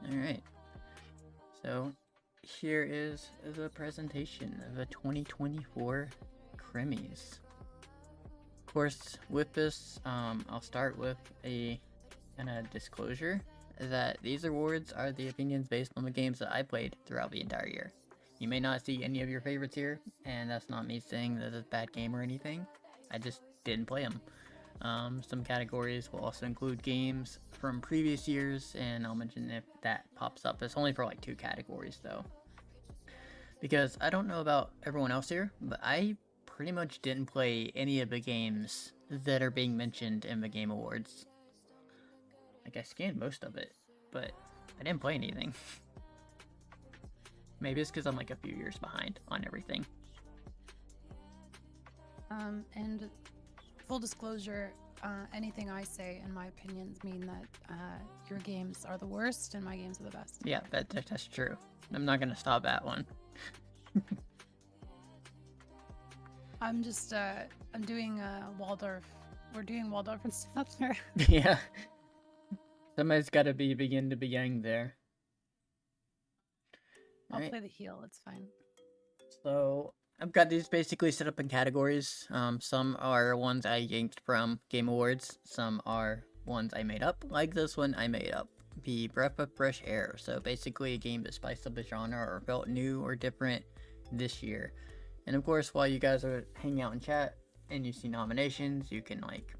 Alright, so here is the presentation of the 2024 Crimmies. Of course, with this, I'll start with a kind of disclosure that these awards are the opinions based on the games that I played throughout the entire year. You may not see any of your favorites here, and that's not me saying that it's a bad game or anything. I just didn't play them. Some categories will also include games from previous years, and I'll mention if that pops up. It's only for like 2 categories though. Because I don't know about everyone else here, but I pretty much didn't play any of the games that are being mentioned in the Game Awards. Like, I scanned most of it, but I didn't play anything. Maybe it's because I'm like a few years behind on everything. And full disclosure, anything I say, in my opinions, mean that your games are the worst and my games are the best. Yeah, that's true. I'm not gonna stop that one. I'm just, I'm doing Waldorf. We're doing Waldorf and stuff there. Yeah. Somebody's gotta begin to be yang there. I'll Right. play the heel, it's fine. So I've got these basically set up in categories. Some are ones I yanked from Game Awards. Some are ones I made up. Like this one I made up. The Breath of Fresh Air. So basically a game that spiced up the genre or felt new or different this year. And of course, while you guys are hanging out in chat and you see nominations, you can like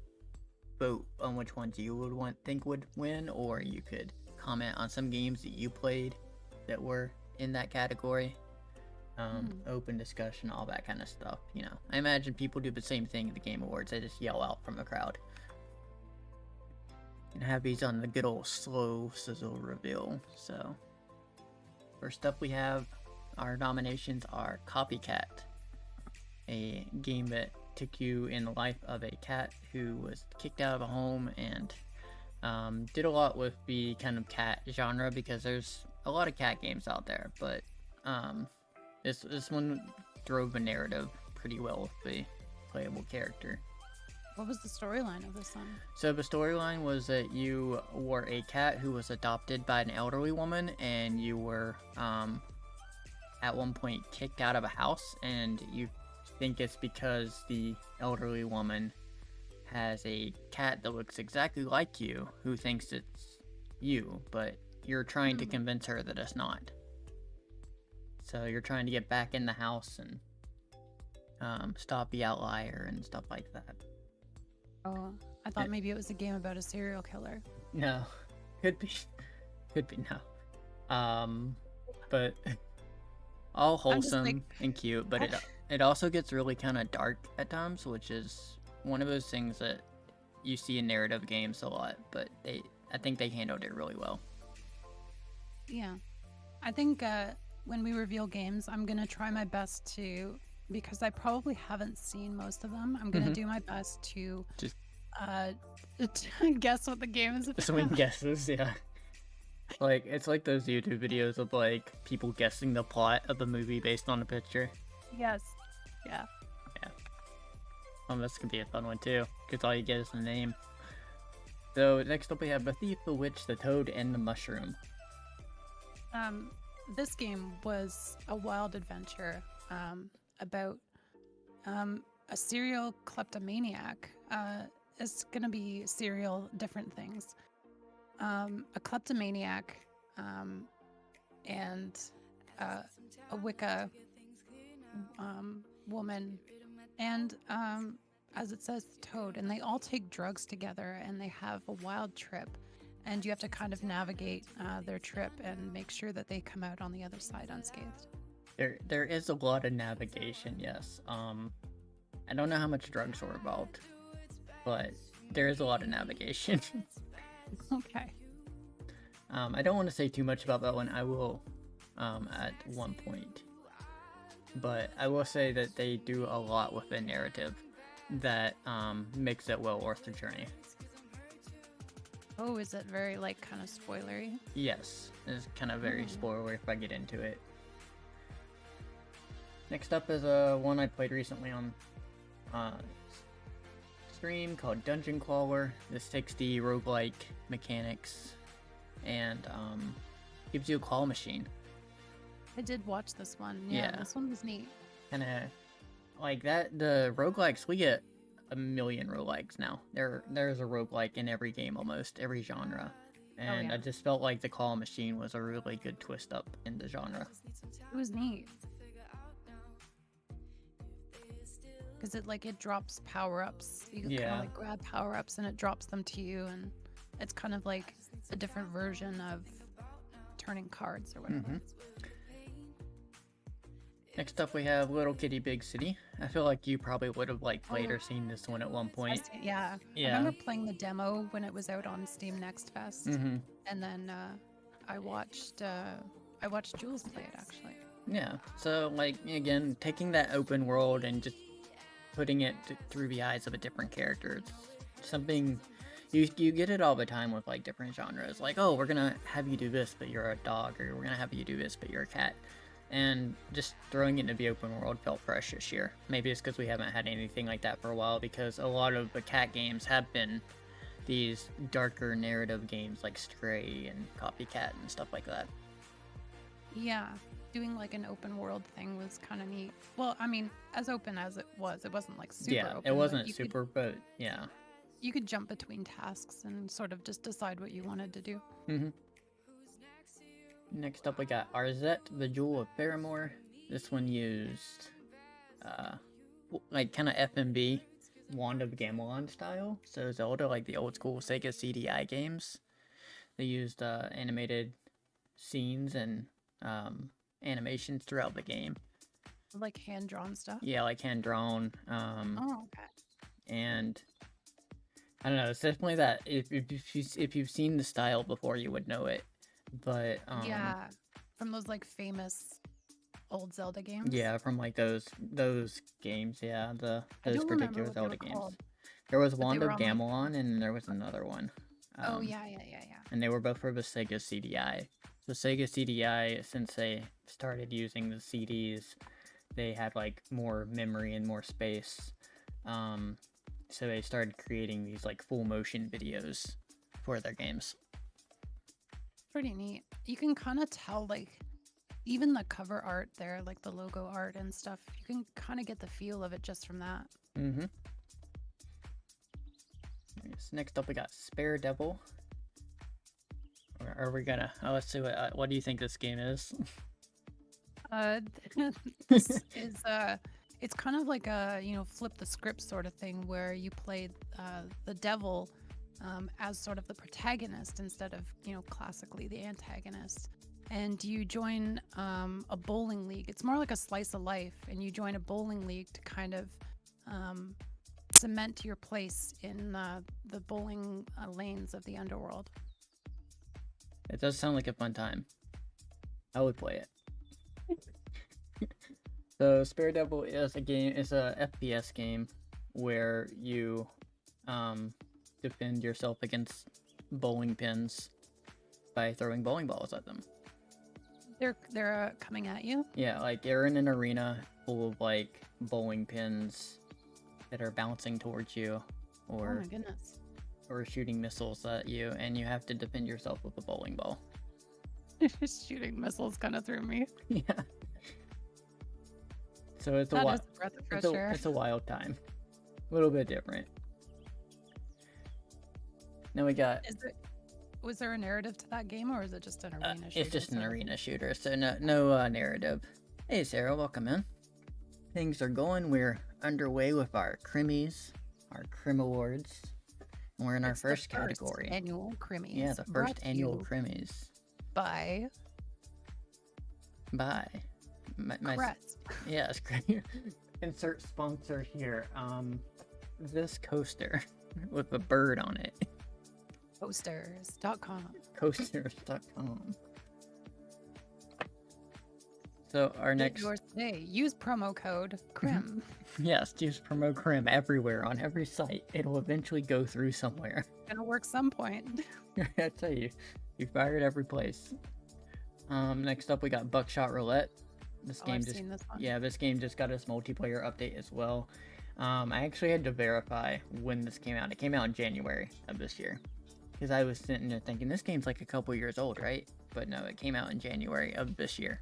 vote on which ones you would think would win, or you could comment on some games that you played that were in that category. Open discussion, all that kind of stuff, you know. I imagine people do the same thing at the Game Awards. They just yell out from the crowd. And have these on the good old slow sizzle reveal. So, first up we have our nominations are Copycat, a game that took you in the life of a cat who was kicked out of a home and did a lot with the kind of cat genre, because there's a lot of cat games out there, but this one drove the narrative pretty well with the playable character. What was the storyline of this one? So the storyline was that you were a cat who was adopted by an elderly woman, and you were at one point kicked out of a house, and you think it's because the elderly woman has a cat that looks exactly like you who thinks it's you, but you're trying to convince her that it's not. So you're trying to get back in the house and stop the outlier and stuff like that. Oh, I thought maybe it was a game about a serial killer. No, could be no. But all wholesome and cute, but it also gets really kind of dark at times, which is one of those things that you see in narrative games a lot, but I think they handled it really well. Yeah. I think when we reveal games, I'm going to try my best to, because I probably haven't seen most of them, I'm going to do my best to just guess what the game is about. Swing guesses, yeah. Like, it's like those YouTube videos of like people guessing the plot of a movie based on a picture. Yes. Yeah. This could be a fun one too, because all you get is the name. So next up we have The Thief, the Witch, the Toad, and the Mushroom. This game was a wild adventure about a serial kleptomaniac. It's gonna be serial different things. A kleptomaniac and a Wicca woman, and as it says, the Toad, and they all take drugs together and they have a wild trip, and you have to kind of navigate their trip and make sure that they come out on the other side unscathed. There is a lot of navigation, yes. I don't know how much drugs were involved, but there is a lot of navigation. Okay. I don't want to say too much about that one. I will at one point, but I will say that they do a lot with the narrative that makes it well worth the journey. Oh, is it very like kind of spoilery? Yes, it's kind of very spoilery if I get into it. Next up is one I played recently on stream called Dungeon Crawler. This takes the roguelike mechanics and gives you a claw machine. I did watch this one. Yeah, Yeah. this one was neat. And like that, the roguelikes, we get a million roguelikes now. There's a roguelike in every game, almost every genre. And yeah. I just felt like the claw machine was a really good twist up in the genre. It was neat. Because it drops power-ups. You can kind Yeah. of like grab power-ups and it drops them to you, and it's kind of like a different version of turning cards or whatever. Mhm. Next up, we have Little Kitty Big City. I feel like you probably would have like played or seen this one at one point. Yeah. Yeah. I remember playing the demo when it was out on Steam Next Fest, Mhm. and then I watched Jules play it actually. Yeah. So like again, taking that open world and just putting it through the eyes of a different character. It's something you get it all the time with like different genres. Like, oh, we're gonna have you do this, but you're a dog, or we're gonna have you do this, but you're a cat. And just throwing it into the open world felt fresh this year. Maybe it's because we haven't had anything like that for a while, because a lot of the cat games have been these darker narrative games like Stray and Copycat and stuff like that. Yeah, doing like an open world thing was kind of neat. Well, I mean, as open as it wasn't like super Yeah, open. it but wasn't super, but yeah. You could jump between tasks and sort of just decide what you wanted to do. Mm-hmm. Next up, we got Arzette, the Jewel of Paramore. This one used, like kind of FMV, Wand of Gamelon style. So Zelda, like the old school Sega CDI games. They used animated scenes and animations throughout the game. Like hand-drawn stuff? Yeah, like hand-drawn. Oh, okay. And I don't know, it's definitely that if you've seen the style before, you would know it. But yeah, from those like famous old Zelda games. Yeah, from like those games. Yeah, those don't remember particular what they Zelda were games. called, There was but they Wand were of on, like- Gamelon, and there was another one. Oh yeah. And they were both for the Sega CDI. So Sega CDI, since they started using the CDs, they had like more memory and more space. So they started creating these like full motion videos for their games. Pretty neat. You can kind of tell, like, even the cover art there, like the logo art and stuff, you can kind of get the feel of it just from that. Mm-hmm. Yes, next up we got Spare Devil. Or are we gonna... Oh, let's see what do you think this game is? This is it's kind of like a flip the script sort of thing, where you play the devil as sort of the protagonist instead of classically the antagonist, and you join a bowling league. It's more like a slice of life, and you join a bowling league to kind of cement your place in the bowling lanes of the underworld. It does sound like a fun time. I would play it. So Spare Devil is a game. It's a FPS game where you defend yourself against bowling pins by throwing bowling balls at them. They're coming at you. Yeah, like you're in an arena full of like bowling pins that are bouncing towards you, Oh or my goodness. or shooting missiles at you, and you have to defend yourself with a bowling ball. Shooting missiles kind of threw me. Yeah. So it's That a is a breath of fresh air. it's a wild time. A little bit different. Now we got... Was there a narrative to that game, or is it just an arena shooter? It's just an arena shooter, so no narrative. Hey Sarah, welcome in. Things are going. We're underway with our Crimmies, our Crim Awards. And we're in our It's the first category. Annual Crimmies. Yeah, the brought first to annual you Crimmies. by Bye. Crest. Yes, great. Insert sponsor here. This coaster with a bird on it. Posters.com. Coasters.com. So our Get next... yours today. Use promo code CRIM. Yes, use promo CRIM everywhere on every site. It'll eventually go through somewhere. Gonna work some point. I tell you, you fired every place. Next up we got Buckshot Roulette. This game I've just... seen this one. Yeah, this game just got its multiplayer update as well. I actually had to verify when this came out. It came out in January of this year. Because I was sitting there thinking, this game's like a couple years old, right? But no, it came out in January of this year.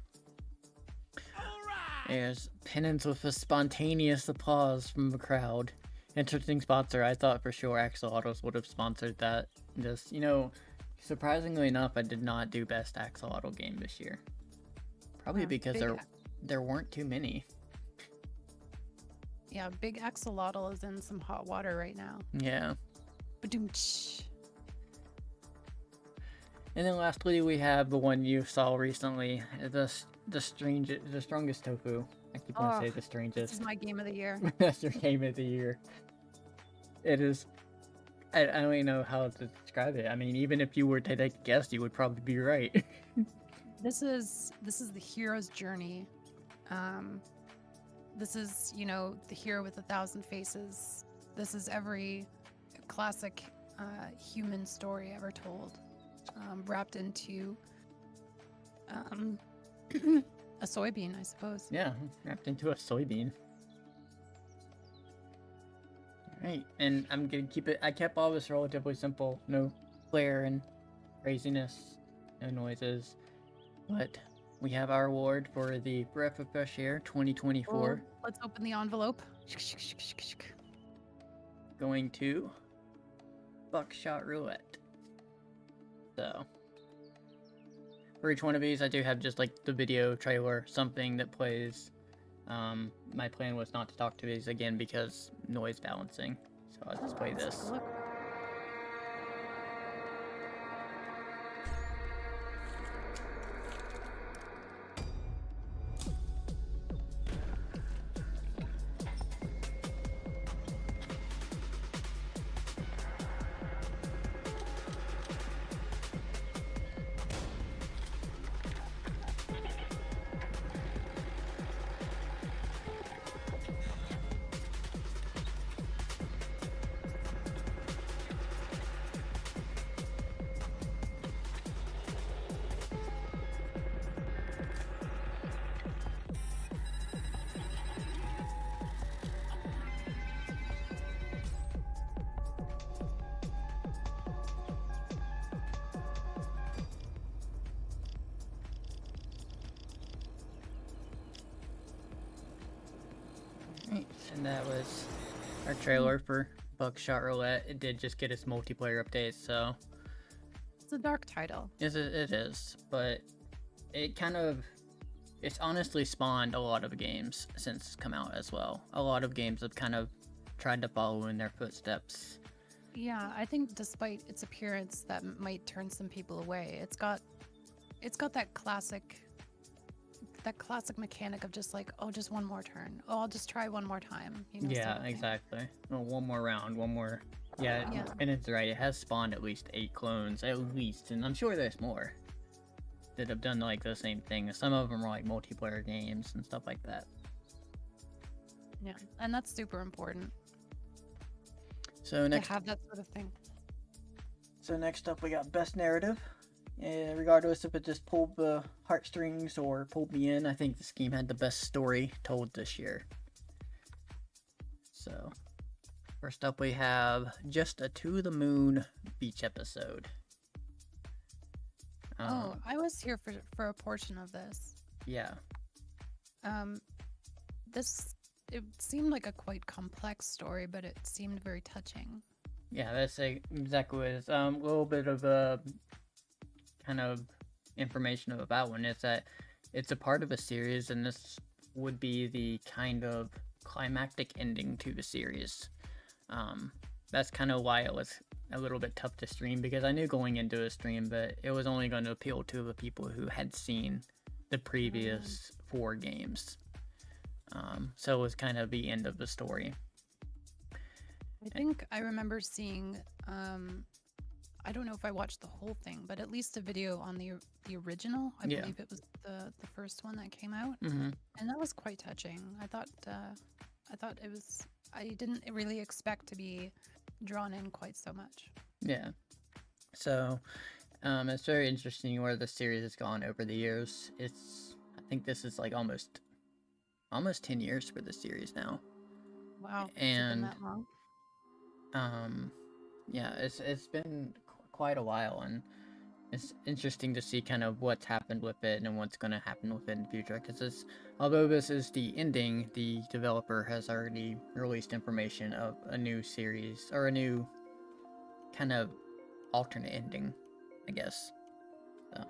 There's Penance with a spontaneous applause from the crowd. Interesting sponsor. I thought for sure Axolotls would have sponsored that. Just, surprisingly enough, I did not do best Axolotl game this year. Probably because there weren't too many. Yeah, Big Axolotl is in some hot water right now. Yeah. Ba-doom-tsh. And then lastly, we have the one you saw recently, the strongest tofu. I keep wanting to say the strangest. This is my game of the year. That's your game of the year. It is. I don't even know how to describe it. I mean, even if you were to take a guess, you would probably be right. This is the hero's journey. This is, the hero with 1,000 faces. This is every classic human story ever told, wrapped into a soybean, I suppose. Yeah, wrapped into a soybean. Alright, and I'm gonna keep it. I kept all this relatively simple. No flair and craziness, no noises. But we have our award for the Breath of Fresh Air 2024. Oh, let's open the envelope. Going to Buckshot Roulette. So, for each one of these, I do have just like the video trailer, something that plays. My plan was not to talk to these again because noise balancing. So I'll just play this. And that was our trailer for Buckshot Roulette. It did just get its multiplayer update, so it's a dark title. It is, but it's honestly spawned a lot of games since it's come out as well. A lot of games have kind of tried to follow in their footsteps. Yeah, I think despite its appearance, that might turn some people away. It's got that classic mechanic of just like, oh, just one more turn. Oh, I'll just try one more time. Yeah, exactly. Well, one more round, one more. Yeah, and it's right. It has spawned at least 8 clones, at least, and I'm sure there's more that have done like the same thing. Some of them are like multiplayer games and stuff like that. Yeah, and that's super important. So next, to have that sort of thing. So next up, we got best narrative. Regardless if it just pulled the heartstrings or pulled me in, I think this game had the best story told this year. So, first up we have just a To the Moon beach episode. I was here for a portion of this. Yeah. It seemed like a quite complex story, but it seemed very touching. Yeah, that's exactly what it is. A little bit of a kind of information about one is that it's a part of a series, and this would be the kind of climactic ending to the series. That's kind of why it was a little bit tough to stream, because I knew going into a stream that it was only going to appeal to the people who had seen the previous 4 games. So it was kind of the end of the story. I think I remember seeing I don't know if I watched the whole thing, but at least a video on the original. I believe it was the first one that came out, and that was quite touching. I thought it was. I didn't really expect to be drawn in quite so much. Yeah. So, it's very interesting where the series has gone over the years. I think this is like almost 10 years for the series now. Wow. And has it been that long? Yeah, it's been quite a while, and it's interesting to see kind of what's happened with it and what's going to happen with it in the future. Because although this is the ending, the developer has already released information of a new series or a new kind of alternate ending, I guess. So.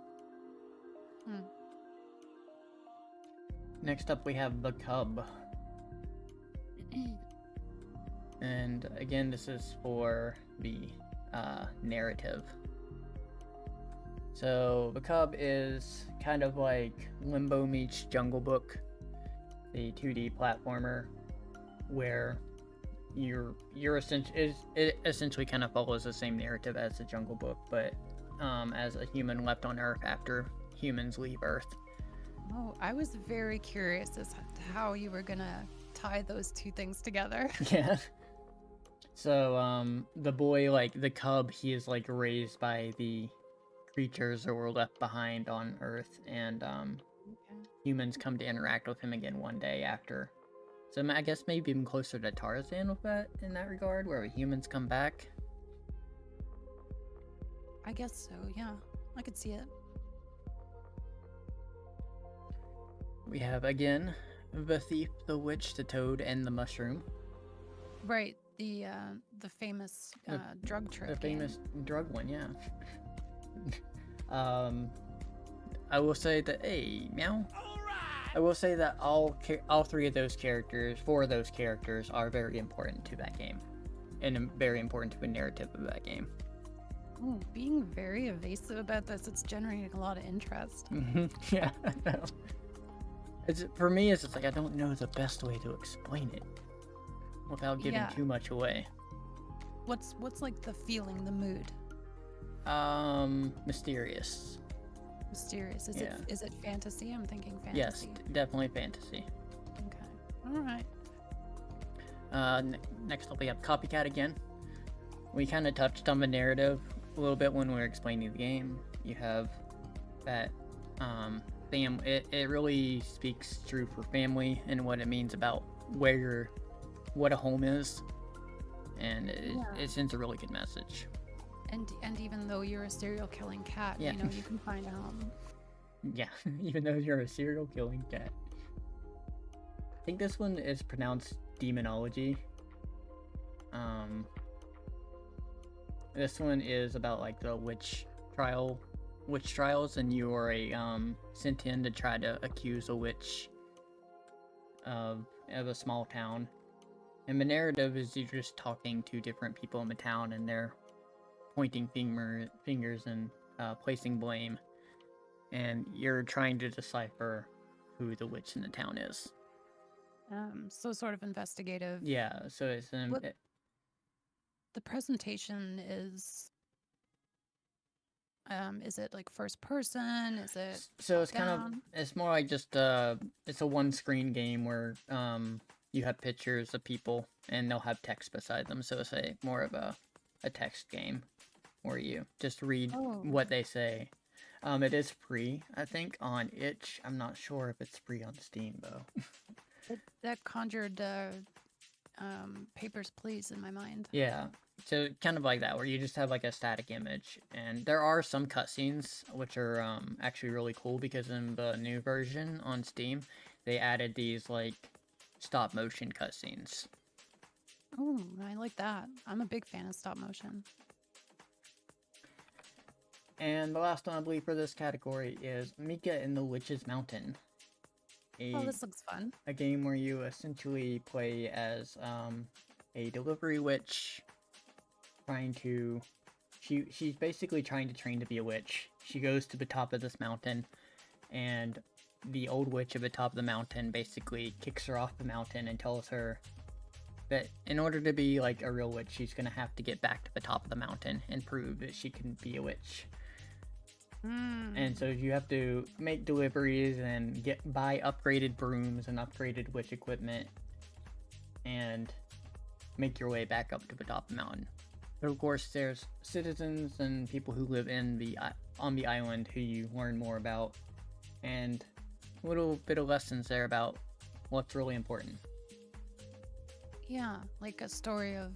Next up, we have the Cub. And again, this is for the narrative. So the Cub is kind of like Limbo meets Jungle Book, the 2D platformer, where you're essentially kind of follows the same narrative as the Jungle Book, but as a human left on Earth after humans leave Earth. Oh, I was very curious as to how you were gonna tie those two things together. Yeah. So the boy, like the Cub, he is like raised by the creatures that were left behind on Earth, and humans come to interact with him again one day after. So I guess maybe even closer to Tarzan with that in that regard, where humans come back. I guess so, yeah. I could see it. We have again the Thief, the Witch, the Toad, and the Mushroom. Right, the famous drug trip. The famous drug one, yeah. I will say that meow. I will say that all three of those characters, four of those characters, are very important to that game, and very important to the narrative of that game. Oh, being very evasive about this, it's generating a lot of interest. Yeah, I know. For me, it's like I don't know the best way to explain it without giving too much away. What's like the feeling, the mood? Mysterious. Mysterious. Is it fantasy? I'm thinking fantasy. Yes, definitely fantasy. Okay. All right. Next up we have Copycat again. We kind of touched on the narrative a little bit when we were explaining the game. You have that it really speaks true for family and what it means about what a home is, and it sends a really good message. And even though you're a serial killing cat, you know, you can find a home. Yeah, even though you're a serial killing cat. I think this one is pronounced Demonology. This one is about like the witch trials, and you are sent in to try to accuse a witch of a small town. And the narrative is you're just talking to different people in the town, and they're pointing fingers and placing blame, and you're trying to decipher who the witch in the town is. So sort of investigative. Yeah, so it's the presentation is it like first person? Is it so it's kind of, it's more like just it's a one screen game where you have pictures of people and they'll have text beside them, so it's more of a text game where you just read what they say. It is free, I think, on itch. I'm not sure if it's free on Steam though. That conjured Papers, Please in my mind. Yeah, so kind of like that, where you just have like a static image, and there are some cutscenes which are actually really cool, because in the new version on Steam, they added these like stop motion cutscenes. Oh, I like that. I'm a big fan of stop motion. And the last one I believe for this category is Mika in the Witch's Mountain. This looks fun. A game where you essentially play as a delivery witch, she's basically trying to train to be a witch. She goes to the top of this mountain, and the old witch at the top of the mountain basically kicks her off the mountain and tells her that in order to be like a real witch, she's gonna have to get back to the top of the mountain and prove that she can be a witch. And so you have to make deliveries and buy upgraded brooms and upgraded witch equipment and make your way back up to the top of the mountain. But of course, there's citizens and people who live on the island who you learn more about, and a little bit of lessons there about what's really important. Yeah, like a story of,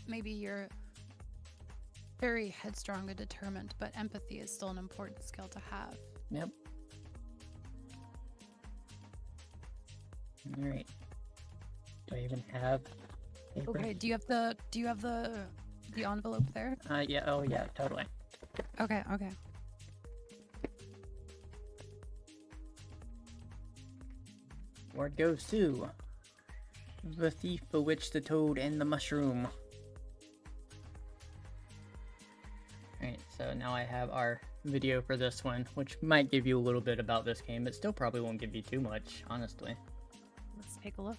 maybe you're very headstrong and determined, but empathy is still an important skill to have. Yep. All right. Do I even have paper? Okay, do you have the envelope there? Yeah. Oh, yeah. Totally. Okay. Word goes to the thief bewitched the toad and the mushroom. Alright, so now I have our video for this one, which might give you a little bit about this game, but still probably won't give you too much, honestly. Let's take a look.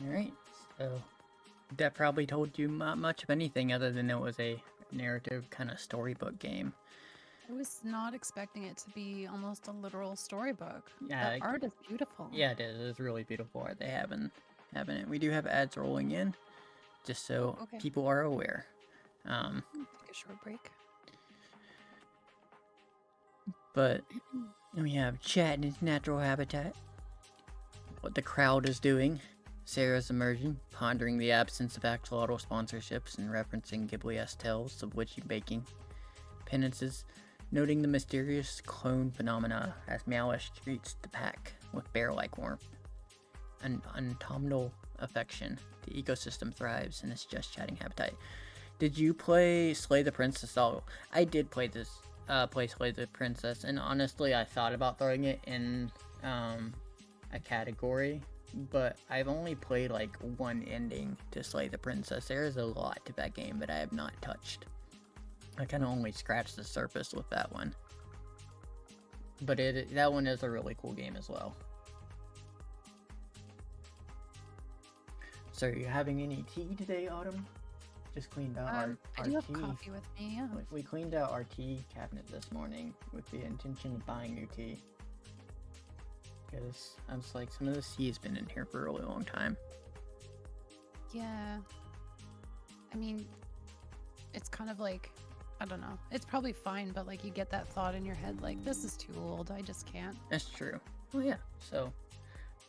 Alright, so that probably told you not much of anything other than it was a narrative kind of storybook game. I was not expecting it to be almost a literal storybook. Yeah, The art is beautiful. Yeah, it is. It's really beautiful art they have in it. We do have ads rolling in, just so people are aware. Take a short break. But we have chat in its natural habitat. What the crowd is doing. Sarah's emerging, pondering the absence of axolotl sponsorships and referencing Ghibli-esque tales of witchy baking. Penances, noting the mysterious clone phenomena as Meowish treats the pack with bear-like warmth. An autumnal affection. The ecosystem thrives in its just chatting habitat. Did you play Slay the Princess? Oh, I did play this. Play Slay the Princess, and honestly, I thought about throwing it in a category, but I've only played like one ending to Slay the Princess. There is a lot to that game that I have not touched. I kind of only scratched the surface with that one, but that one is a really cool game as well. So, are you having any tea today, Autumn? Just cleaned out our I do have tea. coffee with me, yeah. We cleaned out our tea cabinet this morning with the intention of buying new tea. Because I was like, some of the tea has been in here for a really long time. Yeah. I mean, it's kind of like, I don't know. It's probably fine, but like you get that thought in your head, like, this is too old. I just can't. That's true. Well, yeah. So,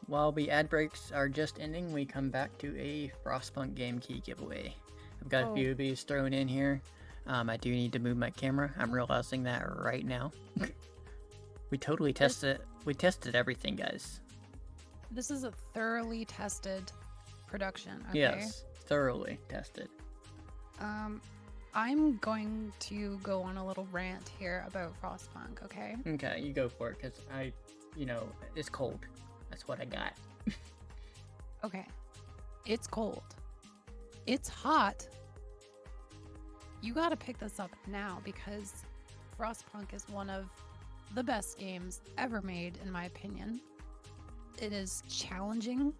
while the ad breaks are just ending, we come back to a Frostpunk game key giveaway. I've got a few of these thrown in here. I do need to move my camera. I'm realizing that right now. We totally tested. We tested everything, guys. This is a thoroughly tested production. Okay? Yes, thoroughly tested. I'm going to go on a little rant here about Frostpunk. Okay. Okay, you go for it, because it's cold. That's what I got. Okay. It's cold. It's hot. You gotta pick this up now because Frostpunk is one of the best games ever made, in my opinion. It is challenging.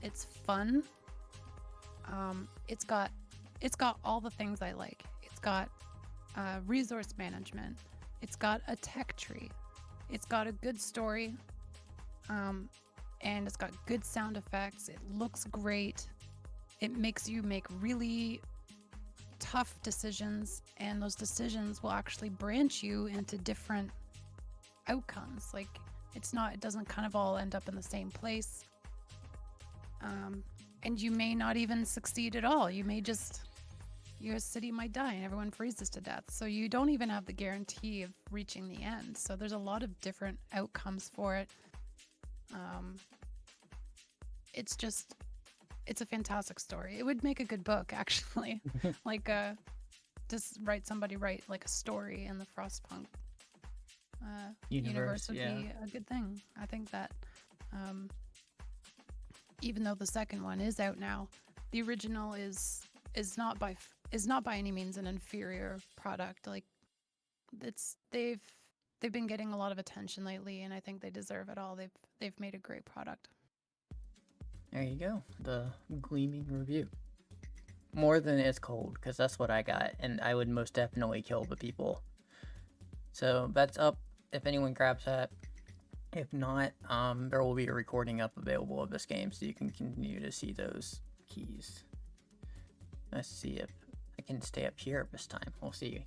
It's fun. It's got all the things I like. It's got resource management. It's got a tech tree. It's got a good story. And it's got good sound effects. It looks great. It makes you make really tough decisions, and those decisions will actually branch you into different outcomes. Like, it doesn't kind of all end up in the same place. And you may not even succeed at all. Your city might die and everyone freezes to death. So you don't even have the guarantee of reaching the end. So there's a lot of different outcomes for it. It's a fantastic story. It would make a good book, actually. Like, just somebody write like a story in the Frostpunk universe would yeah. be a good thing. I think that um, even though the second one is out now, the original is not by any means an inferior product. Like they've been getting a lot of attention lately, and I think they deserve it all. They've made a great product. There you go. The gleaming review. More than it's cold, because that's what I got, and I would most definitely kill the people. So that's up if anyone grabs that. If not, there will be a recording up available of this game, so you can continue to see those keys. Let's see if I can stay up here this time. We'll see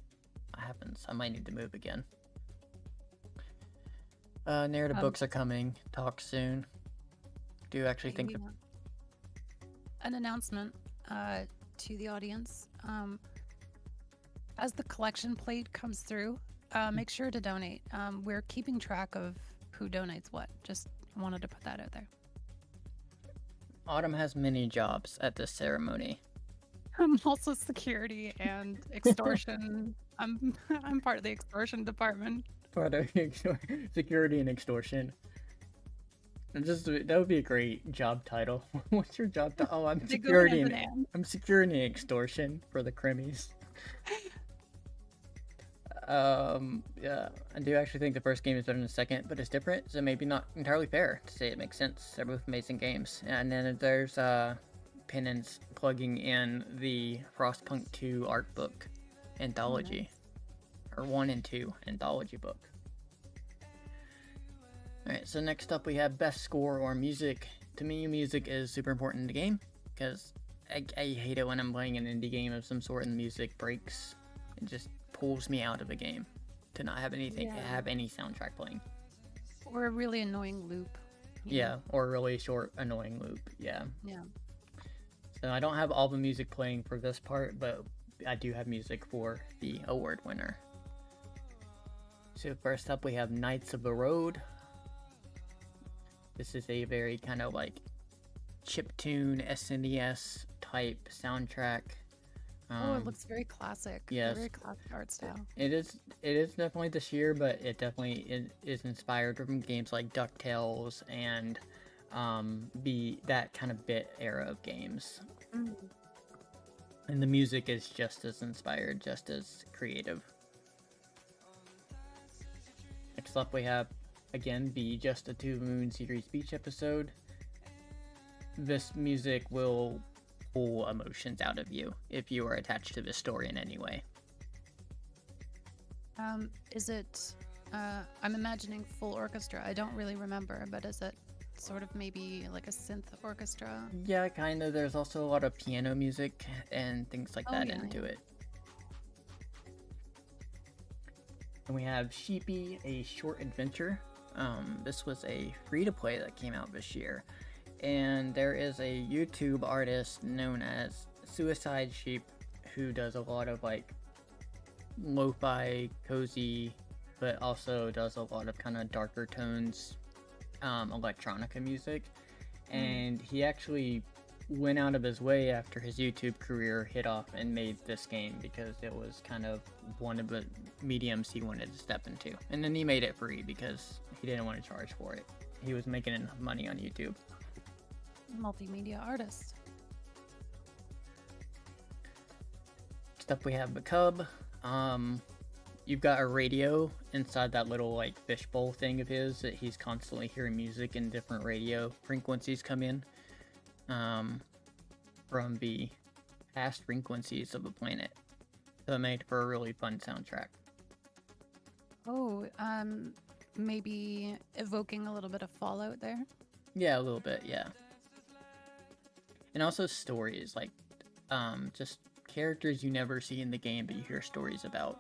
what happens. I might need to move again. Narrative books are coming. Talk soon. Do you actually think an announcement to the audience? As the collection plate comes through, make sure to donate. We're keeping track of who donates what. Just wanted to put that out there. Autumn has many jobs at this ceremony. I'm also security and extortion. I'm part of the extortion department. Part of security and extortion. That would be a great job title. What's your job title? Oh, I'm security and extortion for the Crimmies. Yeah, I do actually think the first game is better than the second, but it's different, so maybe not entirely fair to say it makes sense. They're both amazing games. And then there's Penance plugging in the Frostpunk 2 art book anthology, or 1 and 2 anthology book. Alright, so next up we have best score or music. To me, music is super important in the game, because I hate it when I'm playing an indie game of some sort and the music breaks. It just pulls me out of the game to not have anything, have any soundtrack playing. Or a really annoying loop. Yeah, or a really short, annoying loop, yeah. Yeah. So I don't have all the music playing for this part, but I do have music for the award winner. So first up we have Knights of the Road. This is a very kind of like chiptune SNES type soundtrack. It looks very classic. Yes. Very classic art style. It is definitely this year, but it definitely is inspired from games like DuckTales and that kind of bit era of games. And the music is just as inspired, just as creative. Next up we have, again, the Just a Two Moon series beach episode. This music will pull emotions out of you if you are attached to this story in any way. Is it I'm imagining full orchestra. I don't really remember, but is it sort of maybe like a synth orchestra? Yeah, kind of. There's also a lot of piano music and things like that into it. And we have Sheepy, a short adventure. This was a free-to-play that came out this year. And there is a YouTube artist known as Suicide Sheep who does a lot of like lo-fi, cozy, but also does a lot of kind of darker tones, electronica music. And he actually went out of his way after his YouTube career hit off and made this game because it was kind of one of the mediums he wanted to step into. And then he made it free because he didn't want to charge for it. He was making enough money on YouTube. Multimedia artist. Next up we have the Cub. You've got a radio inside that little like fishbowl thing of his that he's constantly hearing music and different radio frequencies come in from the past frequencies of the planet. So it made for a really fun soundtrack. Oh, maybe evoking a little bit of Fallout there. Yeah, a little bit, yeah. And also stories, like just characters you never see in the game but you hear stories about.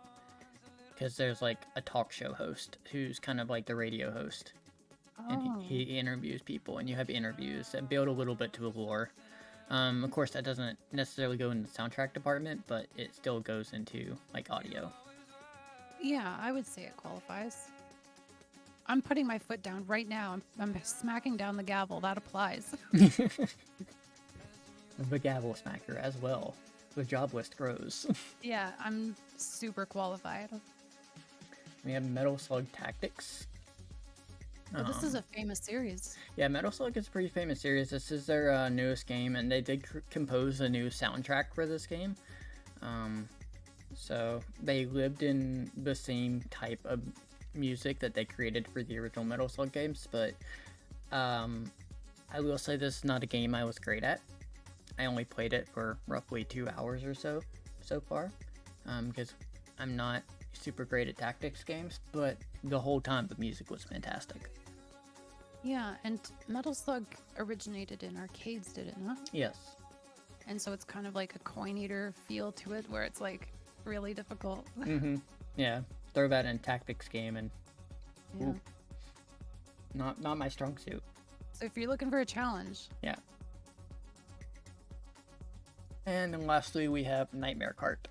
Because there's like a talk show host who's kind of like the radio host. And he interviews people, and you have interviews that build a little bit to the lore. Of course, that doesn't necessarily go in the soundtrack department, but it still goes into like audio. Yeah, I would say it qualifies. I'm putting my foot down right now. I'm smacking down the gavel. That applies. The gavel smacker as well. The job list grows. Yeah, I'm super qualified. We have Metal Slug Tactics. Oh, this is a famous series. Yeah, Metal Slug is a pretty famous series. This is their newest game, and they did compose a new soundtrack for this game. So they lived in the same type of music that they created for the original Metal Slug games, but I will say this is not a game I was great at. I only played it for roughly 2 hours or so far, because I'm not super great at tactics games, but the whole time the music was fantastic. Yeah, and Metal Slug originated in arcades, did it not? Yes. And so it's kind of like a coin eater feel to it, where it's like really difficult. Yeah, throw that in tactics game and Yeah. ooh, not my strong suit. So if you're looking for a challenge, Yeah. And then lastly, we have Nightmare Cart.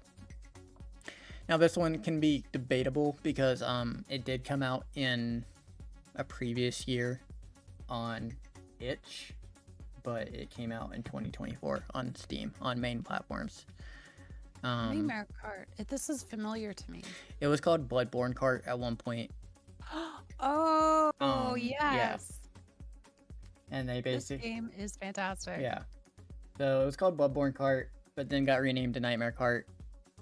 Now this one can be debatable because it did come out in a previous year on itch, but it came out in 2024 on Steam on main platforms. Nightmare Cart. This is familiar to me. It was called Bloodborne Cart at one point. Oh, Yeah. yes. And they This basically game is fantastic. yeah. So it was called Bloodborne Cart, but then got renamed to Nightmare Cart.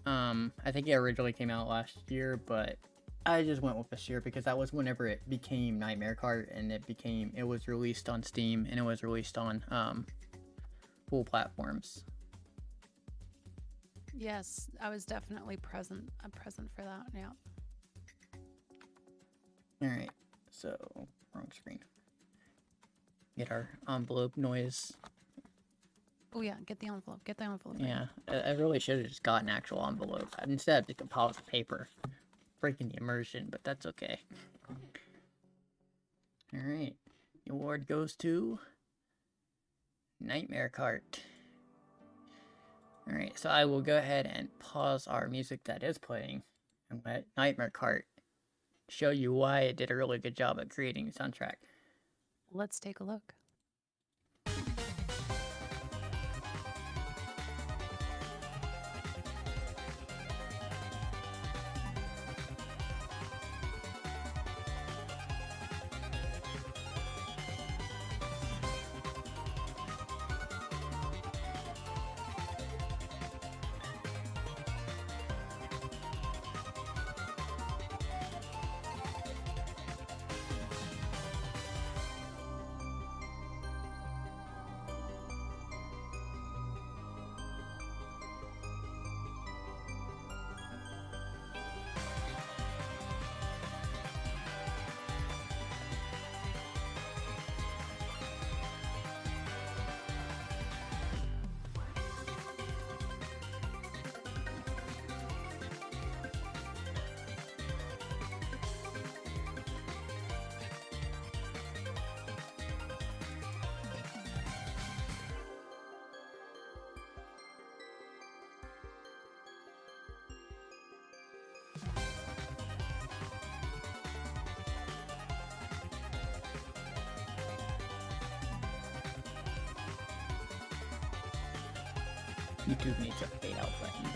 I think it originally came out last year, but I just went with this year because that was whenever it became Nightmare Cart, and it was released on Steam, and it was released on full platforms. Yes, I was definitely present for that. Yeah. All right, so wrong screen. Get our envelope noise. Oh yeah, get the envelope. Get the envelope. Yeah, I really should have just got an actual envelope instead of just a pile of paper. Breaking the immersion, but that's okay. All right, the award goes to Nightmare Cart. All right, so I will go ahead and pause our music that is playing and let Nightmare Cart show you why it did a really good job at creating the soundtrack. Let's take a look. YouTube needs a fade out button.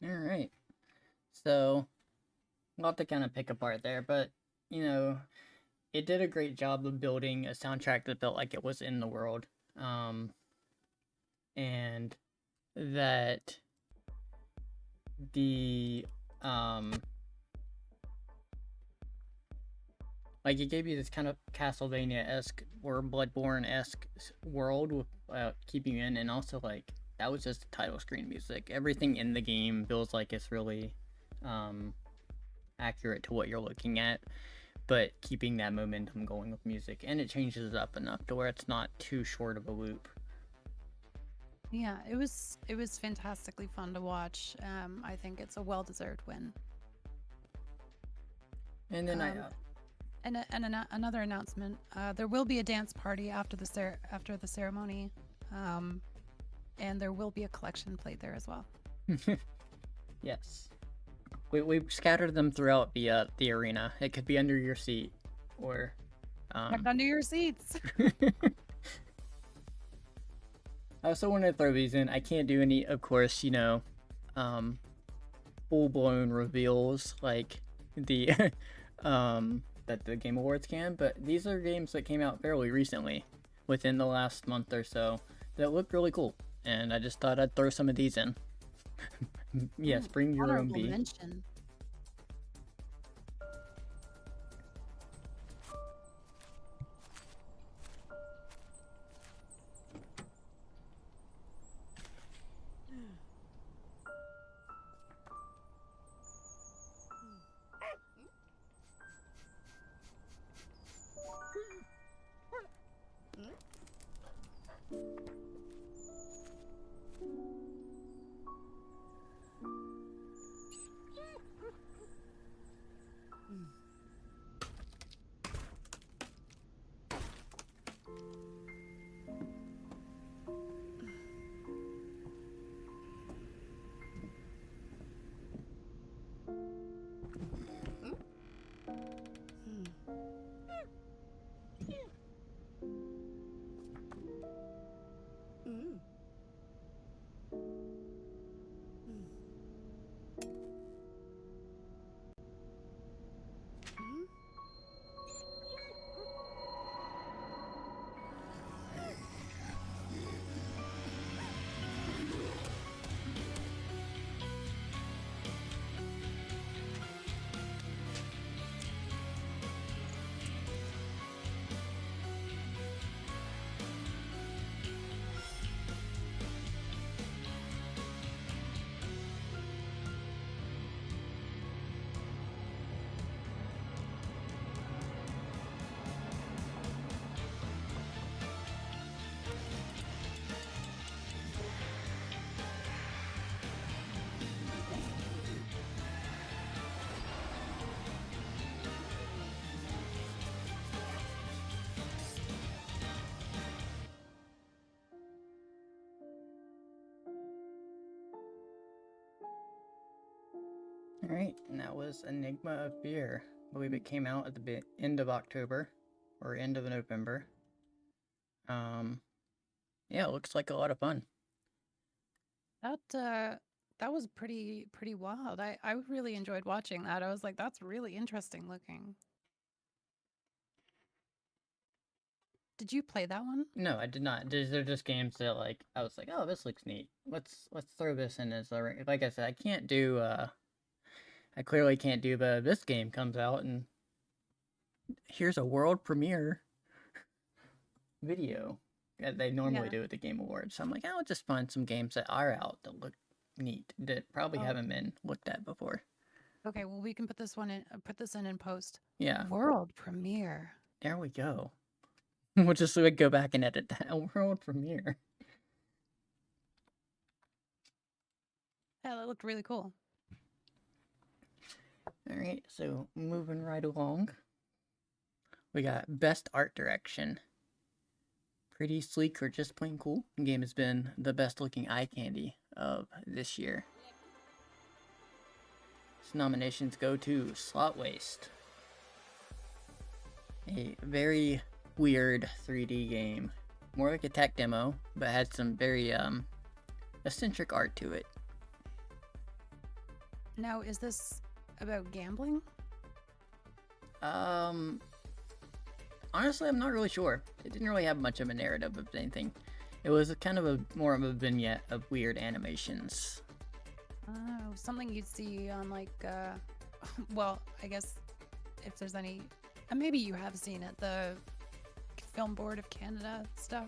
All right. So, a lot to kind of pick apart there, but, you know, it did a great job of building a soundtrack that felt like it was in the world. And that the, Like, it gave you this kind of Castlevania-esque or Bloodborne-esque world with keeping you in, and also, like, that was just title screen music. Everything in the game feels like it's really accurate to what you're looking at, but keeping that momentum going with music, and it changes it up enough to where it's not too short of a loop. Yeah, it was fantastically fun to watch. I think it's a well-deserved win. And then Another announcement: there will be a dance party after the ceremony, and there will be a collection played there as well. yes, we scattered them throughout the arena. It could be under your seat, or Check under your seats. I also want to throw these in. I can't do any, of course, full-blown reveals like the that the Game Awards can, but these are games that came out fairly recently, within the last month or so, that look really cool, and I just thought I'd throw some of these in. Yes, bring your own Honorable beat. mention. Alright, and that was Enigma of Fear. I believe it came out at the end of October, or end of November. Yeah, it looks like a lot of fun. That was pretty wild. I really enjoyed watching that. I was like, that's really interesting looking. Did you play that one? No, I did not. They're just games that, like, I was like, oh, this looks neat. Let's throw this in as a, like I said, I can't do I clearly can't do, but this game comes out and here's a world premiere video that they normally do at the Game Awards. So I'm like, I'll just find some games that are out that look neat that probably haven't been looked at before. Okay, well we can put this in post. Yeah. World premiere. There we go. We'll just go back and edit that world premiere. Yeah, that looked really cool. Alright, so moving right along. We got Best Art Direction. Pretty sleek or just plain cool. The game has been the best looking eye candy of this year. So nominations go to Slot Waste. A very weird 3D game. More like a tech demo, but had some very eccentric art to it. Now, is this about gambling? Honestly, I'm not really sure. It didn't really have much of a narrative of anything. It was kind of more of a vignette of weird animations. Oh, something you'd see on like, well, I guess if there's any Maybe you have seen it, the Film Board of Canada stuff.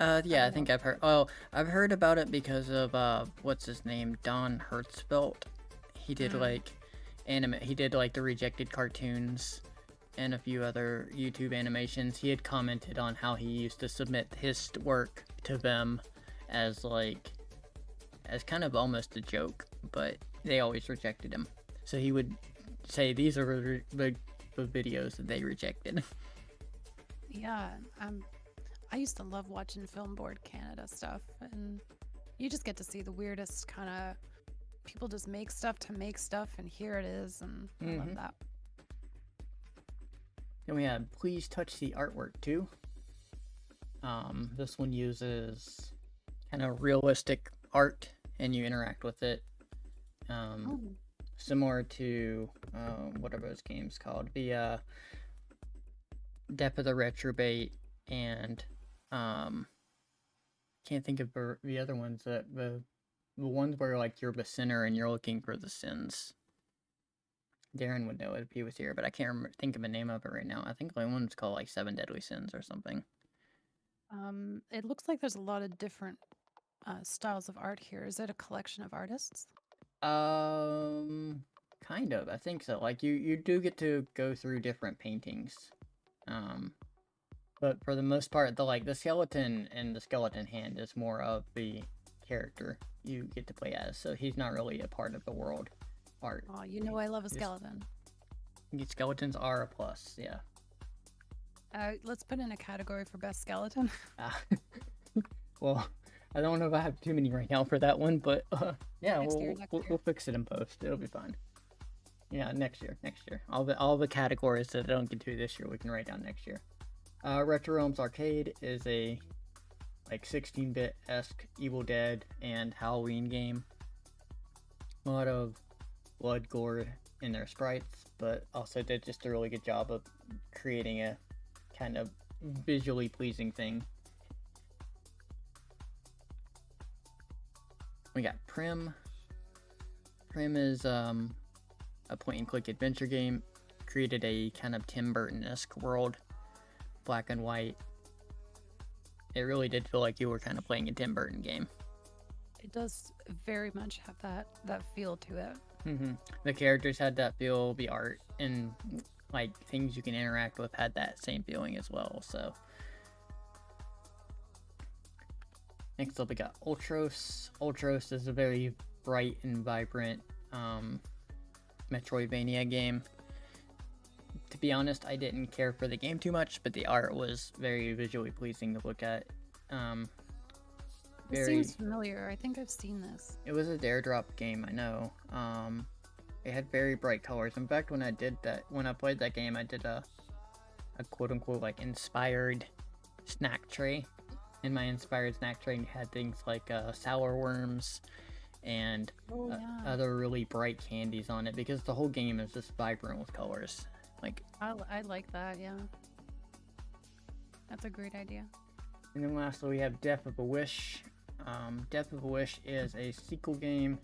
Yeah, I don't think know. I've heard. Oh, I've heard about it because of what's his name, Don Hertzfeldt. He did Mm. like anime. He did like the rejected cartoons and a few other YouTube animations. He had commented on how he used to submit his work to them as like as kind of almost a joke, but they always rejected him. So he would say these are the videos that they rejected. Yeah, I used to love watching Film Board Canada stuff, and you just get to see the weirdest kind of people just make stuff to make stuff, and here it is, and I love that. Then we have Please Touch the Artwork too. This one uses kind of realistic art and you interact with it. Oh, Similar to what are those games called? The Depth of the Retrobate and can't think of the other ones that the ones where like you're the sinner and you're looking for the sins. Darren would know it if he was here, but I can't think of the name of it right now. I think the one's called like Seven Deadly Sins or something. it looks like there's a lot of different styles of art here. Is it a collection of artists? Kind of. I think so. Like you do get to go through different paintings. But for the most part, the skeleton and the skeleton hand is more of the character you get to play as. So he's not really a part of the world art. Oh, you know I love a skeleton. Skeletons are a plus, yeah. Let's put in a category for best skeleton. Well, I don't know if I have too many right now for that one, but yeah, Next year. we'll fix it in post. It'll be fine. Yeah, next year. All the categories that I don't get to this year, we can write down next year. Retro Realms Arcade is a like 16-bit-esque Evil Dead and Halloween game. A lot of blood, gore in their sprites, but also did just a really good job of creating a kind of visually pleasing thing. We got Prim. Prim is a point-and-click adventure game. Created a kind of Tim Burton-esque world, black and white. It really did feel like you were kind of playing a Tim Burton game. It does very much have that feel to it. The characters had that feel. The art and like things you can interact with had that same feeling as well. So next up we got Ultros. Ultros is a very bright and vibrant Metroidvania game. To be honest, I didn't care for the game too much, but the art was very visually pleasing to look at. It seems familiar. I think I've seen this. It was a dare drop game, I know. It had very bright colors. In fact, when I played that game, I did a quote-unquote like inspired snack tray. In my inspired snack tray had things like sour worms and other really bright candies on it, because the whole game is just vibrant with colors. Like I like that, yeah. That's a great idea. And then lastly we have Death of a Wish. Death of a Wish is a sequel game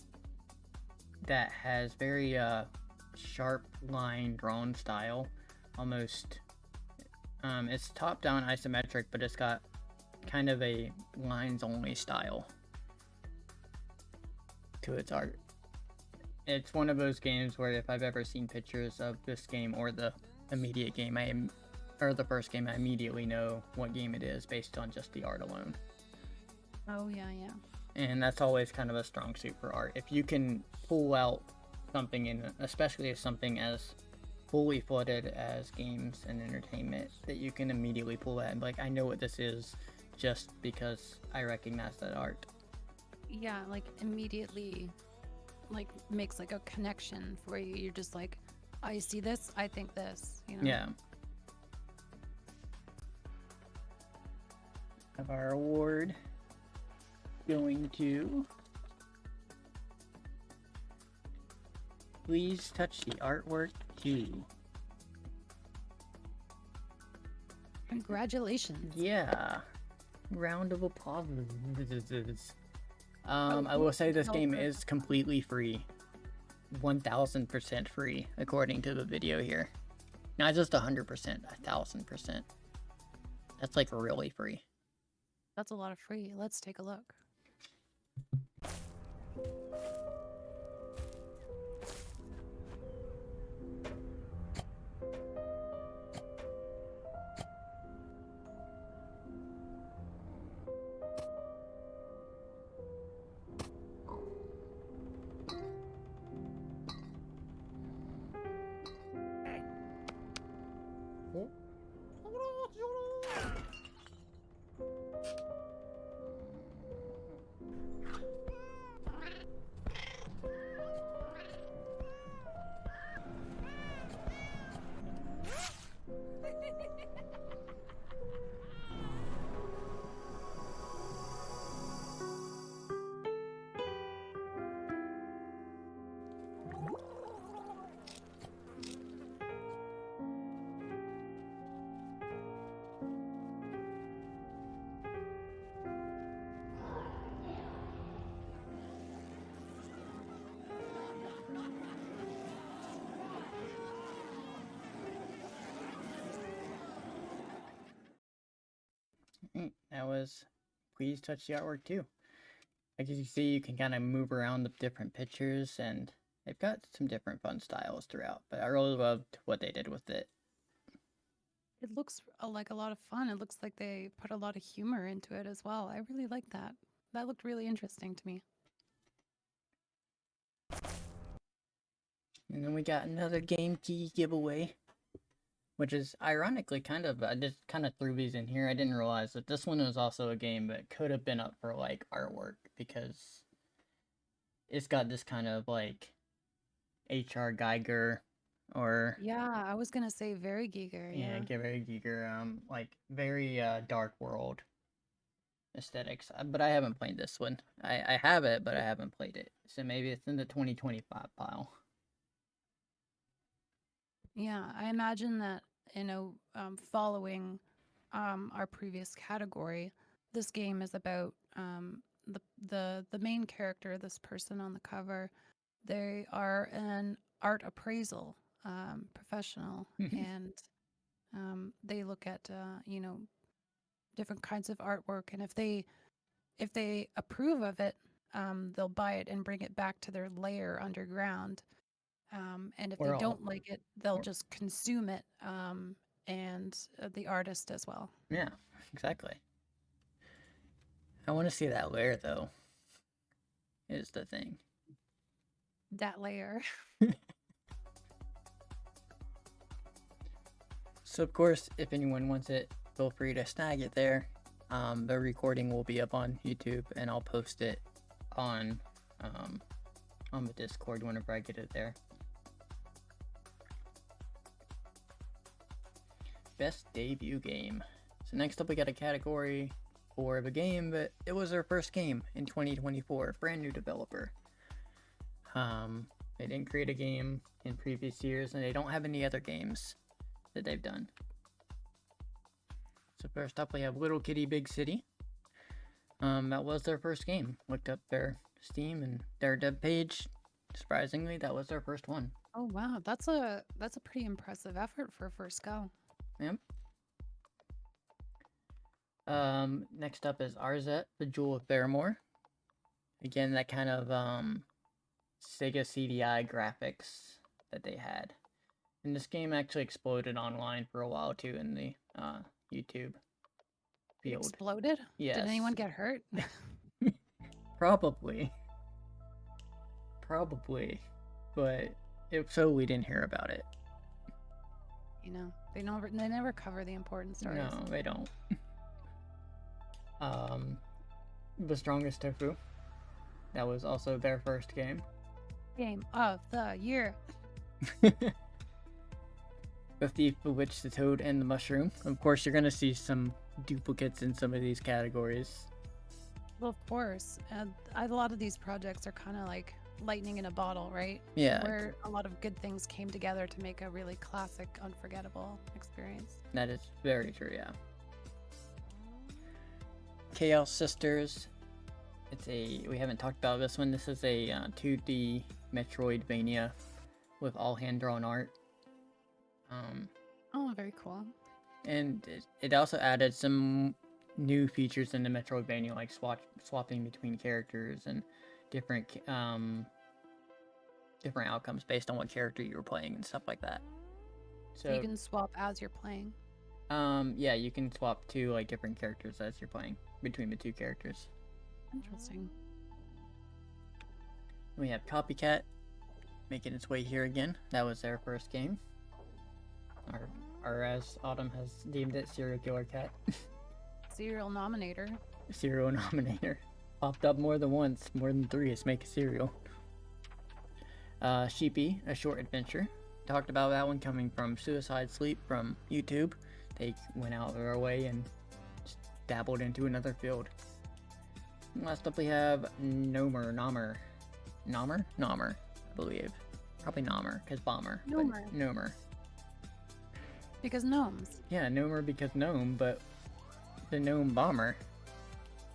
that has very sharp line drawn style. Almost it's top down isometric, but it's got kind of a lines only style to its art. It's one of those games where if I've ever seen pictures of this game or the immediate game, or the first game, I immediately know what game it is based on just the art alone. Oh, yeah. And that's always kind of a strong suit for art. If you can pull out something, especially if something as fully flooded as games and entertainment, that you can immediately pull that and be like, I know what this is just because I recognize that art. Yeah, like immediately like makes like a connection for you. You're just like, I see this, I think this, you know? Yeah. Have our award going to Please Touch the Artwork 2. Congratulations. Yeah. Round of applause. I will say this game is completely free. 1000% free, according to the video here. Not just 100%, 1,000%. That's like really free. That's a lot of free. Let's take a look. That was Please Touch the Artwork too. Like as you see, you can kind of move around the different pictures, and they've got some different fun styles throughout, but I really loved what they did with it. It looks like a lot of fun. It looks like they put a lot of humor into it as well. I really like that. That looked really interesting to me. And then we got another game key giveaway, which is ironically I just kind of threw these in here. I didn't realize that this one was also a game that could have been up for like artwork, because it's got this kind of like H.R. Geiger or Yeah, I was gonna say very Giger. Yeah. very Giger, like very Dark World aesthetics. But I haven't played this one. I have it, but I haven't played it. So maybe it's in the 2025 pile. Yeah, I imagine that, following our previous category, this game is about the main character, this person on the cover. They are an art appraisal professional, and they look at different kinds of artwork, and if they approve of it, they'll buy it and bring it back to their lair underground. And if they don't like it, they'll just consume it, and the artist as well. Yeah, exactly. I want to see that layer, though, is the thing. That layer. So, of course, if anyone wants it, feel free to snag it there. The recording will be up on YouTube, and I'll post it on the Discord whenever I get it there. Best debut game. So next up we got a category for the game, but it was their first game in 2024, brand new developer. They didn't create a game in previous years, and they don't have any other games that they've done. So first up we have Little Kitty Big City. That was their first game. Looked up their Steam and their dev page. Surprisingly, that was their first one. Oh wow, that's a pretty impressive effort for a first go. Yep. Next up is Arzette, the Jewel of Barrymore. Again, that kind of Sega CDI graphics that they had. And this game actually exploded online for a while too in the YouTube field. Exploded? Yes. Did anyone get hurt? Probably. But so we didn't hear about it. They never cover the important stories. No, they don't. The Strongest Tofu. That was also their first game. Game of the year. The Thief, the Witch, the Toad, and the Mushroom. Of course, you're gonna see some duplicates in some of these categories. Well, of course. A lot of these projects are kind of like lightning in a bottle, right? Yeah. Where a lot of good things came together to make a really classic, unforgettable experience. That is very true, yeah. Chaos Sisters. We haven't talked about this one. This is a 2D Metroidvania with all hand-drawn art. Oh, very cool. And it also added some new features in the Metroidvania, like swapping between characters and different different outcomes based on what character you were playing and stuff like that. So you So can swap as you're playing. yeah, you can swap two like different characters as you're playing between the two characters. Interesting. We have Copycat making its way here again. That was their first game. Or as Autumn has deemed it, Serial Killer Cat. Serial nominator. Serial nominator. Popped up more than once, more than 3. It's make a cereal. Sheepy, A Short Adventure. Talked about that one coming from Suicide Sleep from YouTube. They went out of their way and just dabbled into another field. Last up we have Nomer, I believe. Probably Nomer, because Bomber. Nomer. Nomer. Because gnomes. Yeah, Nomer because gnome, but the gnome bomber.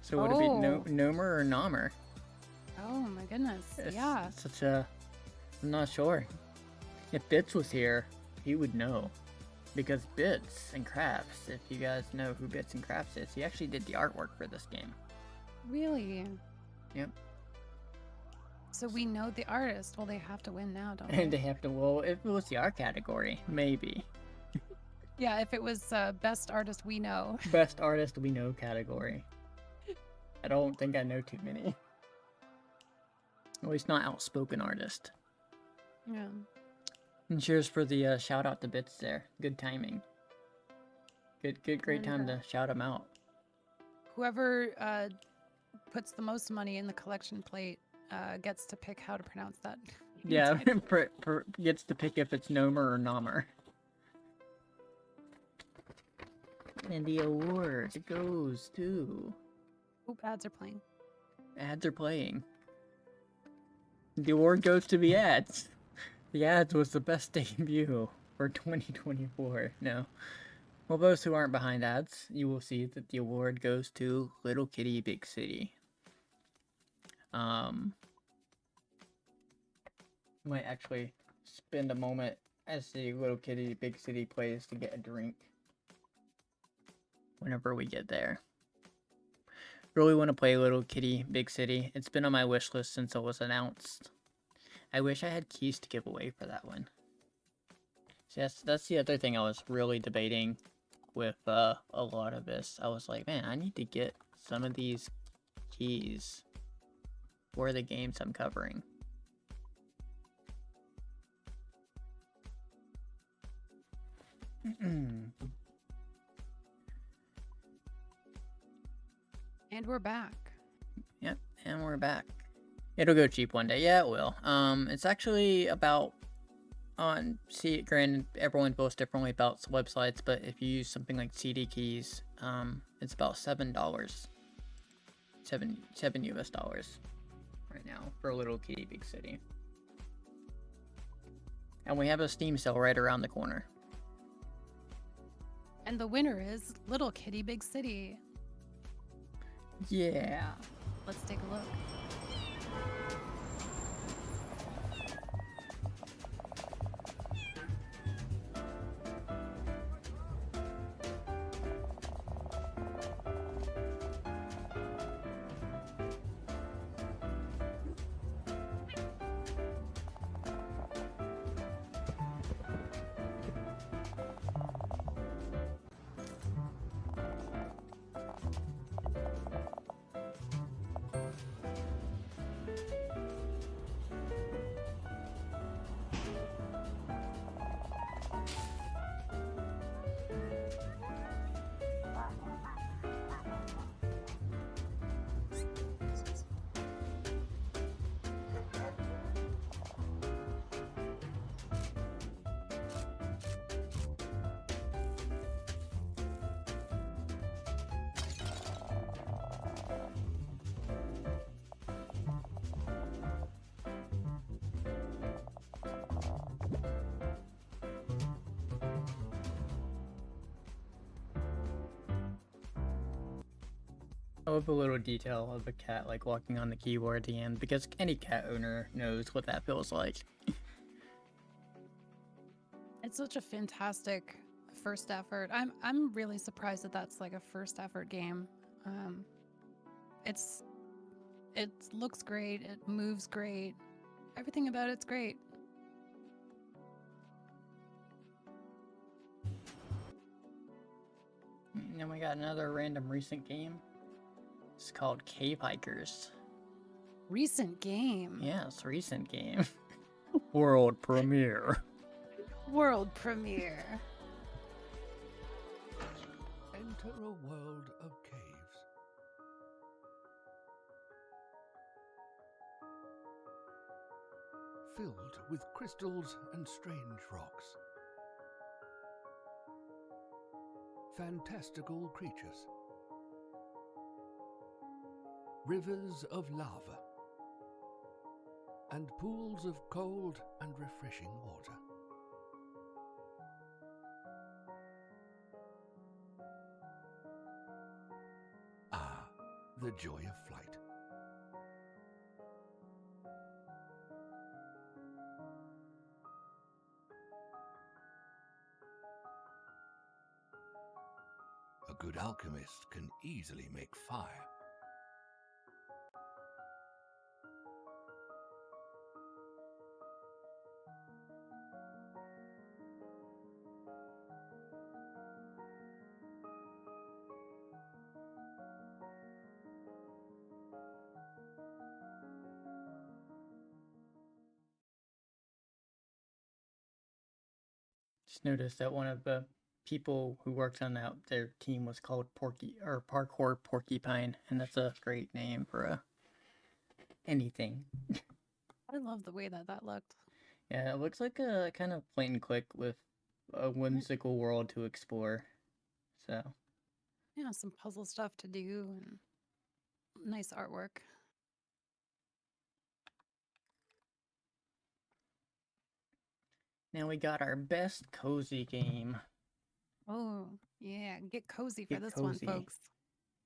So would it be Nomer or Nomer? Oh my goodness. It's yeah. Such a... I'm not sure. If Bits was here, he would know. Because Bits and Crafts, if you guys know who Bits and Crafts is, he actually did the artwork for this game. Really? Yep. So we know the artist. Well, they have to win now, don't And they? they have to, well, if it was the art category, maybe. Yeah, if it was best artist we know. Best artist we know category. I don't think I know too many. At least not outspoken artist. Yeah. And cheers for the shout out to Bits there. Good timing. Great time to shout him out. Whoever puts the most money in the collection plate gets to pick how to pronounce that. Yeah, gets to pick if it's Nomer or Nomer. And the award goes to... Oop, ads are playing. Ads are playing. The award goes to the ads. The ads was the best debut for 2024. No. Well, those who aren't behind ads, you will see that the award goes to Little Kitty Big City. Might actually spend a moment as the Little Kitty Big City plays to get a drink. Whenever we get there. Really want to play Little Kitty Big City. It's been on my wish list since it was announced. I wish I had keys to give away for that one. So that's the other thing I was really debating with a lot of this. I was like, man, I need to get some of these keys for the games I'm covering. And we're back. Yep, and we're back. It'll go cheap one day. Yeah, it will. It's actually about granted, everyone feels differently about websites, but if you use something like CD keys, it's about $7. $7 US right now for Little Kitty Big City. And we have a Steam sale right around the corner. And the winner is Little Kitty Big City. Yeah. Let's take a look. I love the little detail of the cat like walking on the keyboard at the end, because any cat owner knows what that feels like. It's such a fantastic first effort. I'm really surprised that that's like a first effort game. Um, it's it looks great. It moves great. Everything about it's great. And then we got another random recent game. It's called Cave Hikers. Recent game. Yes, recent game. World premiere. World premiere. Enter a world of caves. Filled with crystals and strange rocks. Fantastical creatures. Rivers of lava. And pools of cold and refreshing water. Ah, the joy of flight. A good alchemist can easily make fire. Just noticed that one of the people who worked on their team was called Parkour Porcupine, and that's a great name for anything. I love the way that looked. Yeah, it looks like a kind of point and click with a whimsical world to explore. So Yeah, some puzzle stuff to do and nice artwork. now we got our best cozy game. Oh, yeah. Get cozy for Get this cozy. one, folks.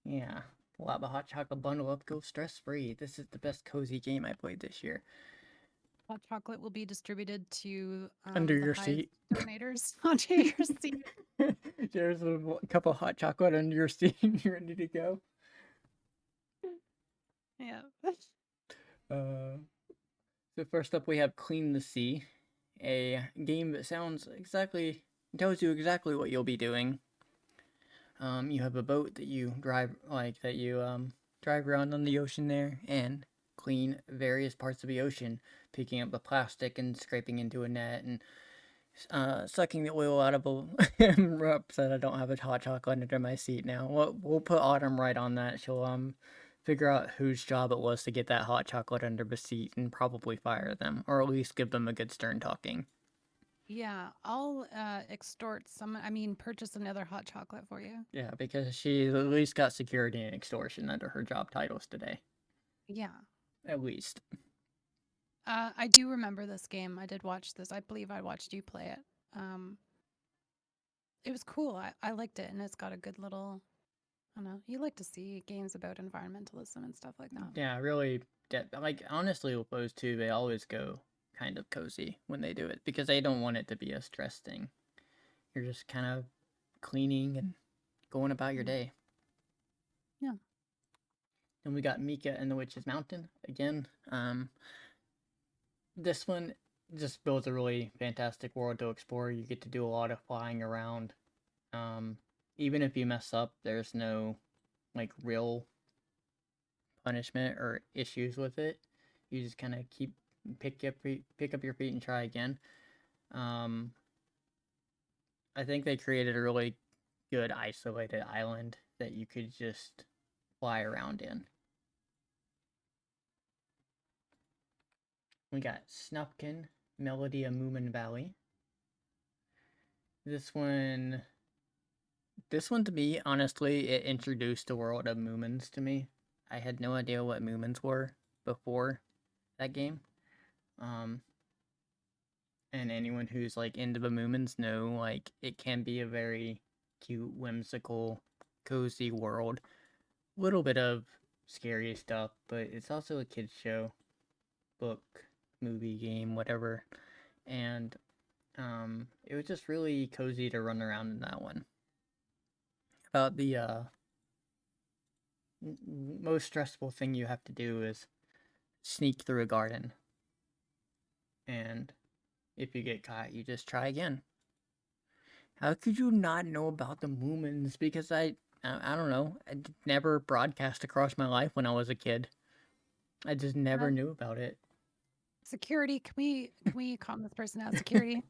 Yeah, pull out the hot chocolate bundle up, go stress free. This is the best cozy game I played this year. Hot chocolate will be distributed to Under the your highest seat. donators onto your seat. There's a cup of hot chocolate under your seat and you're ready to go. Yeah. So first up we have Clean the Sea, a game that tells you exactly what you'll be doing. You have a boat that you drive drive around on the ocean there and clean various parts of the ocean, picking up the plastic and scraping into a net and sucking the oil out of a. I'm upset I don't have a hot chocolate under my seat now. We'll put Autumn right on that. She'll figure out whose job it was to get that hot chocolate under the seat and probably fire them, or at least give them a good stern talking. Yeah, I'll purchase another hot chocolate for you. Yeah, because she at least got security and extortion under her job titles today. Yeah. At least. I do remember this game. I did watch this. I believe I watched you play it. It was cool. I liked it, and it's got a good little. I don't know. You like to see games about environmentalism and stuff like that. Yeah, really. Honestly, with those two, they always go kind of cozy when they do it because they don't want it to be a stress thing. You're just kind of cleaning and going about your day. Yeah. Then we got Mika and the Witch's Mountain again. This one just builds a really fantastic world to explore. You get to do a lot of flying around. Even if you mess up, there's no real punishment or issues with it. You just kind of pick up your feet and try again. I think they created a really good isolated island that you could just fly around in. We got Snupkin, Melody of Moomin Valley. This one to me, honestly, it introduced the world of Moomins to me. I had no idea what Moomins were before that game. And anyone who's into the Moomins know it can be a very cute, whimsical, cozy world. Little bit of scary stuff, but it's also a kids show, book, movie, game, whatever. And It was just really cozy to run around in that one. About the most stressful thing you have to do is sneak through a garden. And if you get caught, you just try again. How could you not know about the Moomins? Because I don't know. I never broadcast across my life when I was a kid. I just never knew about it. Security, can we calm this person out? Security.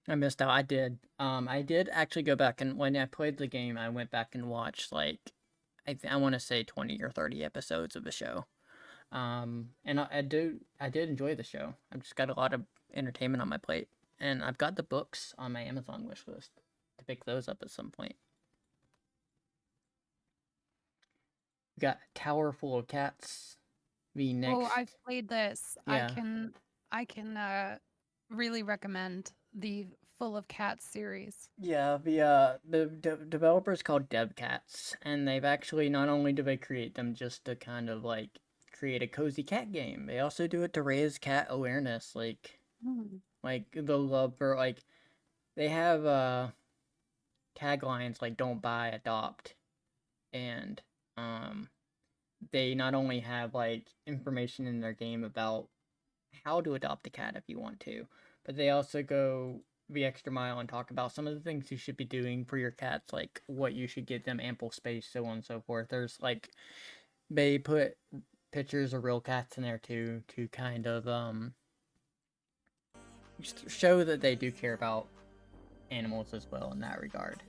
I missed out. I did. I did actually go back, and when I played the game, I went back and watched like I want to say 20 or 30 episodes of the show. And I did enjoy the show. I've just got a lot of entertainment on my plate, and I've got the books on my Amazon wish list to pick those up at some point. We got Tower Full of Cats. The next. Oh, I've played this. Yeah. I can really recommend the Full of Cats series. Yeah, the developer's called DevCats, and they've actually not only do they create them just to kind of like create a cozy cat game, they also do it to raise cat awareness, like the love for like they have taglines like "Don't buy, adopt," and they not only have like information in their game about how to adopt a cat if you want to, but they also go the extra mile and talk about some of the things you should be doing for your cats, like what you should get them ample space, so on and so forth. There's like they put pictures of real cats in there too to kind of show that they do care about animals as well in that regard.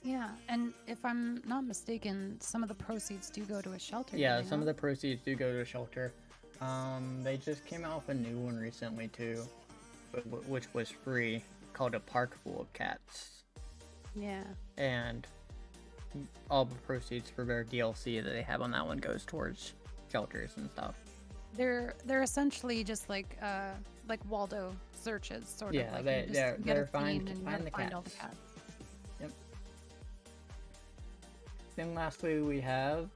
Yeah, and if I'm not mistaken, some of the proceeds do go to a shelter. Yeah, some of the proceeds do go to a shelter. They just came out with a new one recently too, which was free, called A Park Full of Cats. Yeah. And all the proceeds for their DLC that they have on that one goes towards shelters and stuff. They're essentially just like Waldo searches, sort of. Like they're fine to find the find all cats. the cats. Yep. Then lastly we have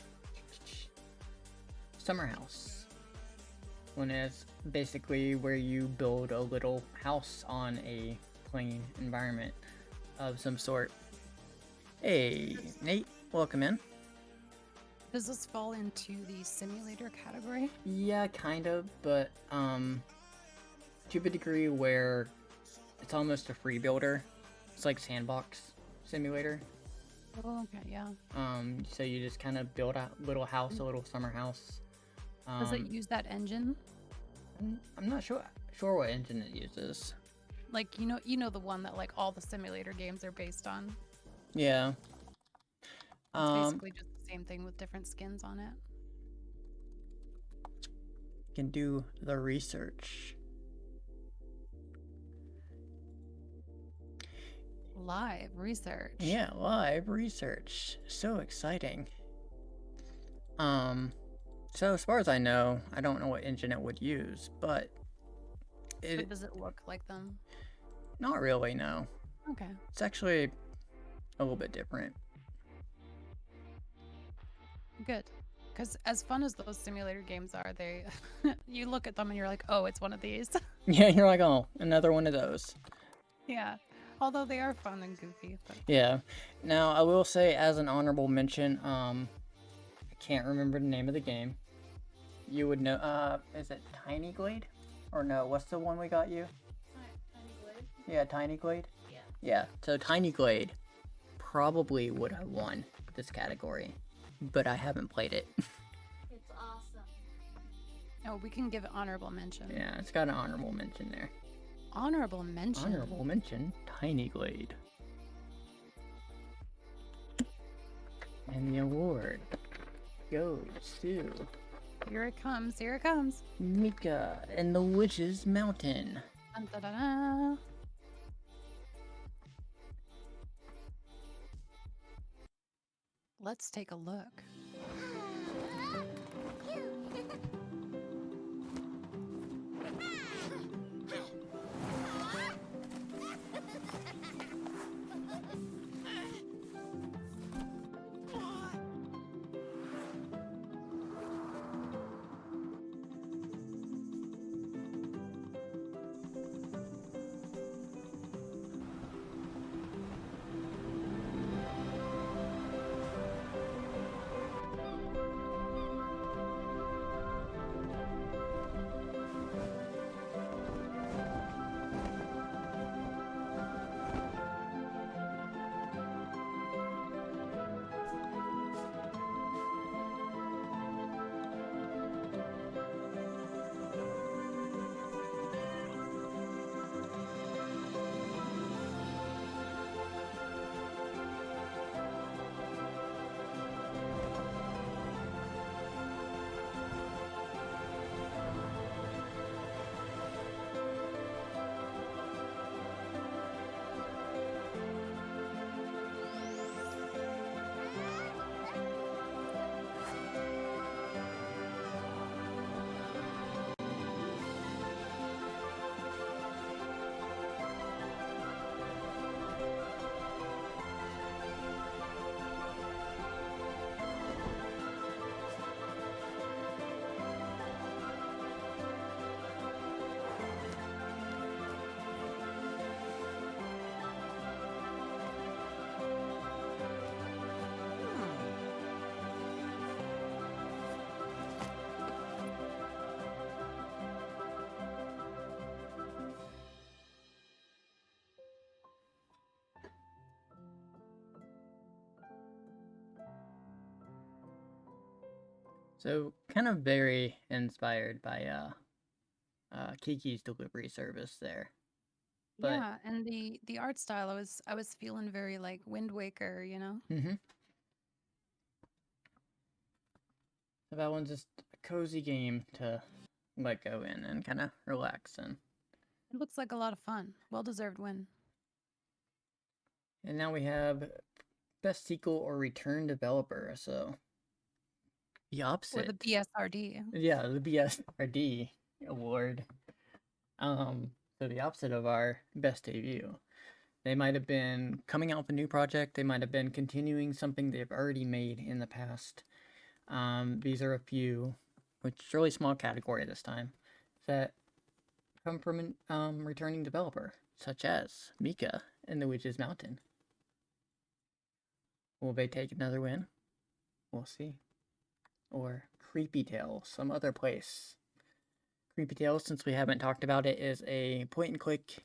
Summer House. One is basically where you build a little house on a plain environment of some sort. Hey, Nate, welcome in. Does this fall into the simulator category? Yeah, kind of, but to the degree where it's almost a free builder. It's like sandbox simulator. Oh, okay, yeah. So you just kind of build a little house, a little summer house. Does it use that engine? I'm not sure what engine it uses. Like you know the one that like all the simulator games are based on. Yeah. It's basically just the same thing with different skins on it. Can do the research. Live research. Yeah, live research. So exciting. So as far as I know, I don't know what engine it would use, but does it look like them? Not really, no. Okay. It's actually a little bit different. Good. Because as fun as those simulator games are, they you look at them and you're like, oh, it's one of these. Yeah, you're like, oh, another one of those. Yeah. Although they are fun and goofy. But... Yeah. Now, I will say, as an honorable mention, I can't remember the name of the game. You would know, is it Tiny Glade? Or no, what's the one we got you? Tiny Glade? Yeah, Tiny Glade? Yeah. Yeah, so Tiny Glade probably would have won this category, but I haven't played it. It's awesome. Oh, we can give it honorable mention. Yeah, it's got an honorable mention there. Honorable mention? Honorable mention, Tiny Glade. And the award goes to... Here it comes, here it comes. Mika and the Witch's Mountain. Dun, da, da, da. Let's take a look. So kind of very inspired by Kiki's delivery service there. But Yeah, and the art style I was feeling very like Wind Waker, you know? that one's just a cozy game to let go in and kind of relax in. It looks like a lot of fun. Well-deserved win. And now we have best sequel or return developer. So the Or opposite. the BSRD. Yeah, the BSRD award. So the opposite of our best debut. They might have been coming out with a new project. They might have been continuing something they've already made in the past. These are a few, which is a really small category this time, that come from a returning developer, such as Mika in the Witch's Mountain. Will they take another win? We'll see. Or Creepy Tales, some other place. Creepy Tales, since we haven't talked about it, is a point and click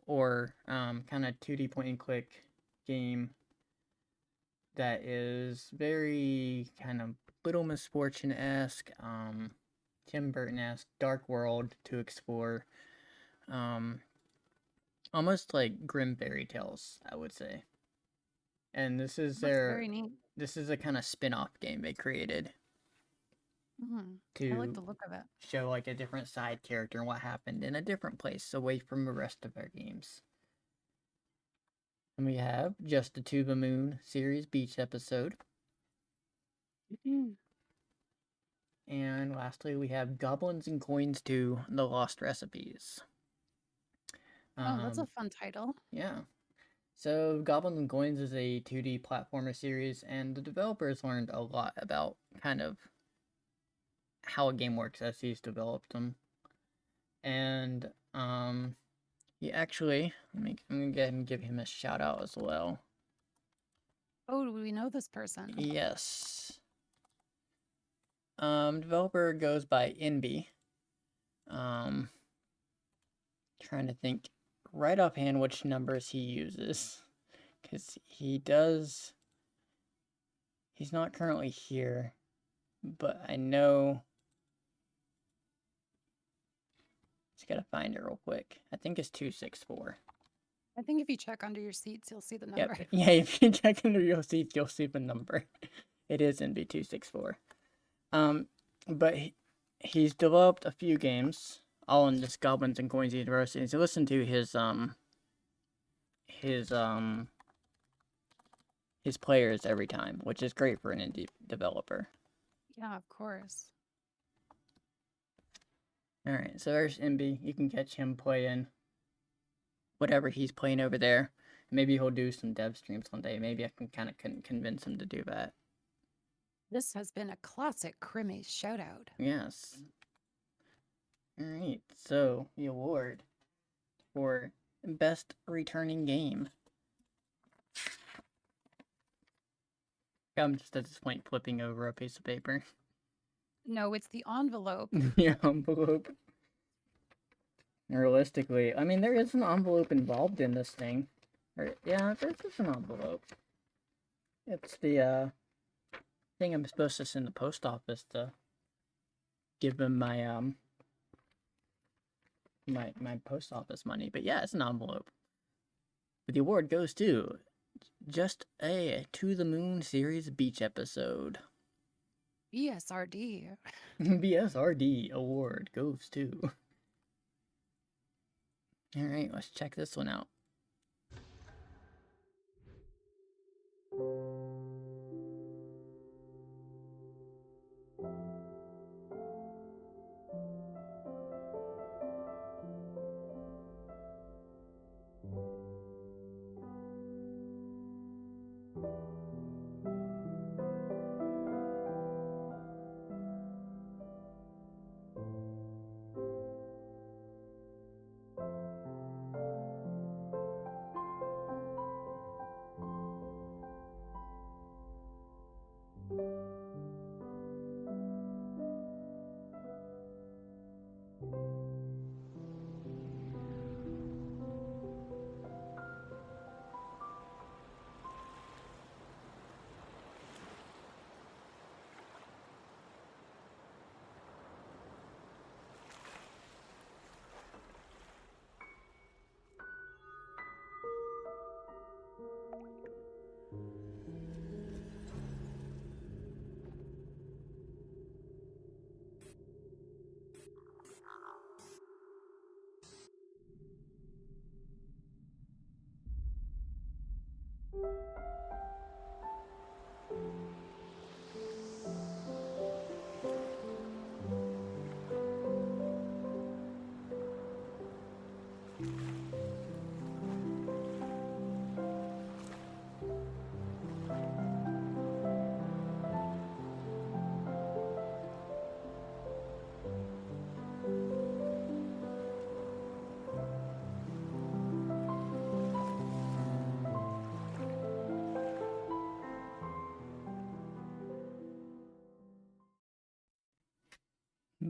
or kind of 2D point and click game that is very kind of Little Misfortune-esque, Tim Burton-esque, dark world to explore. Almost like grim fairy tales, I would say. And this is Looks very neat. this is a kind of spin-off game they created I like to the look of it. show like a different side character and what happened in a different place away from the rest of their games. And we have Just a Tuba Moon series beach episode. And lastly, we have Goblins and Coins 2 The Lost Recipes. Oh, that's a fun title. Yeah. So, Goblins and Coins is a 2D platformer series, and the developers learned a lot about kind of how a game works as he's developed them. And, he actually, I'm gonna go ahead and give him a shout out as well. Oh, do we know this person? Yes. Developer goes by Inby. Trying to think right offhand which numbers he uses, because he's not currently here, but I know. Just gotta find it real quick. I think it's 264. I think if you check under your seats, you'll see the number. Yep. Yeah, if you check under your seats, you'll see the number. It is NB264. But he's developed a few games, all in this Goblins and Coins University. So listen to his players every time, which is great for an indie developer. Yeah, of course. All right, so there's MB. You can catch him playing whatever he's playing over there. Maybe he'll do some dev streams one day. Maybe I can kind of convince him to do that. This has been a classic Crimmies shout out. Yes. All right, so the award for best returning game. I'm just at this point flipping over a piece of paper. No, it's the envelope. The envelope. Realistically, I mean, there is an envelope involved in this thing. Yeah, there's just an envelope. It's the thing I'm supposed to send the post office to give them my my post office money. But yeah, it's an envelope. But the award goes to Just a To the Moon series beach episode. BSRD. BSRD award goes to. All right, let's check this one out.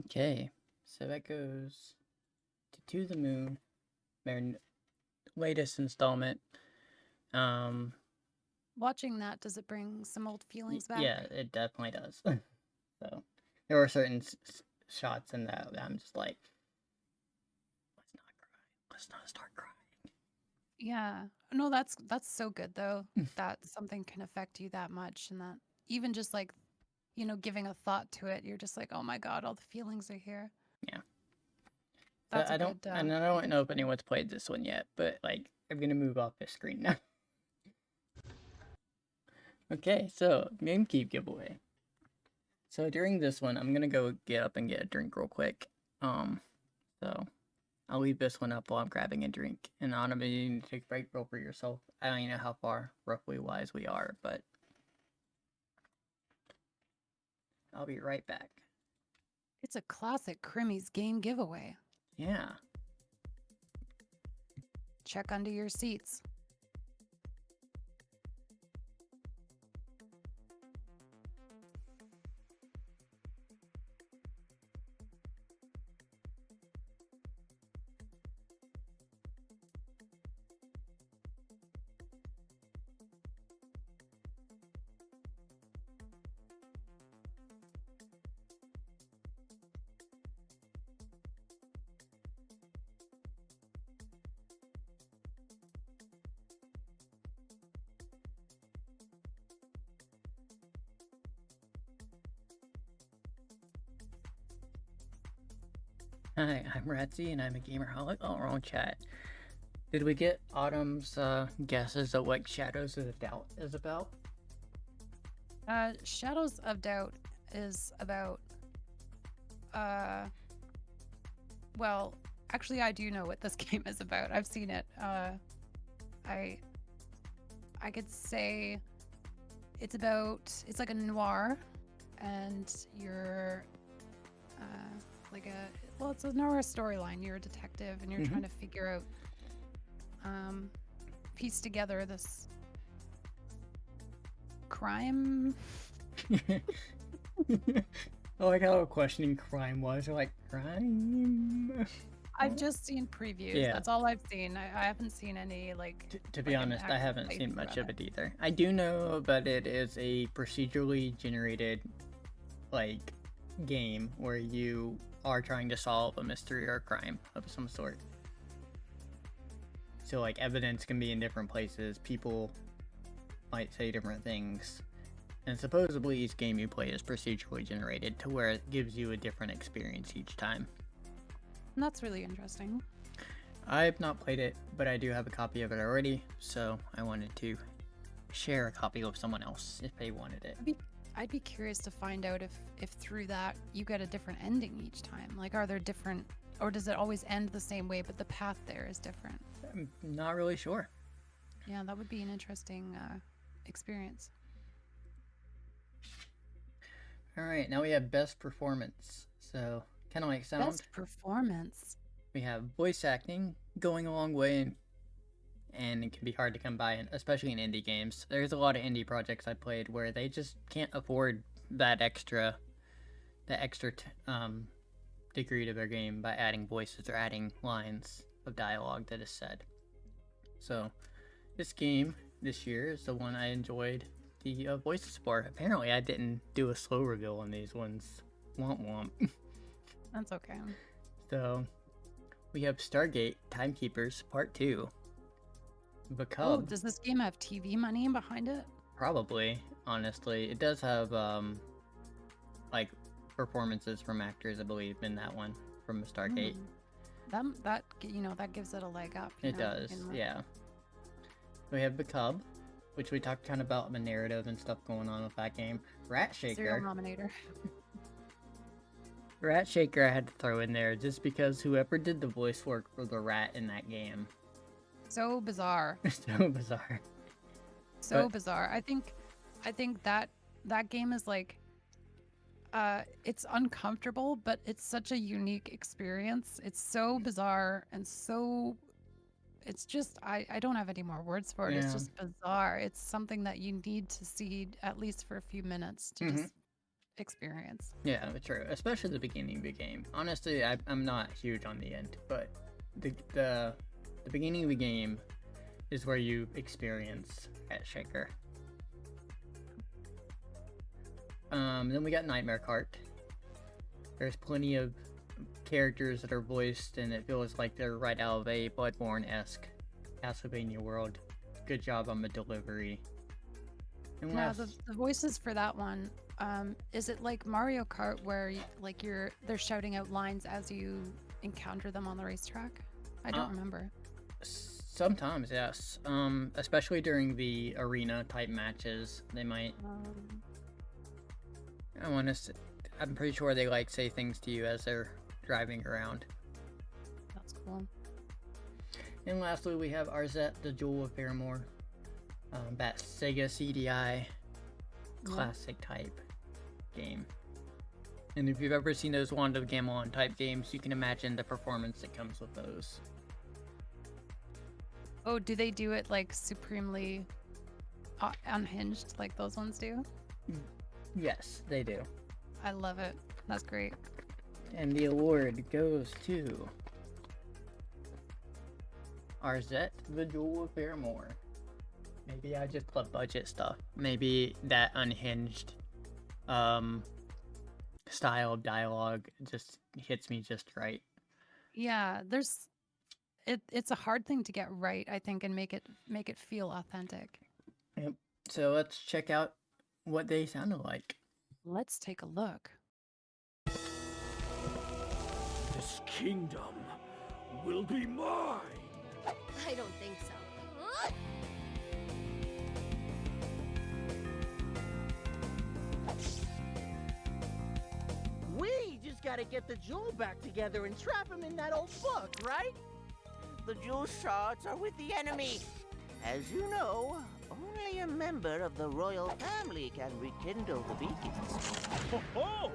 Okay, so that goes to the Moon, their latest installment. Watching that, does it bring some old feelings back? Yeah, it definitely does. So there were certain shots in that I'm just like, let's not cry. Let's not start crying. Yeah. No, that's so good though. That something can affect you that much, and that even just like, giving a thought to it, you're just like, oh my god, all the feelings are here. Yeah. So That's a I don't, good. and I don't know if anyone's played this one yet, but like I'm gonna move off this screen now. Okay, so GameCube giveaway. So during this one, I'm gonna go get up and get a drink real quick. So I'll leave this one up while I'm grabbing a drink. And Autumn, you need to take a break. Roll for yourself. I don't even know how far roughly wise we are, but I'll be right back. It's a classic Crimmies game giveaway. Yeah. Check under your seats. Hi, I'm Ratsy, and I'm a gamerholic. Oh, wrong chat. Did we get Autumn's guesses of what Shadows of the Doubt is about? Shadows of Doubt is about. Well, actually, I do know what this game is about. I've seen it. I could say it's about. It's like a noir, and you're like a. Well, it's a noir storyline. You're a detective, and you're trying to figure out, piece together this crime. I like how questioning crime was. You're like, crime? I've just seen previews. Yeah. That's all I've seen. I haven't seen any like. To be like, an honest, I actual haven't seen playthrough much on of it either. I do know that it is a procedurally generated, like, game where you are trying to solve a mystery or a crime of some sort. So, like, evidence can be in different places. People might say different things. And supposedly each game you play is procedurally generated to where it gives you a different experience each time. And that's really interesting. I've not played it, but I do have a copy of it already, so I wanted to share a copy with someone else if they wanted it. I'd be curious to find out if through that you get a different ending each time. Like, are there different, or does it always end the same way, but the path there is different? I'm not really sure. Yeah, that would be an interesting experience. Alright, now we have best performance. So, kind of like sound. Best performance. We have voice acting going a long way, and it can be hard to come by, especially in indie games. There's a lot of indie projects I played where they just can't afford that extra degree to their game by adding voices or adding lines of dialogue that is said. So, this game this year is the one I enjoyed the voices for. Apparently, I didn't do a slow reveal on these ones. Womp womp. That's okay. So, we have Stargate Timekeepers Part 2. The Cub. Oh, does this game have TV money behind it? Probably, honestly. It does have, like, performances from actors, I believe, in that one, from Stargate. That gives it a leg up. It does, yeah. We have The Cub, which we talked kind of about the narrative and stuff going on with that game. Rat Serial Shaker. nominator. Rat Shaker I had to throw in there just because whoever did the voice work for the rat in that game. So bizarre. So bizarre. So bizarre. I think that game is like it's uncomfortable, but it's such a unique experience. It's so bizarre and so it's just I don't have any more words for it. Yeah. It's just bizarre. It's something that you need to see at least for a few minutes to just experience. Yeah, true. Especially the beginning of the game. Honestly, I'm not huge on the end, but the beginning of the game is where you experience Head Shaker. Then we got Nightmare Cart. There's plenty of characters that are voiced, and it feels like they're right out of a Bloodborne-esque Castlevania world. Good job on the delivery. And Now, last, the voices for that one, is it like Mario Kart where they're shouting out lines as you encounter them on the racetrack? I don't remember. sometimes, yes. Especially during the arena type matches, they might. I'm pretty sure they like say things to you as they're driving around. That's cool. And lastly, we have Arzette, the Jewel of Paramore. That Sega CDI classic type game. And if you've ever seen those Wand of Gamelon type games, you can imagine the performance that comes with those. Oh, do they do it like supremely unhinged like those ones do? Yes, they do. I love it. That's great. And the award goes to Arzette, the Jewel of Paramore. Maybe I just love budget stuff. Maybe that unhinged style of dialogue just hits me just right. Yeah, it's a hard thing to get right, I think, and make it feel authentic. Yep. So let's check out what they sounded like. Let's take a look. This kingdom will be mine. I don't think so. We just gotta get the jewel back together and trap him in that old book, right? The jewel shards are with the enemy. As you know, only a member of the royal family can rekindle the beacons. Ho-ho!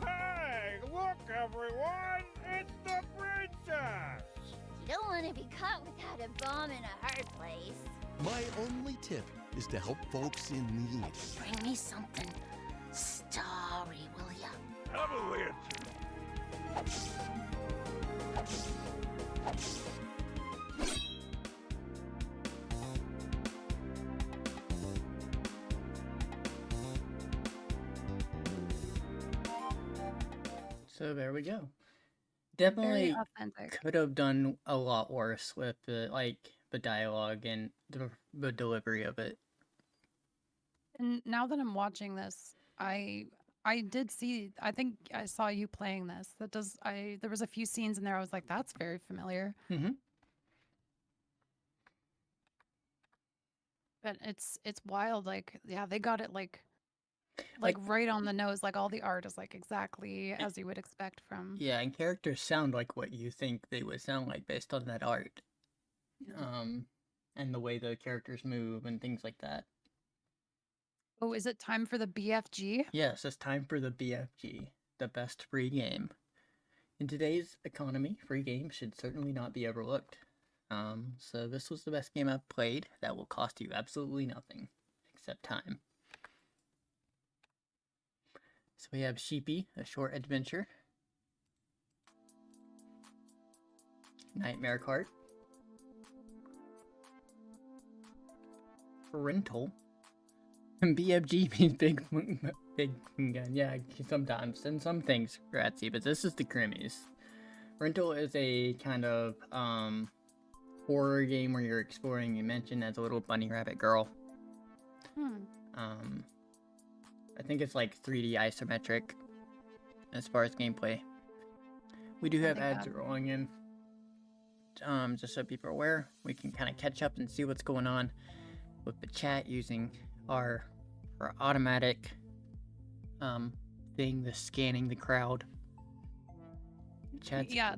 Hey, look everyone! It's the princess! You don't want to be caught without a bomb in a hard place. My only tip is to help folks in need. Bring me something starry, will ya? Avalanche! So there we go. Very Definitely authentic. could have done a lot worse with the dialogue and the delivery of it. And now that I'm watching this, I did see, I think I saw you playing this. There was a few scenes in there I was like, that's very familiar. Mm-hmm. But it's wild, like, yeah, they got it like Like- right on the nose. Like all the art is like exactly as you would expect from. Yeah, and characters sound like what you think they would sound like based on that art. And the way the characters move and things like that. Oh, is it time for the BFG? Yes, it's time for the BFG, the best free game. In today's economy, free games should certainly not be overlooked. So this was the best game I've played that will cost you absolutely nothing, except time. So we have Sheepy, A Short Adventure. Nightmare Cart. Rental. And BFG means big gun. Yeah, sometimes. And some things, Grazie, but this is the Crimmies. Rental is a kind of horror game where you're exploring a mansion as a little bunny rabbit girl. I think it's like 3D isometric as far as gameplay. We do have ads rolling in. Just so people are aware, we can kind of catch up and see what's going on with the chat using our automatic thing, the scanning the crowd. Chat's Yeah,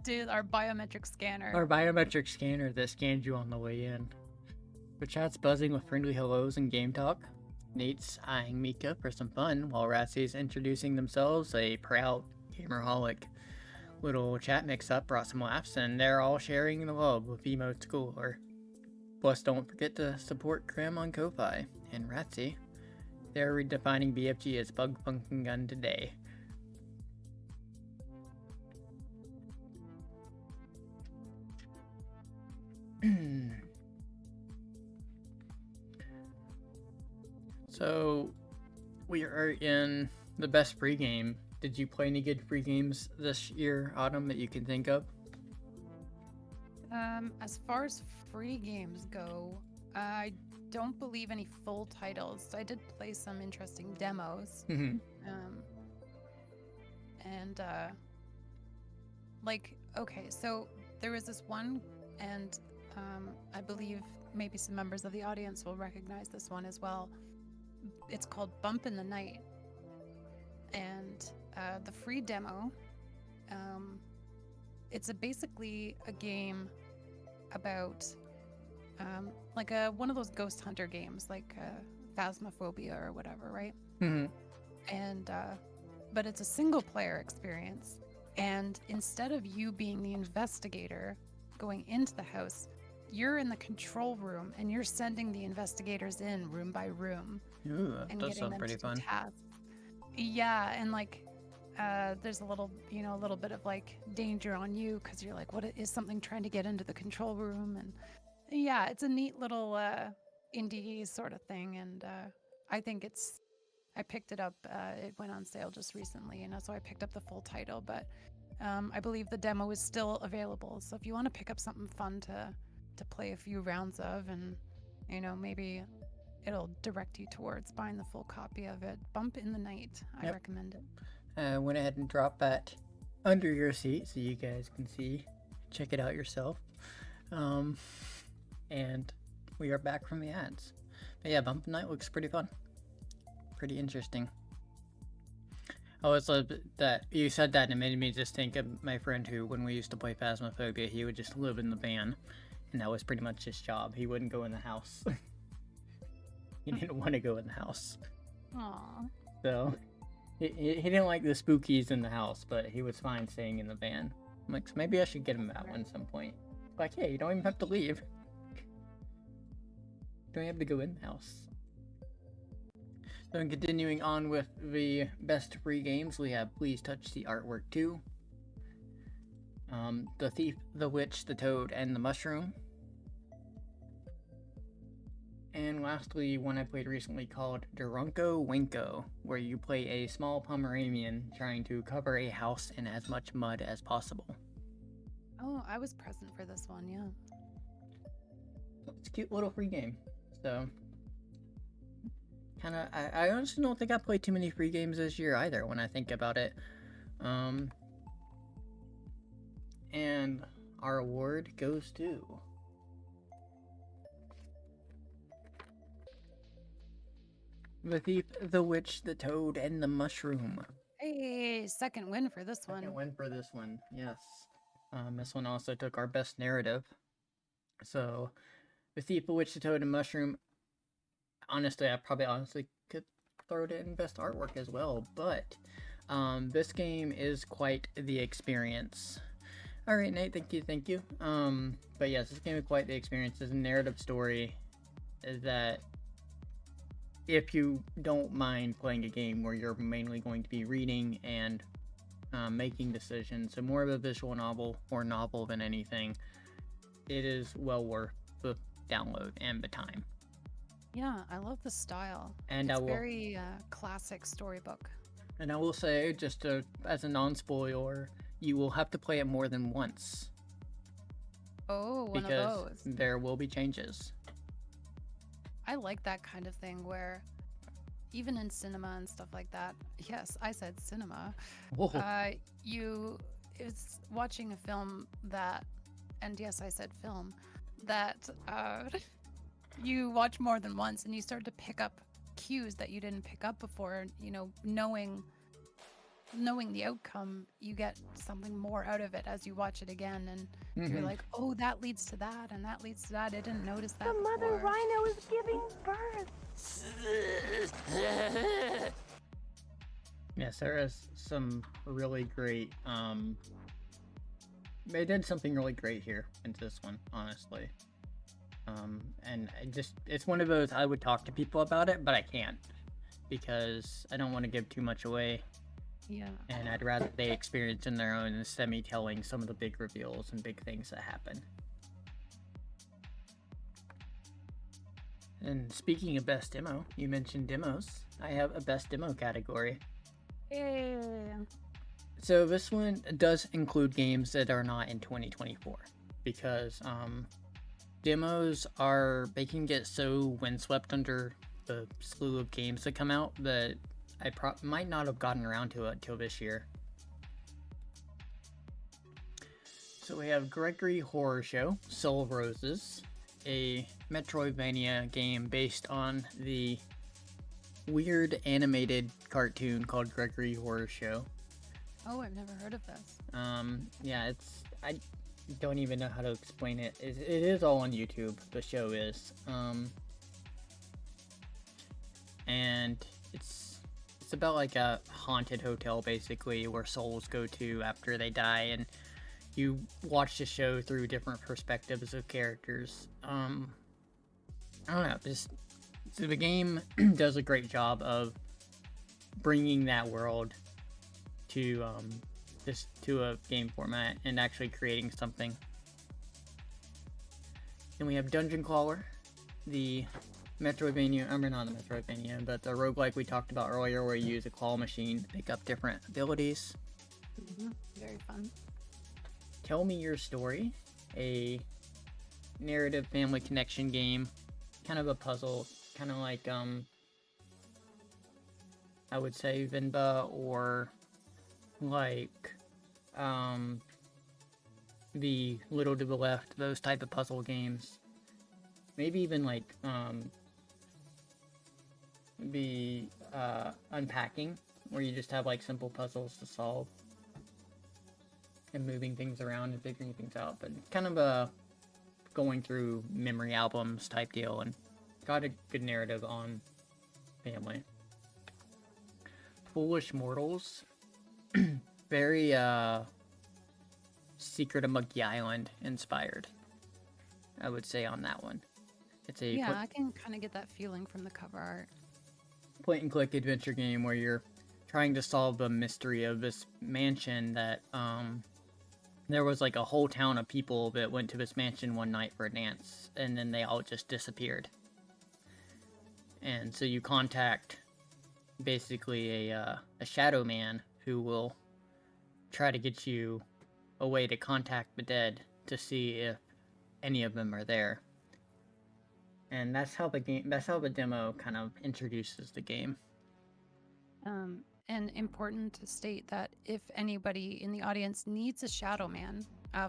do our biometric scanner. our biometric scanner that scans you on the way in. The chat's buzzing with friendly hellos and game talk. Nate's eyeing Mika for some fun, while Rassie's introducing themselves, a proud gamerholic. Little chat mix-up brought some laughs, and they're all sharing the love with emotes galore. Plus, don't forget to support Crim on Ko-Fi. And Ratsie, They're redefining BFG as bug function gun today. So, we are in the best free game. Did you play any good free games this year, Autumn, that you can think of? As far as free games go, I don't believe any full titles. I did play some interesting demos. Mm-hmm. Okay, so there was this one, and I believe maybe some members of the audience will recognize this one as well. It's called Bump in the Night, and the free demo, it's basically a game about one of those ghost hunter games, like Phasmophobia or whatever, right? Mm-hmm. And but it's a single player experience, and instead of you being the investigator going into the house, you're in the control room and you're sending the investigators in room by room. Ooh, that and does getting sound them pretty to do fun. tasks. Yeah, and there's a little bit of like danger on you because you're like, what is something trying to get into the control room? And yeah, it's a neat little indie sort of thing, and I think I picked it up. It went on sale just recently, and so I picked up the full title. But I believe the demo is still available. So if you want to pick up something fun to play a few rounds of, and maybe it'll direct you towards buying the full copy of it. Bump in the Night. I Yep. recommend it. I went ahead and dropped that under your seat so you guys can see. Check it out yourself. And we are back from the ads. But yeah, Bump Night looks pretty fun. Pretty interesting. Oh, it's that you said that and it made me just think of my friend who, when we used to play Phasmophobia, he would just live in the van. And that was pretty much his job. He wouldn't go in the house. He didn't want to go in the house. Aww. So, he didn't like the spookies in the house, but he was fine staying in the van. I'm like, so maybe I should get him that one at some point. Like, hey, you don't even have to leave. You don't have to go in the house. So, continuing on with the best free games, we have Please Touch the Artwork 2. The Thief, the Witch, the Toad, and the Mushroom. And lastly, one I played recently called Durunko Winko, where you play a small Pomeranian trying to cover a house in as much mud as possible. Oh, I was present for this one, yeah. It's a cute little free game. So, I honestly don't think I played too many free games this year either when I think about it. And our award goes to... The Thief, the Witch, the Toad, and the Mushroom. Hey, second win for this one. Second win for this one, yes. This one also took our best narrative. So, The Thief, the Witch, the Toad, and Mushroom. Honestly, I probably could throw it in best artwork as well, but this game is quite the experience. All right, Nate, thank you. But yes, this game is quite the experience. It's a narrative story that, if you don't mind playing a game where you're mainly going to be reading and making decisions, so more of a visual novel or novel than anything, it is well worth the download and the time. Yeah, I love the style. And it's I will, very classic storybook. And I will say, just as a non-spoiler, you will have to play it more than once. Oh, one of because those. there will be changes. I like that kind of thing where even in cinema and stuff like that, yes, I said cinema, Whoa. it's watching a film that, and yes, I said film, that you watch more than once and you start to pick up cues that you didn't pick up before, knowing the outcome, you get something more out of it as you watch it again, and you're like, oh, that leads to that, and that leads to that. I didn't notice that The mother before. rhino is giving birth. Yes, there is some really great, they did something really great here in this one, honestly. And it's one of those, I would talk to people about it, but I can't. because I don't want to give too much away, Yeah. and I'd rather they experience in their own instead of me telling some of the big reveals and big things that happen. And speaking of best demo, you mentioned demos. I have a best demo category. Yeah. So this one does include games that are not in 2024, because demos they can get so windswept under the slew of games that come out that I might not have gotten around to it until this year. So we have Gregory Horror Show, Soul of Roses, a Metroidvania game based on the weird animated cartoon called Gregory Horror Show. Oh, I've never heard of this. Yeah, I don't even know how to explain it. It is all on YouTube, the show is. And it's about like a haunted hotel basically where souls go to after they die, and you watch the show through different perspectives of characters. I don't know, so the game does a great job of bringing that world to to a game format and actually creating something. Then we have Dungeon Crawler, the Metroidvania, not the Metroidvania, but the roguelike we talked about earlier, where you use a claw machine to pick up different abilities. Very fun. Tell Me Your Story, a narrative family connection game, kind of a puzzle, kind of like I would say Vinba, or like the Little to the Left, those type of puzzle games. Maybe even like the Unpacking, where you just have like simple puzzles to solve and moving things around and figuring things out, but kind of a going through memory albums type deal, and got a good narrative on family. Foolish Mortals, very Secret of Monkey Island inspired, I would say, on that one. It's a Yeah, I can kind of get that feeling from the cover art. point and click adventure game where you're trying to solve the mystery of this mansion that there was like a whole town of people that went to this mansion one night for a dance, and then they all just disappeared. And so you contact basically a shadow man who will try to get you a way to contact the dead to see if any of them are there. And that's how the demo kind of introduces the game. And important to state that if anybody in the audience needs a Shadow Man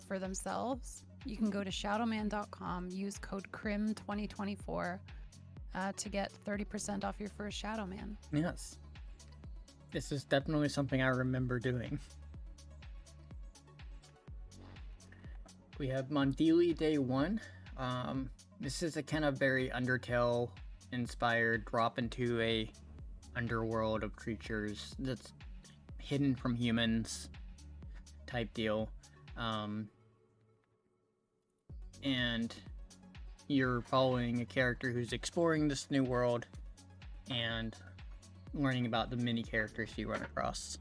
for themselves, you can go to shadowman.com, use code CRIM2024 to get 30% off your first Shadow Man. Yes. This is definitely something I remember doing. We have Mondili Day 1. This is a kind of very Undertale inspired drop into a underworld of creatures that's hidden from humans type deal. And you're following a character who's exploring this new world and learning about the many characters you run across.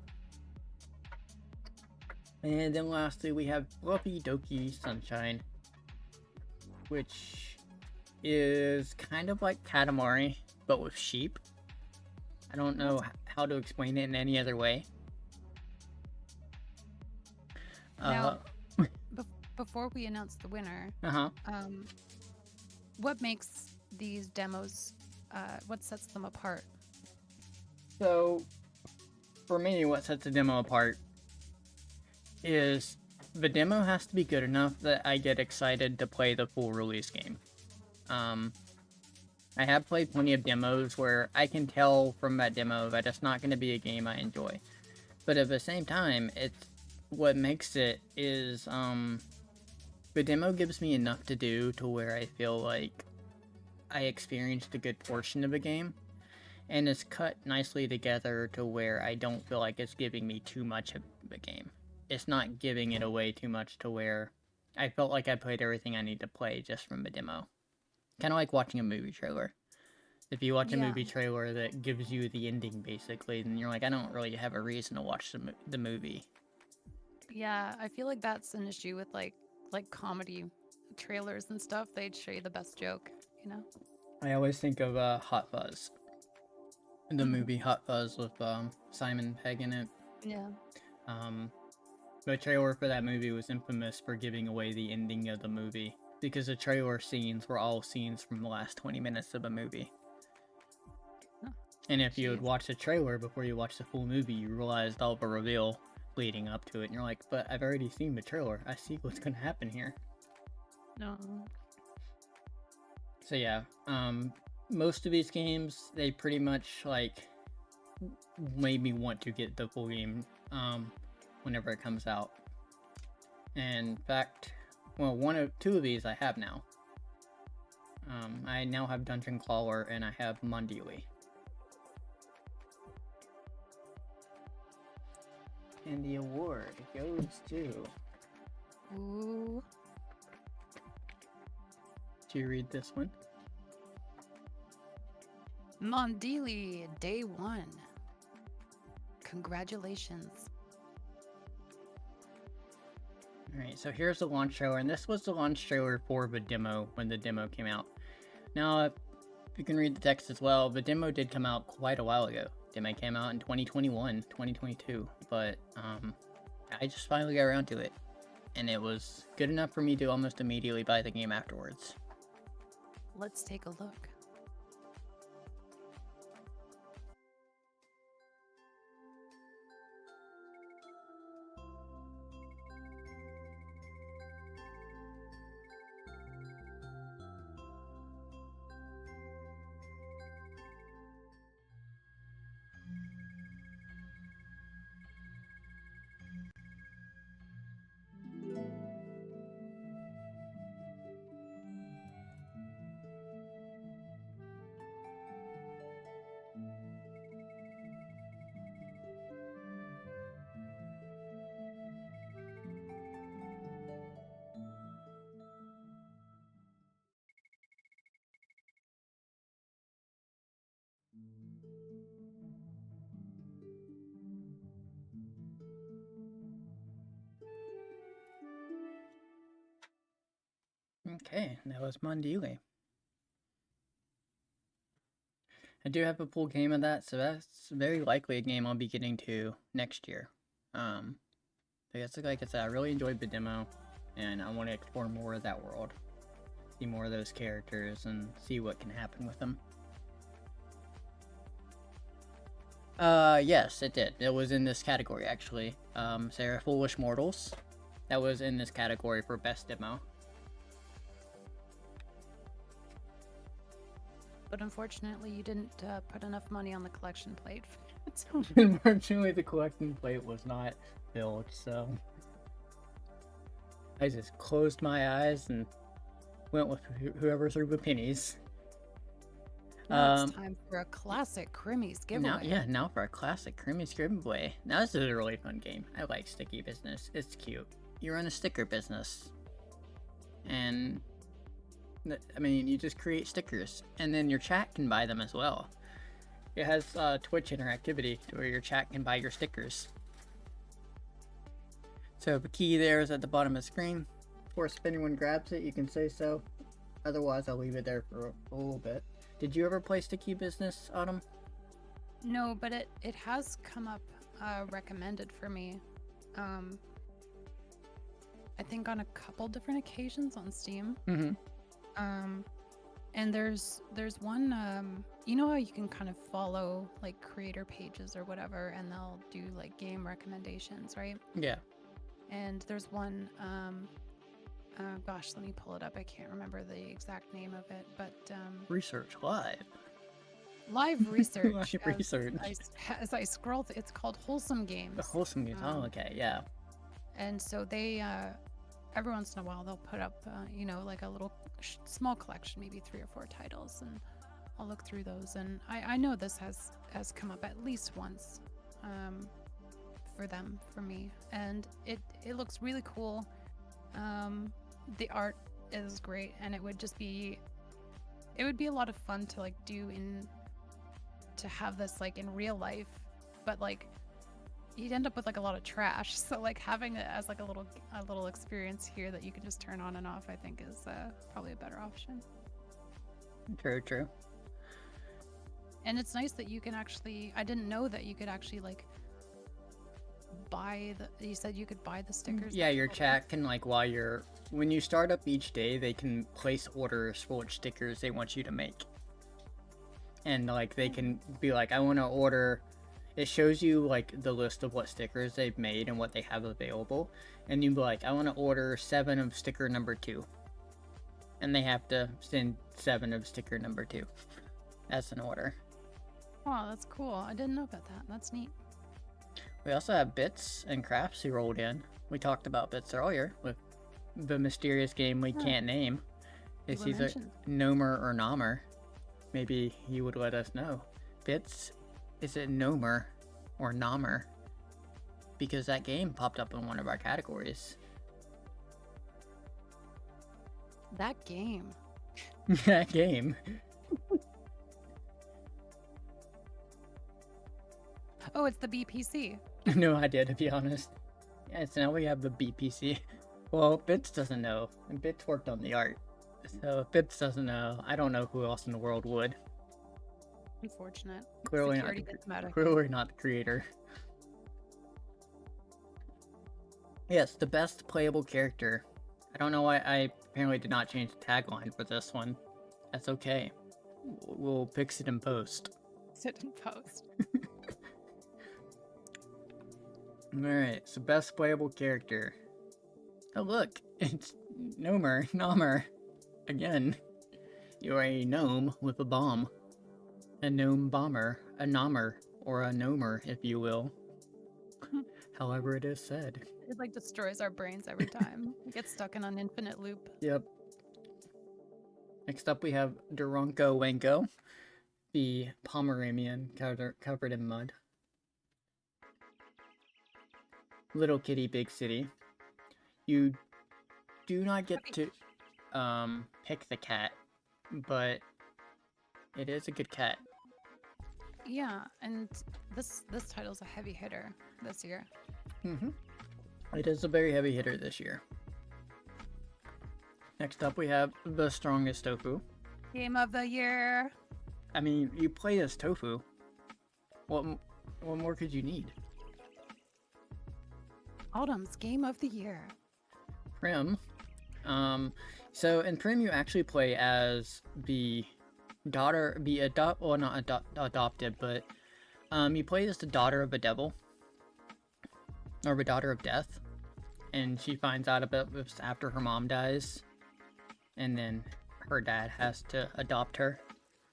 And then lastly, we have Fluffy Doki Sunshine, which is kind of like Katamari, but with sheep. I don't know how to explain it in any other way. Now, before we announce the winner, what makes these demos, what sets them apart? So, for me, what sets a demo apart is the demo has to be good enough that I get excited to play the full release game. I have played plenty of demos where I can tell from that demo that it's not going to be a game I enjoy. But at the same time, what makes it is the demo gives me enough to do to where I feel like I experienced a good portion of the game. And it's cut nicely together to where I don't feel like it's giving me too much of the game. It's not giving it away too much to where I felt like I played everything I need to play just from the demo. Kind of like watching a movie trailer. If you watch a Yeah. movie trailer that gives you the ending, basically, then you're like, I don't really have a reason to watch the movie. Yeah, I feel like that's an issue with like comedy trailers and stuff. They'd show you the best joke, you know? I always think of Hot Fuzz, the Mhm. movie Hot Fuzz with Simon Pegg in it. Yeah. The trailer for that movie was infamous for giving away the ending of the movie because the trailer scenes were all scenes from the last 20 minutes of a movie. Oh, And if you had jeez. watched the trailer before you watched the full movie, you realized all the reveal leading up to it, and you're like, but I've already seen the trailer. I see what's gonna happen here. No. So yeah, most of these games, they pretty much like made me want to get the full game whenever it comes out. And in fact, well, two of these I have now. I now have Dungeon Crawler and I have Mundili. And the award goes to... Ooh. Do you read this one? Mondili, day 1. Congratulations. Alright, so here's the launch trailer, and this was the launch trailer for the demo when the demo came out. Now, if you can read the text as well, the demo did come out quite a while ago. Demo came out in 2021, 2022, but I just finally got around to it, and it was good enough for me to almost immediately buy the game afterwards. Let's take a look. Okay, that was Mondili. I do have a full game of that, so that's very likely a game I'll be getting to next year. Because like I said, I really enjoyed the demo, and I want to explore more of that world, see more of those characters, and see what can happen with them. Yes, it did. It was in this category, actually. Sarah Foolish Mortals. That was in this category for best demo. But unfortunately, you didn't put enough money on the collection plate. Unfortunately, the collecting plate was not filled, so I just closed my eyes and went with whoever threw the pennies. Now it's time for a classic Crimmies giveaway. Now for a classic Crimmies giveaway. Now this is a really fun game. I like Sticky Business. It's cute. You run a sticker business, and I mean, you just create stickers, and then your chat can buy them as well. It has Twitch interactivity where your chat can buy your stickers. So the key there is at the bottom of the screen. Of course, if anyone grabs it, you can say so. Otherwise, I'll leave it there for a little bit. Did you ever play Sticky Business, Autumn? No, but it has come up recommended for me. I think on a couple different occasions on Steam. Mm-hmm. And there's one, you know how you can kind of follow like creator pages or whatever, and they'll do like game recommendations, right? Yeah. And there's one, gosh, let me pull it up. I can't remember the exact name of it, but Research Live. live research. Live research. As I scroll, it's called Wholesome Games. The Wholesome Games. Oh, okay, yeah. And so they, every once in a while, they'll put up, you know, like a little small collection, maybe 3 or 4 titles, and I'll look through those. And I know this has come up at least once for me, and it looks really cool. The art is great, and it would just be it would be a lot of fun to like to have this like in real life, but like you'd end up with like a lot of trash. So like having it as like a little experience here that you can just turn on and off, I think is probably a better option. True. And it's nice that you can actually, I didn't know that you could actually like you said you could buy the stickers? Yeah, your chat can like when you start up each day, they can place orders for which stickers they want you to make. And like they can be like, I want to order. It shows you like the list of what stickers they've made and what they have available, and you'd be like, I want to order 7 of sticker number 2, and they have to send 7 of sticker number 2 as an order. Oh, that's cool. I didn't know about that. That's neat. We also have Bits and Crafts who rolled in. We talked about Bits earlier with the mysterious game we can't name. Is he a Nomer or Nomer? Maybe he would let us know. Bits, is it Nomer or Nomer? Because that game popped up in one of our categories. That game. That game. Oh, it's the BPC. No idea, to be honest. Yeah, so now we have the BPC. Well, Bits doesn't know, and Bits worked on the art. So if Bits doesn't know, I don't know who else in the world would. Unfortunate. Clearly not the creator. Yes, the best playable character. I don't know why I apparently did not change the tagline for this one. That's okay. We'll fix it in post. Sit in post. Alright, so best playable character. Oh look, it's Nomer. Again. You're a gnome with a bomb. A gnome bomber. A Nomer. Or a Nomer, if you will. However it is said. It like destroys our brains every time. We get stuck in an infinite loop. Yep. Next up we have Duronko Wenko, the Pomeranian covered in mud. Little Kitty Big City. You do not get to pick the cat, but it is a good cat. Yeah, and this title's a heavy hitter this year. It is a very heavy hitter this year. Next up we have the strongest tofu. Game of the year. I mean, you play as tofu. What more could you need? Autumn's game of the year. Prim. So in Prim you actually play as the daughter, adopted, but you play as the daughter of a devil. Or the daughter of death. And she finds out about this after her mom dies. And then her dad has to adopt her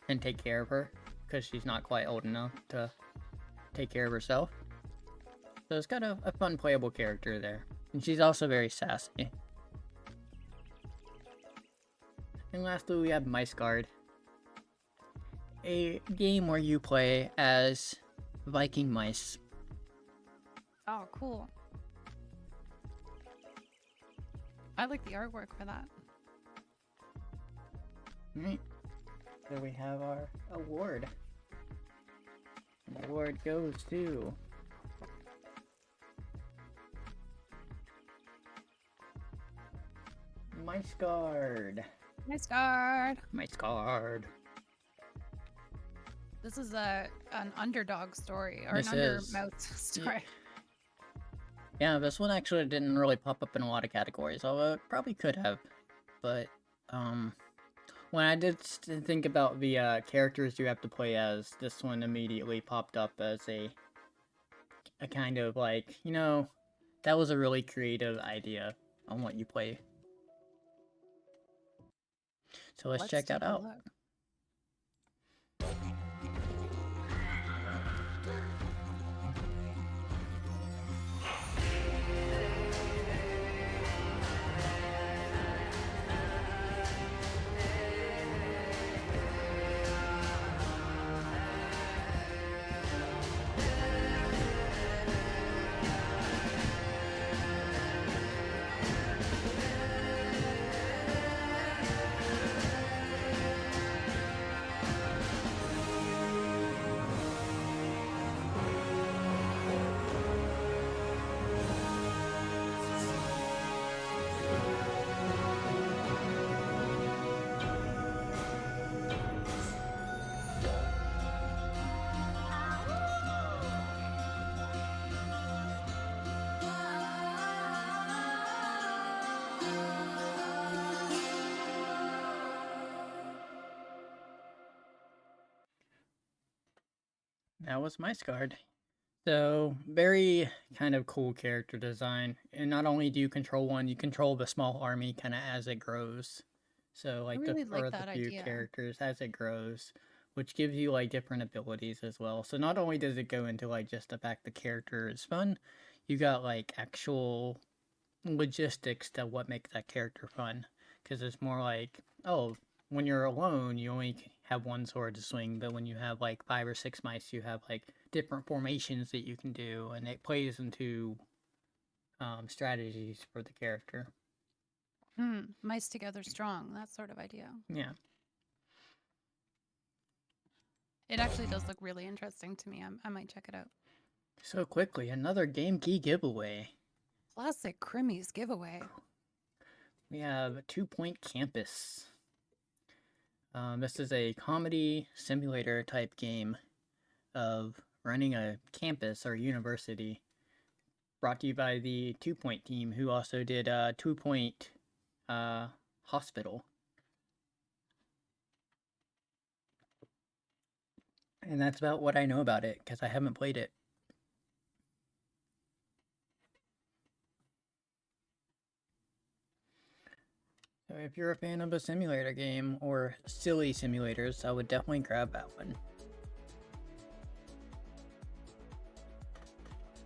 and take care of her, because she's not quite old enough to take care of herself. So it's got a fun playable character there. And she's also very sassy. And lastly we have Mice Guard. A game where you play as Viking mice. Oh, cool. I like the artwork for that. Right. So we have our award. The award goes to Mice Guard. Nice guard. Mice Guard. This is an underdog story, or This an is. undermouth story. Yeah, this one actually didn't really pop up in a lot of categories, although it probably could have. But when I did think about the characters you have to play as, this one immediately popped up as a kind of like, you know, that was a really creative idea on what you play. So let's check that take a out. look. That was my Scard. So, very kind of cool character design. And not only do you control one, you control the small army kind of as it grows. So, like really the like or the that few idea. characters as it grows, which gives you like different abilities as well. So, not only does it go into like just the fact the character is fun, you got like actual logistics to what makes that character fun. Because it's more like, oh, when you're alone, you only have one sword to swing, but when you have like 5 or 6 mice, you have like different formations that you can do, and it plays into strategies for the character. Mice together strong, that sort of idea. Yeah. It actually does look really interesting to me. I might check it out. So quickly, another game key giveaway. Classic Crimmies giveaway. We have a 2 Point Campus. This is a comedy simulator type game of running a campus or university, brought to you by the 2 Point team, who also did 2 Point Hospital. And that's about what I know about it, because I haven't played it. So if you're a fan of a simulator game, or silly simulators, I would definitely grab that one.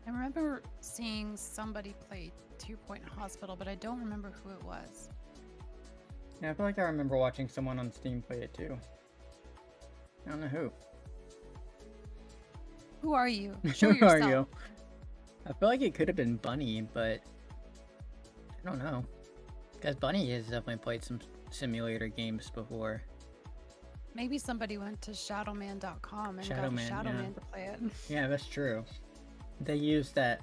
I remember seeing somebody play 2 Point Hospital, but I don't remember who it was. Yeah, I feel like I remember watching someone on Steam play it too. I don't know who. Who are you? Show Who yourself. are you? I feel like it could have been Bunny, but I don't know. Because Bunny has definitely played some simulator games before. Maybe somebody went to shadowman.com and Shadowman, got Shadowman yeah. to play it. Yeah, that's true. They used that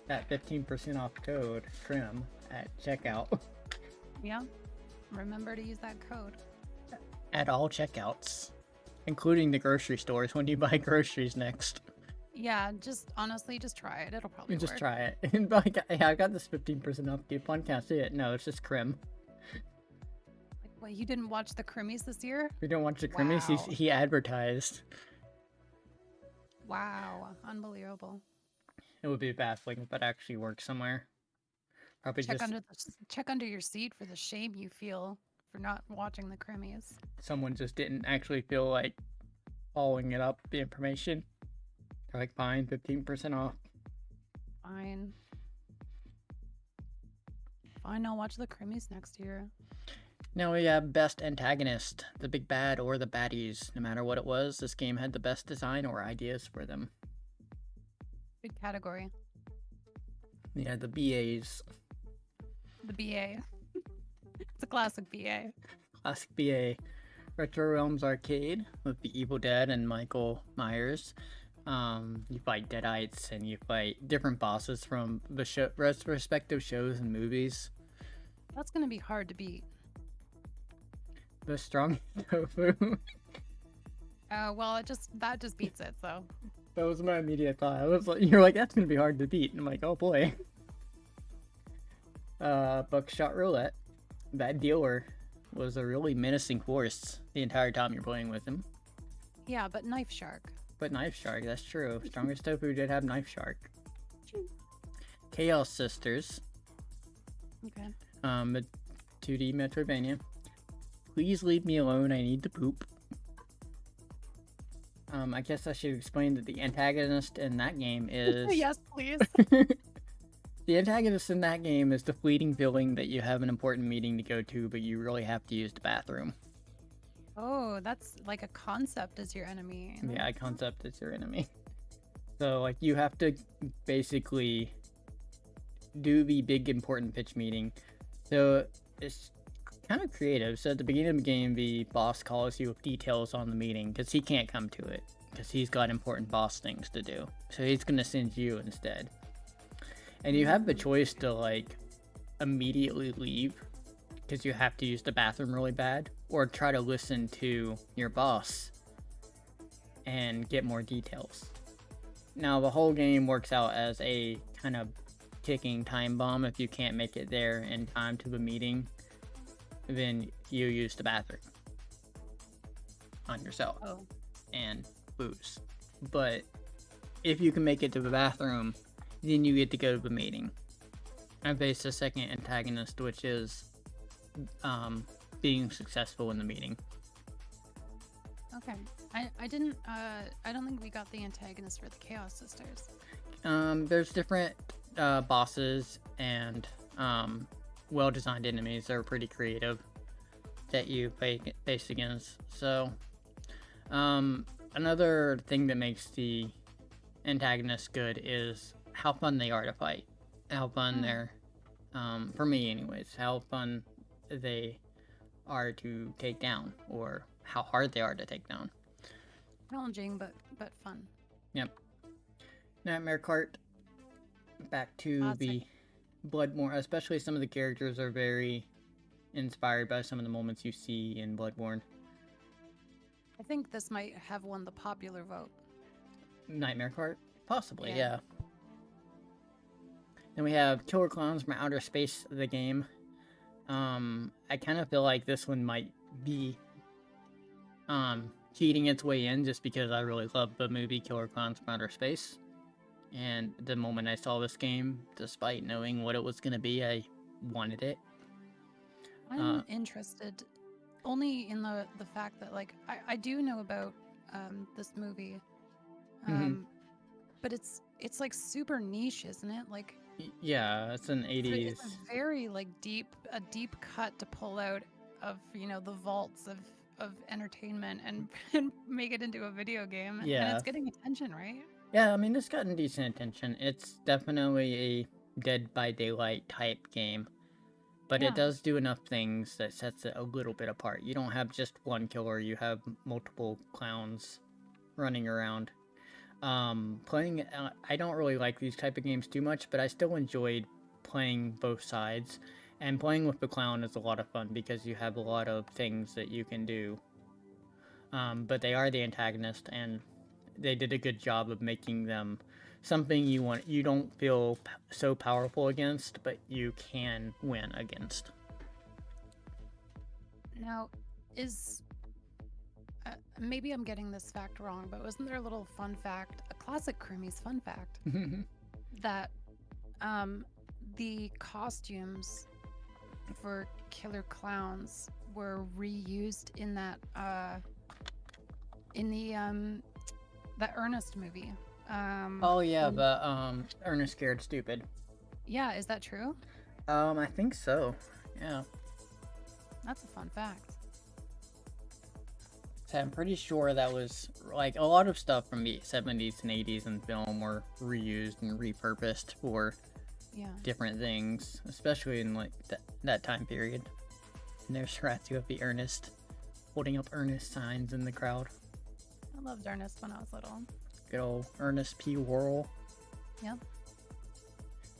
15% off code, Trim, at checkout. Yeah. Remember to use that code. At all checkouts. Including the grocery stores when you buy groceries next. Yeah, just honestly, just try it. It'll probably Just work. try it. And like, yeah, I got this 15% off coupon. Can't see it. No, it's just Crim. Like, what, you didn't watch the Crimmies this year? If you don't watch the Crimmies, Wow. he advertised. Wow, unbelievable. It would be baffling if that actually worked somewhere. Probably Check just check under your seat for the shame you feel for not watching the Crimmies. someone just didn't actually feel like following it up, the information. They're like, fine, 15% off. Fine. Fine, I'll watch the Crimmies next year. Now we have best antagonist, the big bad or the baddies. No matter what it was, this game had the best design or ideas for them. Good category. Yeah, the BAs. The BA. It's a classic BA. Classic BA. Retro Realms Arcade with the Evil Dead and Michael Myers. You fight Deadites and you fight different bosses from the respective shows and movies. That's gonna be hard to beat. The strong tofu. Well, that just beats it. So That was my immediate thought. I was like, you're like, that's gonna be hard to beat. And I'm like, oh boy. Buckshot Roulette. That dealer was a really menacing force the entire time you're playing with him. yeah, but Knife Shark. But Knife Shark, that's true. Strongest Tofu did have Knife Shark. Chaos Sisters. Okay. The 2D Metroidvania. Please leave me alone, I need to poop. I guess I should explain that the antagonist in that game is... Yes, please. The antagonist in that game is the fleeting feeling that you have an important meeting to go to, but you really have to use the bathroom. Oh, that's like a concept as your enemy. Yeah, concept is your enemy. So, like, you have to basically do the big important pitch meeting. So, it's kind of creative. So, at the beginning of the game, the boss calls you with details on the meeting, because he can't come to it, because he's got important boss things to do. So, he's going to send you instead. And you have the choice to, like, immediately leave, because you have to use the bathroom really bad, or try to listen to your boss and get more details. Now, the whole game works out as a kind of ticking time bomb. If you can't make it there in time to the meeting, then you use the bathroom on yourself Oh, and booze. but if you can make it to the bathroom, then you get to go to the meeting and face the second antagonist, which is being successful in the meeting. Okay. I didn't I don't think we got the antagonist for the Chaos Sisters. There's different bosses and well-designed enemies that are pretty creative that you face against. So another thing that makes the antagonists good is how fun they are to fight, how fun they're for me anyways, how fun they are to take down, or how hard they are to take down. Challenging but fun. Yep. Nightmare Cart, back to Classic. the Bloodborne, especially some of the characters are very inspired by some of the moments you see in Bloodborne. I think this might have won the popular vote. Nightmare Cart? Possibly, Yeah. yeah. Then we have Killer Clowns from Outer Space, the game. I kind of feel like this one might be cheating its way in just because I really love the movie Killer Clowns from Outer Space. And the moment I saw this game, despite knowing what it was going to be, I wanted it. I'm interested only in the fact that, like, I do know about this movie, but it's like super niche, isn't it? Like, Yeah, it's an 80s. it's a very like deep cut to pull out of, you know, the vaults of entertainment and make it into a video game. And Yeah. it's getting attention, right? Yeah, I mean, it's gotten decent attention. It's definitely a Dead by Daylight type game, but Yeah. it does do enough things that sets it a little bit apart. You don't have just one killer, you have multiple clowns running around. Playing, I don't really like these type of games too much, but I still enjoyed playing both sides. And playing with the clown is a lot of fun because you have a lot of things that you can do. But they are the antagonist, and they did a good job of making them something you don't feel so powerful against, but you can win against. Now, is maybe I'm getting this fact wrong, but wasn't there a little fun fact, a classic Crimmies fun fact, that the costumes for Killer Clowns were reused in that in the that Ernest movie? Oh yeah, the Ernest Scared Stupid. Yeah, is that true? I think so. Yeah. That's a fun fact. So I'm pretty sure that was like a lot of stuff from the 70s and 80s in film were reused and repurposed for Yeah. different things, especially in like that time period. And there's Horatio Ernest holding up Ernest signs in the crowd. I loved Ernest when I was little. Good old Ernest P. Worrell. Yep.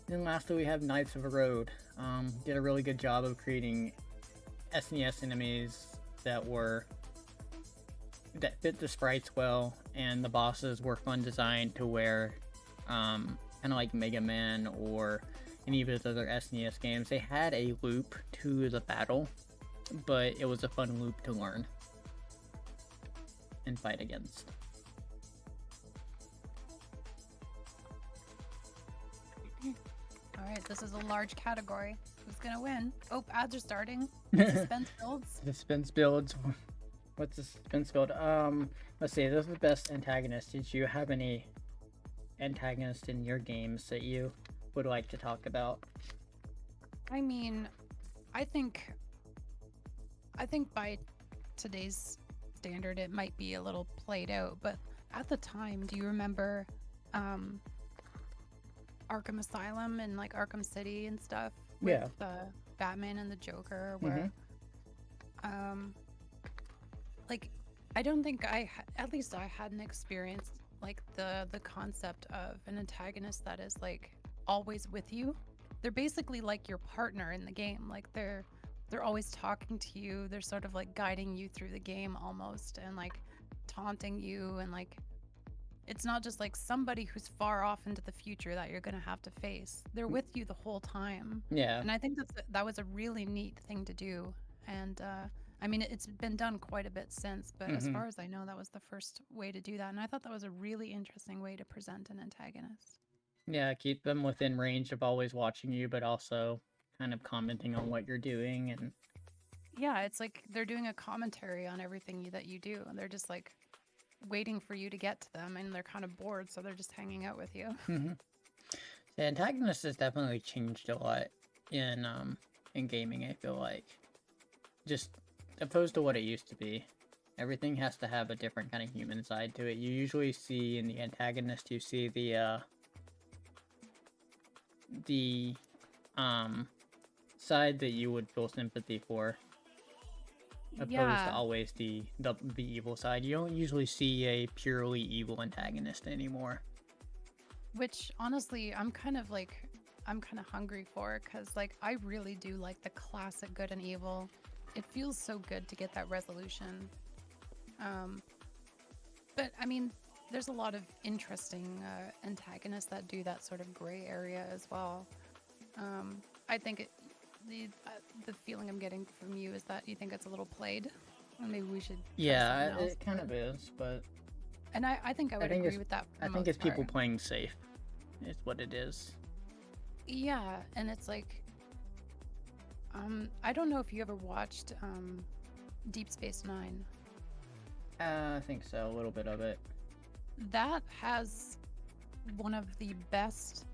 Then lastly, we have Knights of the Road. Did a really good job of creating SNES enemies that fit the sprites well, and the bosses were fun designed to where, kind of like Mega Man or any of those other SNES games, they had a loop to the battle, but it was a fun loop to learn and fight against. All right, this is a large category. Who's gonna win? Oh, ads are starting. Suspense builds. Suspense builds. What's the suspense build? Let's see. Those are the best antagonists. Did you have any antagonists in your games that you would like to talk about? I mean, I think by today's standard, it might be a little played out. But at the time, do you remember Arkham Asylum and like Arkham City and stuff with Yeah. the Batman and the Joker, where like I don't think at least I hadn't experienced like the concept of an antagonist that is like always with you. They're basically like your partner in the game. Like they're always talking to you. They're sort of like guiding you through the game almost, and like taunting you, and like it's not just like somebody who's far off into the future that you're gonna have to face. They're with you the whole time. Yeah. And I think that was a really neat thing to do. And I mean, it's been done quite a bit since, but as Mhm. far as I know, that was the first way to do that. And I thought that was a really interesting way to present an antagonist. Yeah, keep them within range of always watching you, but also kind of commenting on what you're doing. And Yeah, it's like they're doing a commentary on everything that you do. And they're just like waiting for you to get to them, and they're kind of bored, so they're just hanging out with you. the antagonist has definitely changed a lot in gaming. I feel like just opposed to what it used to be. Everything has to have a different kind of human side to it. You usually see in the antagonist, you see the side that you would feel sympathy for, opposed to Yeah, always the evil side. You don't usually see a purely evil antagonist anymore. which honestly, I'm kind of hungry for, because like I really do like the classic good and evil. It feels so good to get that resolution. Um, but I mean, there's a lot of interesting antagonists that do that sort of gray area as well. I think the feeling I'm getting from you is that you think it's a little played. And maybe we should try Yeah, something else. it kind of is, but And I think I would think agree it's with that. For I the think most it's people part. playing safe. Is what it is. Yeah, and it's like, I don't know if you ever watched Deep Space Nine. I think so, a little bit of it. That has one of the best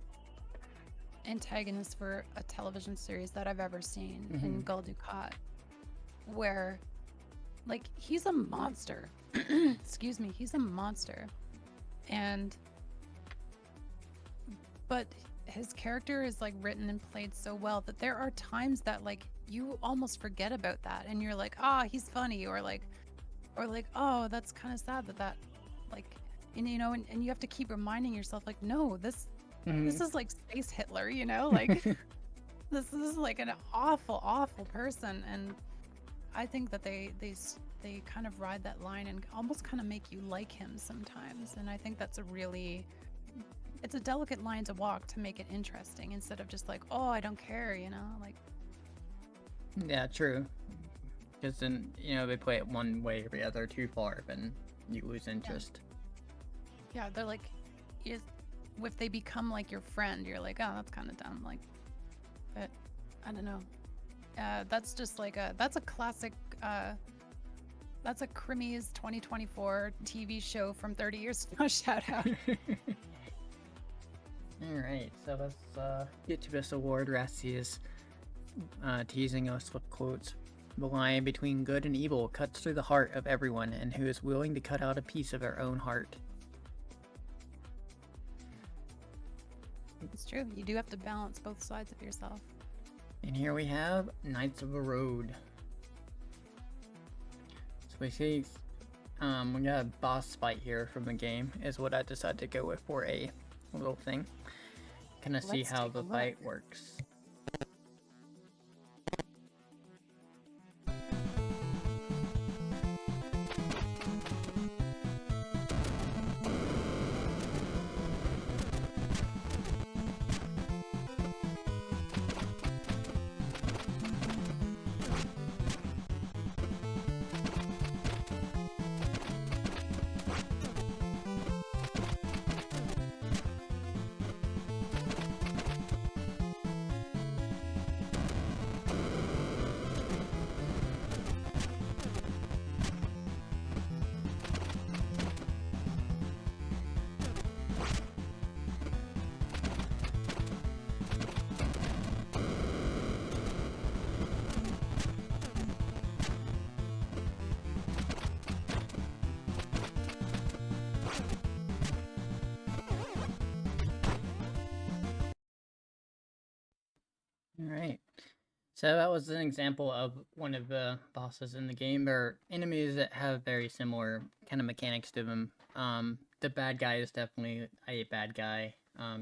antagonists for a television series that I've ever seen in Gul Dukat, where, like, he's a monster. Excuse me, he's a monster. And, but his character is like written and played so well that there are times that like you almost forget about that and you're like, ah, he's funny, or like, oh, that's kind of sad that like, and you know, and you have to keep reminding yourself like, no, this is like space Hitler, you know, like this is like an awful person. And I think that they kind of ride that line and almost kind of make you like him sometimes. And I think that's it's a delicate line to walk to make it interesting, instead of just like, oh, I don't care, you know, like. Yeah, true. Because then, they play it one way or the other too far, then you lose interest. Yeah, they're like, if they become like your friend, you're like, oh, that's kind of dumb. Like, but I don't know. That's just like that's a classic. That's a Crimmies 2024 TV show from 30 years ago. Shout out. Alright, so let's get to this award. Rassi is teasing us with quotes. The line between good and evil cuts through the heart of everyone, and who is willing to cut out a piece of their own heart. It's true. You do have to balance both sides of yourself. And here we have Knights of the Road. So we see, we got a boss fight here from the game, is what I decided to go with for a little thing. Kind of see Let's how take a the look. fight works. Alright. So that was an example of one of the bosses in the game, or enemies that have very similar kind of mechanics to them. The bad guy is definitely a bad guy,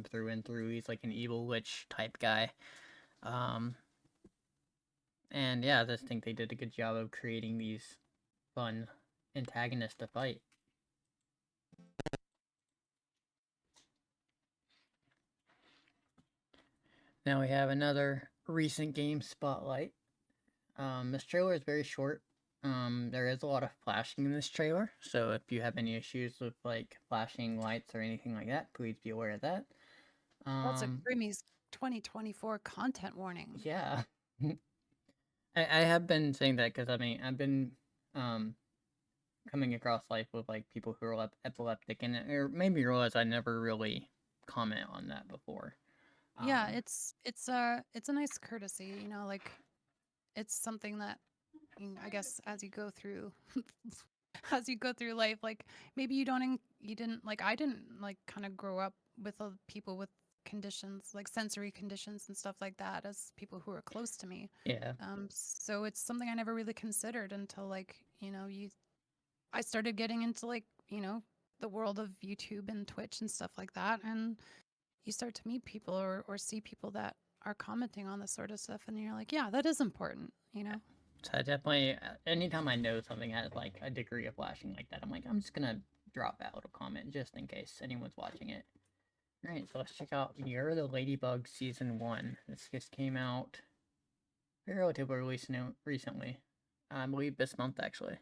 through and through. He's like an evil witch type guy. And yeah, I just think they did a good job of creating these fun antagonists to fight. Now we have another recent game spotlight. This trailer is very short. There is a lot of flashing in this trailer, so if you have any issues with like flashing lights or anything like that, please be aware of that. That's a Um, Crimmies 2024 content warning. yeah. I have been saying that because I mean I've been um coming across life with like people who are epileptic, and it made me realize I never really comment on that before. Yeah, Um, it's a nice courtesy, you know, like it's something that I guess as you go through as you go through life, like maybe you didn't like I didn't like kind of grow up with people with conditions like sensory conditions and stuff like that as people who are close to me. yeah, So it's something I never really considered until like I started getting into like the world of YouTube and Twitch and stuff like that, and you start to meet people or see people that are commenting on this sort of stuff, and you're like, yeah, that is important, you know. so I definitely anytime I know something has like a degree of flashing like that, I'm like I'm just gonna drop out a comment just in case anyone's watching it. All right, so let's check out Year of the Ladybug Season 1. This just came out relatively recently. I believe this month, actually.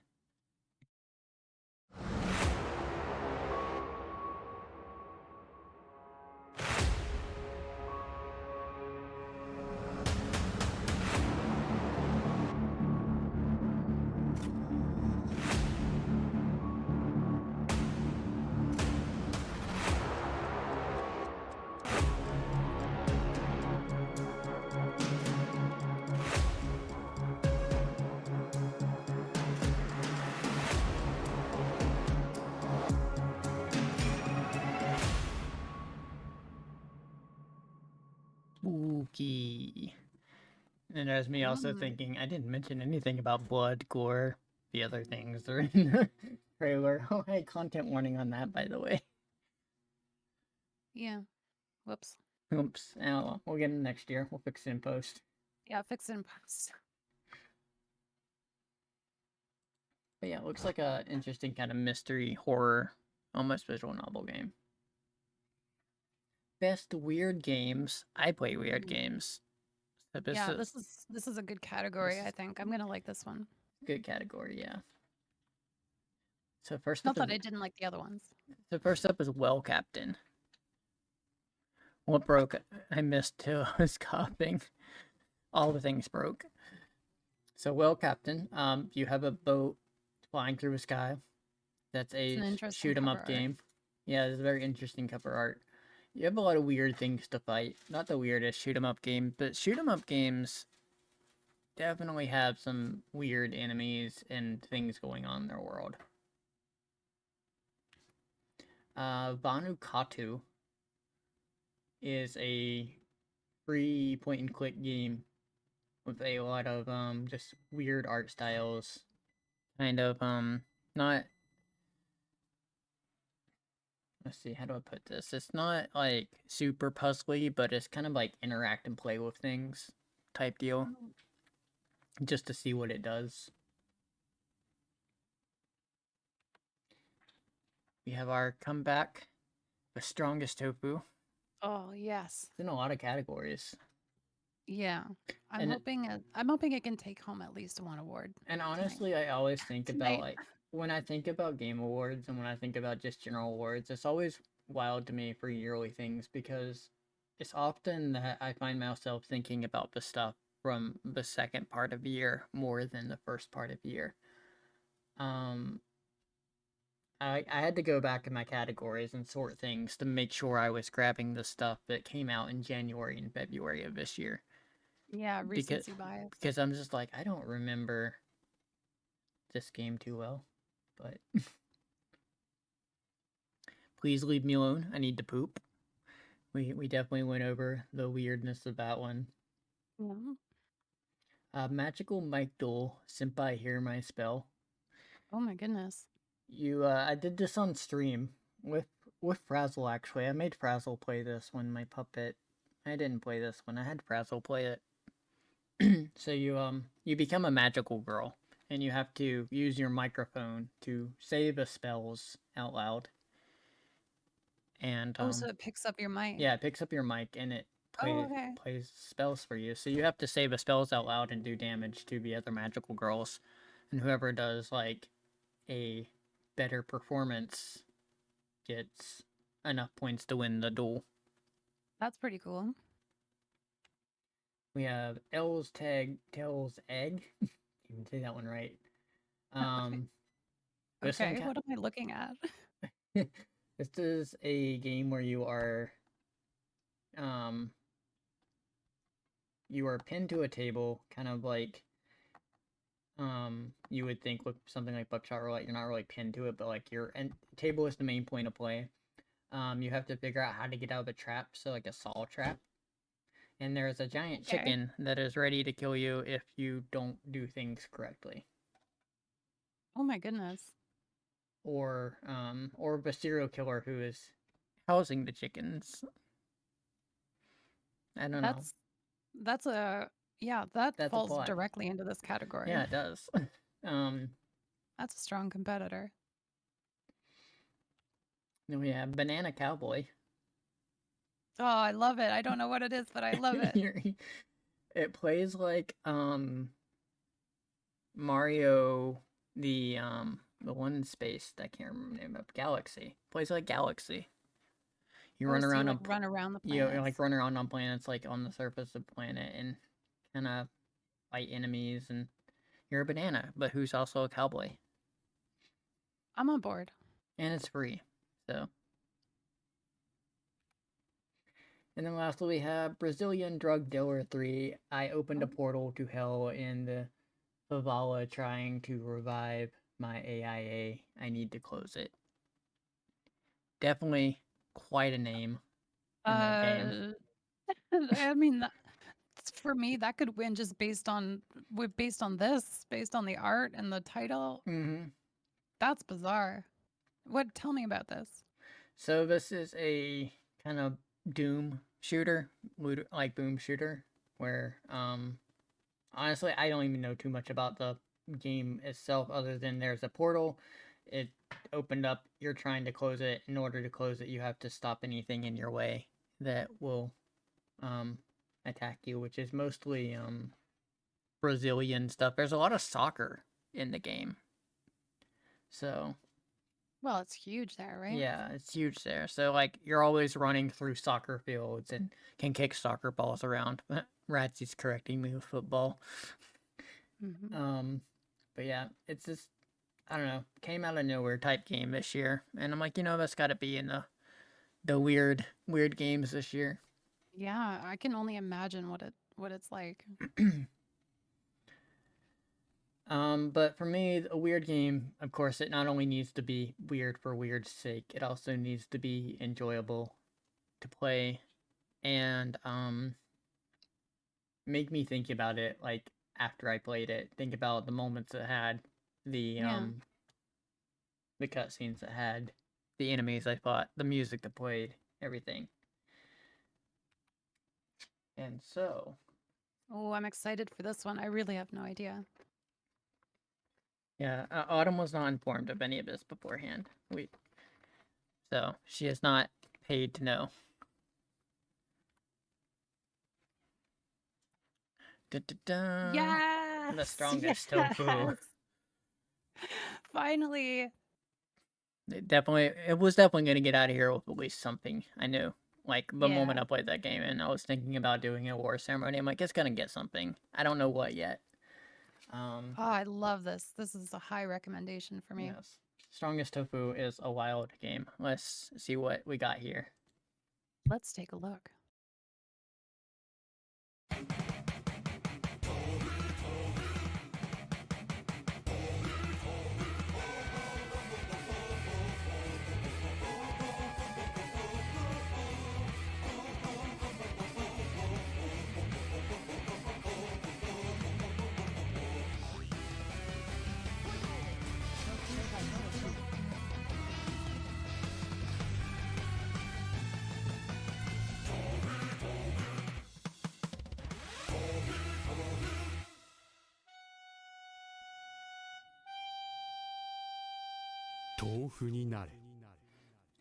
Spooky. And there's me also thinking, I didn't mention anything about blood, gore, the other things are in the trailer. Oh, hey, content warning on that, by the way. Yeah. Whoops. Oops. Oh, we'll get it next year. We'll fix it in post. Yeah, fix it in post. But yeah, it looks like a interesting kind of mystery, horror, almost visual novel game. Best weird games. I play weird games. So Yeah, this is a good category, I think. I'm gonna like this one. good category, yeah. So first Not up that I is didn't like the other ones. Well Captain. What broke? I missed too. I was coughing. All the things broke. So Well Captain, you have a boat flying through the sky. That's It's an a interesting shoot 'em cover up art. game. Yeah, it's a very interesting cover art. You have a lot of weird things to fight. Not the weirdest shoot 'em up game, but shoot 'em up games definitely have some weird enemies and things going on in their world. Vanuatu is a free point and click game with a lot of just weird art styles. Kind of not, let's see, how do I put this? It's not like super puzzly, but it's kind of like interact and play with things type deal. Just to see what it does. We have our comeback, the strongest tofu. Oh yes. It's in a lot of categories. Yeah. And I'm hoping it can take home at least one award. And honestly, I always think about Tonight. like when I think about game awards and when I think about just general awards, it's always wild to me for yearly things because it's often that I find myself thinking about the stuff from the second part of the year more than the first part of the year. Um, I had to go back in my categories and sort things to make sure I was grabbing the stuff that came out in January and February of this year. Yeah, Because recency bias. because I'm just like I don't remember this game too well, but please leave me alone. I need to poop. We definitely went over the weirdness of that one. Yeah. Magical Mike Duel, Senpai Hear My Spell. Oh my goodness. I did this on stream with Frazzle actually. I made Frazzle play this one, my puppet. I didn't play this one. I had Frazzle play it. So you become a magical girl and you have to use your microphone to say the spells out loud. And So it picks up your mic. yeah, it picks up your mic and it plays spells for you. So you have to say the spells out loud and do damage to the other magical girls. and whoever does like a better performance gets enough points to win the duel. That's pretty cool. We have Tail's Egg. You can say that one right. This one Okay, what am I looking at? this is a game where you are pinned to a table, kind of like you would think with something like buckshot roulette. You're not really pinned to it, but like table is the main point of play. You have to figure out how to get out of a trap, so like a saw trap. And there's a giant Okay. chicken that is ready to kill you if you don't do things correctly. Oh my goodness. Or a serial killer who is housing the chickens. I don't know. That's a That's a falls plot. directly into this category. Yeah, it does. That's a strong competitor. Then we have Banana Cowboy. Oh, I love it. I don't know what it is, but I love it. It plays like Mario, the one in space. I can't remember the name of Galaxy. Plays like Galaxy. You run around like run around the planet. You like run around on planets, like on the surface of the planet, and kind of fight enemies. And you're a banana, but who's also a cowboy. I'm on board. And it's free, so. And then lastly, we have Brazilian Drug Dealer 3. I opened a portal to hell in the favela trying to revive my AIA. I need to close it. Definitely quite a name in that game. I mean, for me, that could win just based on the art and the title. Mm-hmm. That's bizarre. Tell me about this. So this is a kind of Doom shooter, like boom shooter, where honestly I don't even know too much about the game itself other than there's a portal. It opened up, you're trying to close it. In order to close it, you have to stop anything in your way that will attack you, which is mostly Brazilian stuff. There's a lot of soccer in the game. So well, it's huge there, right? Yeah, it's huge there. So like you're always running through soccer fields and can kick soccer balls around. Ratsy's correcting me with football. Mm-hmm. But yeah, it's just I don't know, came out of nowhere type game this year, and I'm like, that's got to be in the weird games this year. Yeah, I can only imagine what it's like. But for me, a weird game, of course, it not only needs to be weird for weird's sake, it also needs to be enjoyable to play and make me think about it like after I played it. Think about the moments it had, the cutscenes it had, the enemies I fought, the music that played, everything. And so, oh, I'm excited for this one. I really have no idea. Yeah, Autumn was not informed of any of this beforehand. So she is not paid to know. Yes! The strongest tofu. Finally. It was definitely going to get out of here with at least something. I knew. Like, the moment Yeah. I played that game, and I was thinking about doing a war ceremony, I'm like, it's going to get something. I don't know what yet. Oh, I love this. This is a high recommendation for me. Yes. Strongest Tofu is a wild game. Let's see what we got here. Let's take a look.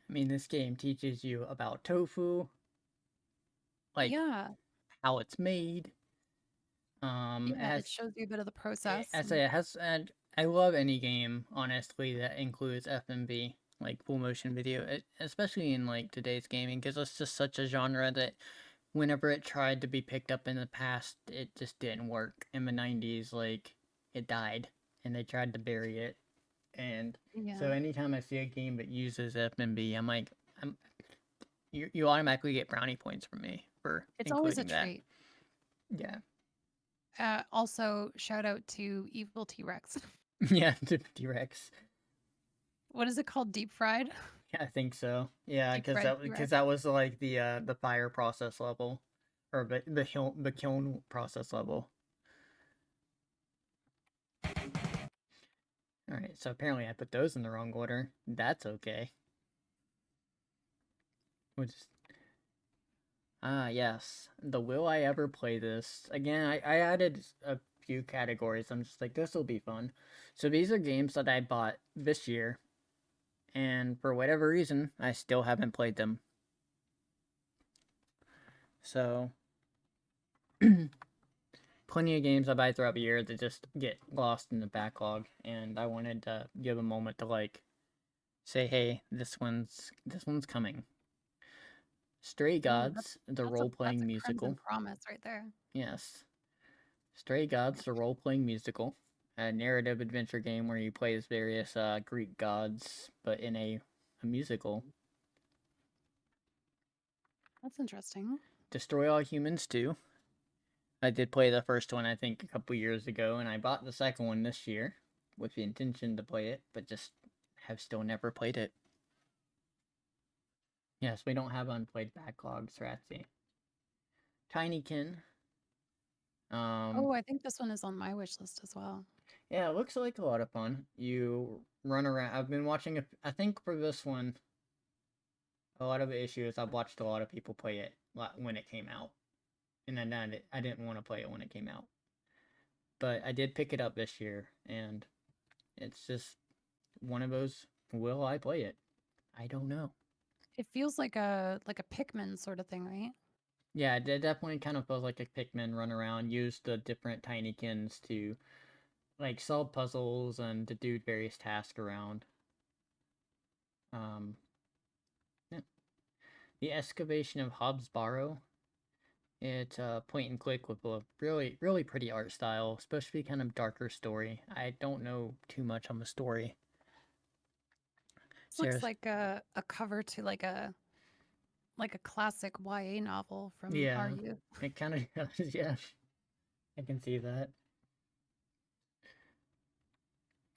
I mean, this game teaches you about tofu, like how it's made. It shows you a bit of the process. It I love any game, honestly, that includes FMV, like full motion video, especially in like today's gaming, because it's just such a genre that whenever it tried to be picked up in the past, it just didn't work. In the 90s, like, it died, and they tried to bury it. And so Yeah. anytime I see a game that uses FMV, I'm like, you automatically get brownie points from me for It's always a including that. treat. Yeah. Also, shout out to Evil T-Rex. Yeah, T-Rex. What is it called? Deep fried? Yeah, I think so. Yeah, Deep because fried T-Rex. that was like the fire process level, or the kiln process level. All right, so apparently I put those in the wrong order. That's okay. We'll just... yes. The will I ever play this? Again, I added a few categories. I'm just like, this will be fun. So these are games that I bought this year, and for whatever reason, I still haven't played them. So, plenty of games I buy throughout the year that just get lost in the backlog, and I wanted to give a moment to like say, hey, this one's coming. Stray Gods, the role-playing that's a musical. Crimson Promise right there. Yes. Stray Gods, the role-playing musical, a narrative adventure game where you play as various Greek gods, but in a musical. That's interesting. Destroy All Humans 2. I did play the first one, I think, a couple years ago, and I bought the second one this year with the intention to play it, but just have still never played it. Yes, we don't have unplayed backlogs, Ratsy. Tinykin. Oh, I think this one is on my wish list as well. Yeah, it looks like a lot of fun. You run around. I've been watching I think for this one, a lot of the issue is I've watched a lot of people play it when it came out, and then I didn't want to play it when it came out. But I did pick it up this year, and it's just one of those. Will I play it? I don't know. It feels like a Pikmin sort of thing, right? Yeah, it definitely kind of feels like a Pikmin run around, use the different tinykins to like solve puzzles and to do various tasks around. Yeah. The Excavation of Hobbs Barrow. It's a point and click with a really, really pretty art style. Supposed to be kind of darker story. I don't know too much on the story. This looks like a cover to like a classic YA novel from our youth. It kind of does, yeah. I can see that.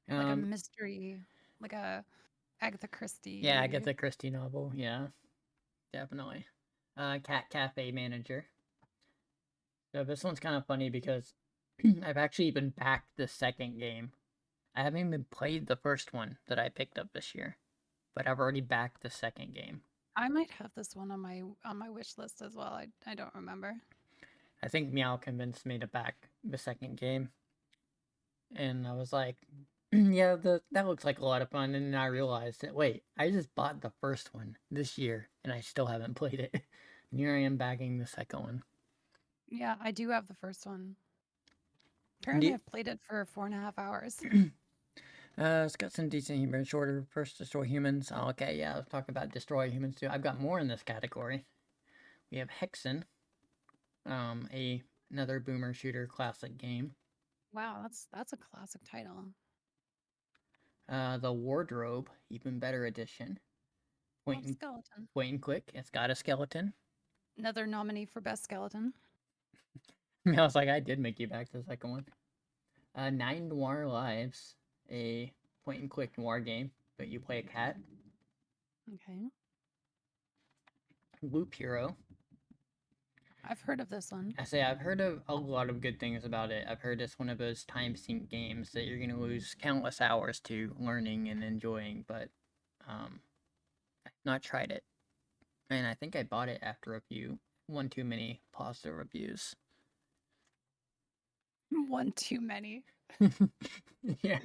Like a mystery, like a Agatha Christie. Yeah, Agatha Christie novel, yeah. Definitely. Cat Cafe Manager. So this one's kind of funny because I've actually even backed the second game. I haven't even played the first one that I picked up this year, but I've already backed the second game. I might have this one on my wish list as well. I don't remember. I think Meow convinced me to back the second game, and I was like, yeah, that looks like a lot of fun. And then I realized that wait, I just bought the first one this year, and I still haven't played it. And here I am backing the second one. Yeah, I do have the first one. Apparently, I've played it for 4.5 hours. It's got some decent humor. Shorter. First, Destroy Humans. Oh, okay, yeah, let's talk about Destroy Humans too. I've got more in this category. We have Hexen, another boomer shooter classic game. Wow, that's a classic title. The Wardrobe, even better edition. Skeleton. Point and click. It's got a skeleton. Another nominee for best skeleton. I was like, I did make you back to the second one. 9 Noir Lives, a point and click noir game, but you play a cat. Okay. Loop Hero. I've heard of this one. I say I've heard of a lot of good things about it. I've heard it's one of those time sink games that you're gonna lose countless hours to learning and enjoying, but I've not tried it. And I think I bought it after one too many positive reviews. One too many. Yeah,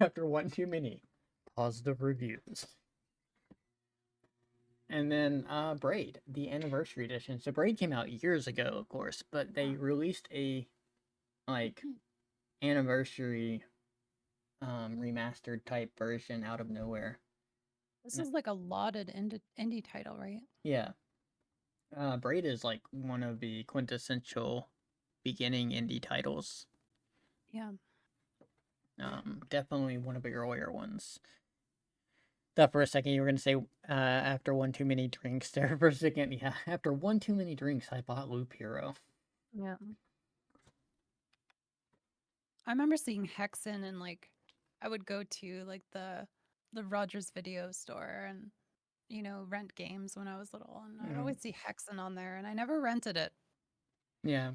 after one too many positive reviews. And then Braid, the anniversary edition. So Braid came out years ago, of course, but they released a anniversary remastered type version out of nowhere. This is like a lauded indie title, right? Yeah. Braid is like one of the quintessential beginning indie titles. Yeah. Definitely one of the earlier ones. Thought for a second you were gonna say after one too many drinks there for a second. Yeah, after one too many drinks, I bought Loop Hero. Yeah. I remember seeing Hexen and like I would go to like the Rogers video store and rent games when I was little and I'd always see Hexen on there and I never rented it. Yeah.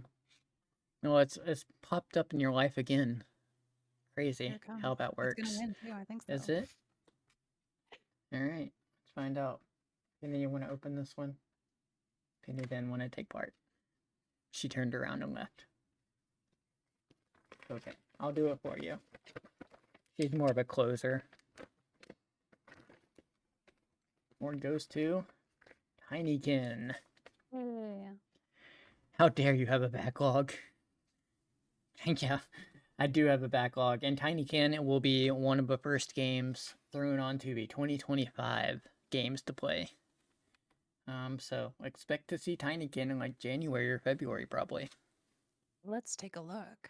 No, it's popped up in your life again. Crazy Here it comes. how that It's works. gonna win too, I think so. Is it? Alright, let's find out. Penny, you want to open this one? Penny didn't want to take part. She turned around and left. Okay, I'll do it for you. She's more of a closer. Award goes to Tinykin. Yeah. How dare you have a backlog? Yeah, I do have a backlog, and Tinykin will be one of the first games thrown onto the 2025 games to play. So expect to see Tinykin in like January or February probably. Let's take a look.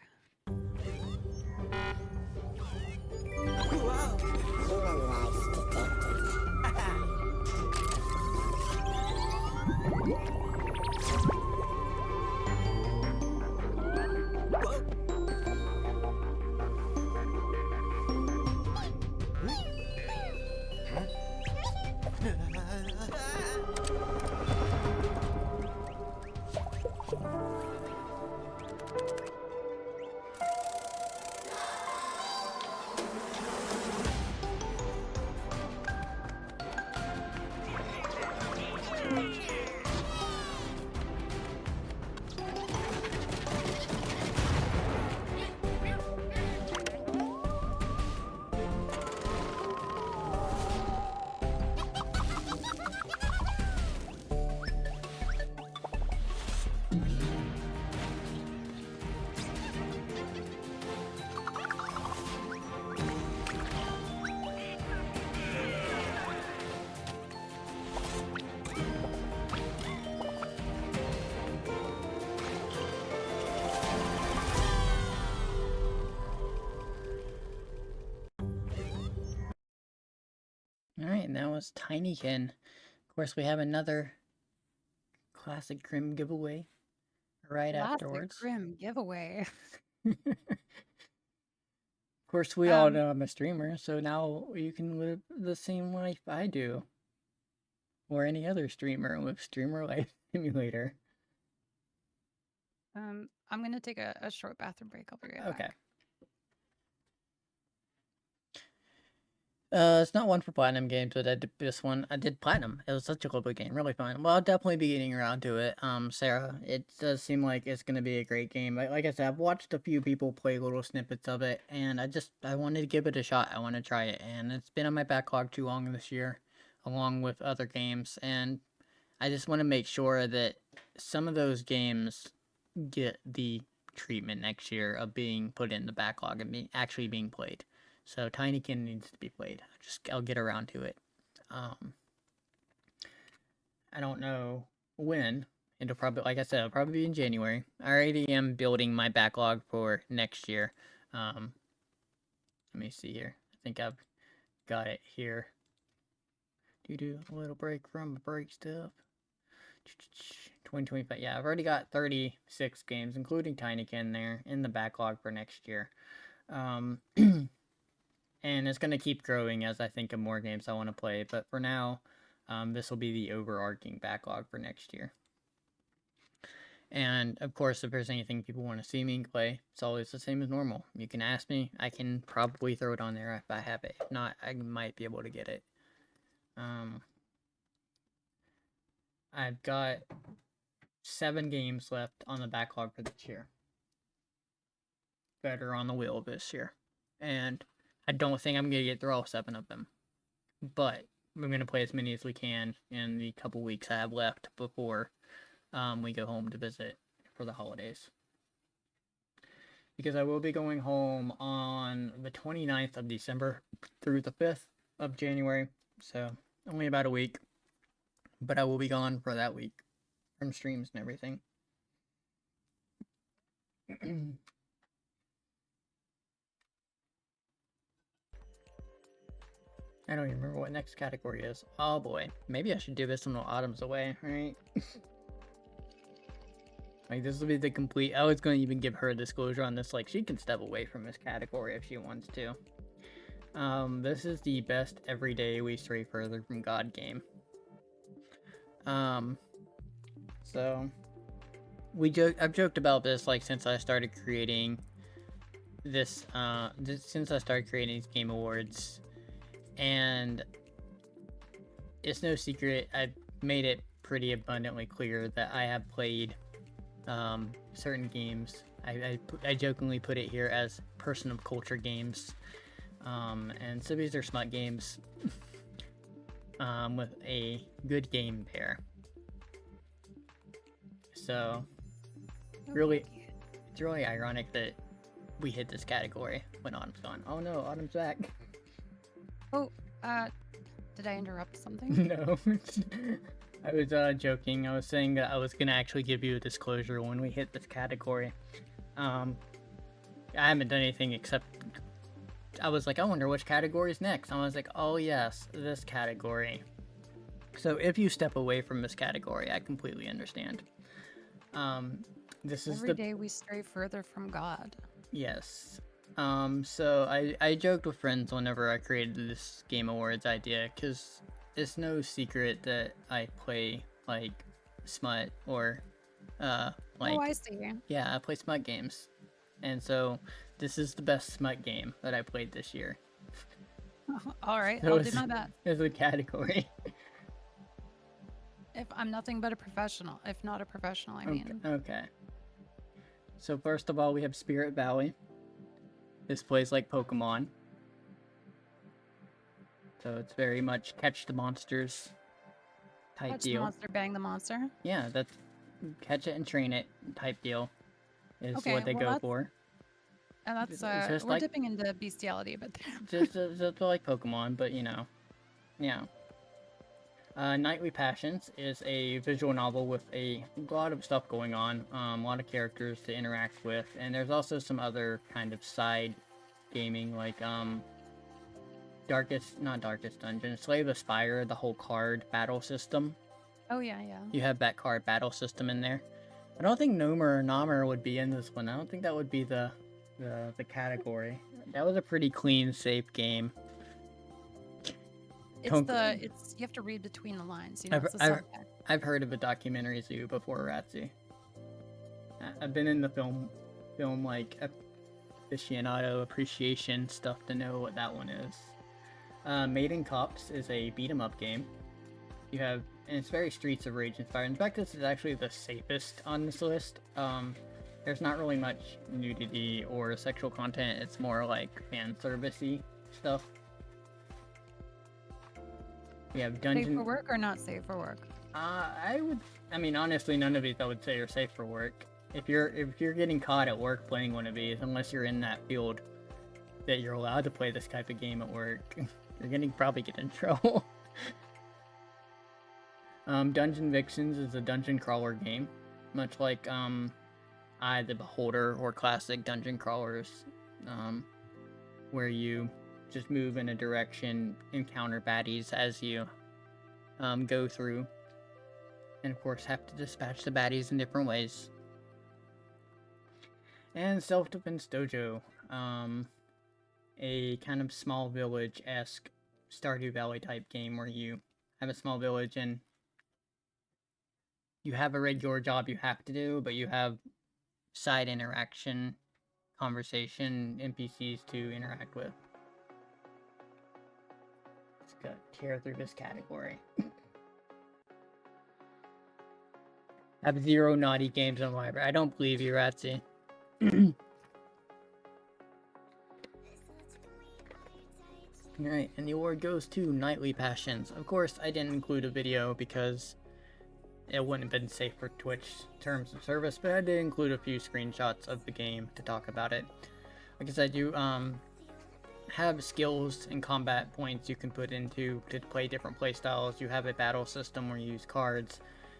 Alright, and that was Tinykin. Of course, we have another classic Crim giveaway right afterwards. Grim giveaway. Of course, we all know I'm a streamer, so now you can live the same life I do. Or any other streamer with Streamer Life Simulator. I'm gonna take a short bathroom break. I'll be right back. Okay. It's not one for platinum games, but I did this one. I did platinum. It was such a lovely game, really fun. Well, I'll definitely be getting around to it. Sarah, it does seem like it's gonna be a great game. Like I said, I've watched a few people play little snippets of it, and I wanted to give it a shot. I want to try it, and it's been on my backlog too long this year, along with other games, and I just want to make sure that some of those games get the treatment next year of being put in the backlog and actually being played. So Tinykin needs to be played. I'll get around to it. I don't know when. It'll probably, like I said, it'll probably be in January. I already am building my backlog for next year. Let me see here. I think I've got it here. Do a little break from the break stuff. 2025. Yeah, I've already got 36 games, including Tinykin there, in the backlog for next year. And it's going to keep growing as I think of more games I want to play. But for now, this will be the overarching backlog for next year. And, of course, if there's anything people want to see me play, it's always the same as normal. You can ask me. I can probably throw it on there if I have it. If not, I might be able to get it. I've got 7 games left on the backlog for this year. Better on the wheel this year. And I don't think I'm going to get through all 7 of them. But we're going to play as many as we can in the couple weeks I have left before we go home to visit for the holidays. because I will be going home on the 29th of December through the 5th of January. So only about a week, but I will be gone for that week from streams and everything. I don't even remember what next category is. Oh boy, maybe I should do this when Autumn's away, right? Like, this will be the complete... I was going to even give her a disclosure on this. Like, she can step away from this category if she wants to. This is the best everyday we stray further from God game. So... I've joked about this, like, since I started creating this, since I started creating these game awards. And... it's no secret, I've made it pretty abundantly clear that I have played... certain games. I jokingly put it here as person of culture games, and so these are smut games with a good game pair. So really, it's really ironic that we hit this category when Autumn's gone. Oh no, Autumn's back. Oh, did I interrupt something? No. I was joking. I was saying that I was gonna actually give you a disclosure when we hit this category. I haven't done anything except I was like, I wonder which category is next. I was like, oh yes, this category. So if you step away from this category, I completely understand. This is Every day we stray further from God. Yes. So I joked with friends whenever I created this Game Awards idea, because it's no secret that I play, like, smut, or, like... Oh, I see. Yeah, I play smut games. And so, this is the best smut game that I played this year. Alright, So I'll do my best. It's a category. If I'm nothing but a professional. If not a professional, I mean. Okay. So first of all, we have Spirit Valley. This plays like Pokemon. So it's very much catch the monsters type Catch deal. the monster, bang the monster. Yeah, that's catch it and train it type deal is Okay, what they well, go that's- for. And that's, It's just we're like- dipping into bestiality, but just like Pokemon, but you know, yeah. Nightly Passions is a visual novel with a lot of stuff going on, a lot of characters to interact with, and there's also some other kind of side gaming, like not Darkest Dungeon, Slay the Spire, the whole card battle system. oh yeah. You have that card battle system in there. I don't think Nomer or Nomer would be in this one. I don't think that would be the category. That was a pretty clean, safe game. It's you have to read between the lines, you know, it's a subtext. I've heard of a documentary zoo before, Ratsy. I've been in the film like aficionado appreciation stuff to know what that one is. Maiden Cops is a beat 'em up game. You have, and it's very Streets of Rage inspired. In fact, this is actually the safest on this list. There's not really much nudity or sexual content. It's more like fan servicey stuff. We have Dungeon. Safe for work or not safe for work? I mean, honestly, none of these I would say are safe for work. If you're getting caught at work playing one of these, unless you're in that field that you're allowed to play this type of game at work, you're gonna probably get in trouble. Dungeon Vixens is a dungeon crawler game, much like Eye of the Beholder or classic dungeon crawlers, where you just move in a direction, encounter baddies as you go through, and of course have to dispatch the baddies in different ways. And Self-Defense Dojo, a kind of small village-esque Stardew Valley type game where you have a small village and you have a regular job you have to do, but you have side interaction, conversation, NPCs to interact with. Let's go tear through this category. Have 0 naughty games on library. I don't believe you, Ratsy. Alright, and the award goes to Nightly Passions. Of course, I didn't include a video because it wouldn't have been safe for Twitch terms of service, but I did include a few screenshots of the game to talk about it. Like I said, you have skills and combat points you can put into to play different playstyles. You have a battle system where you use cards.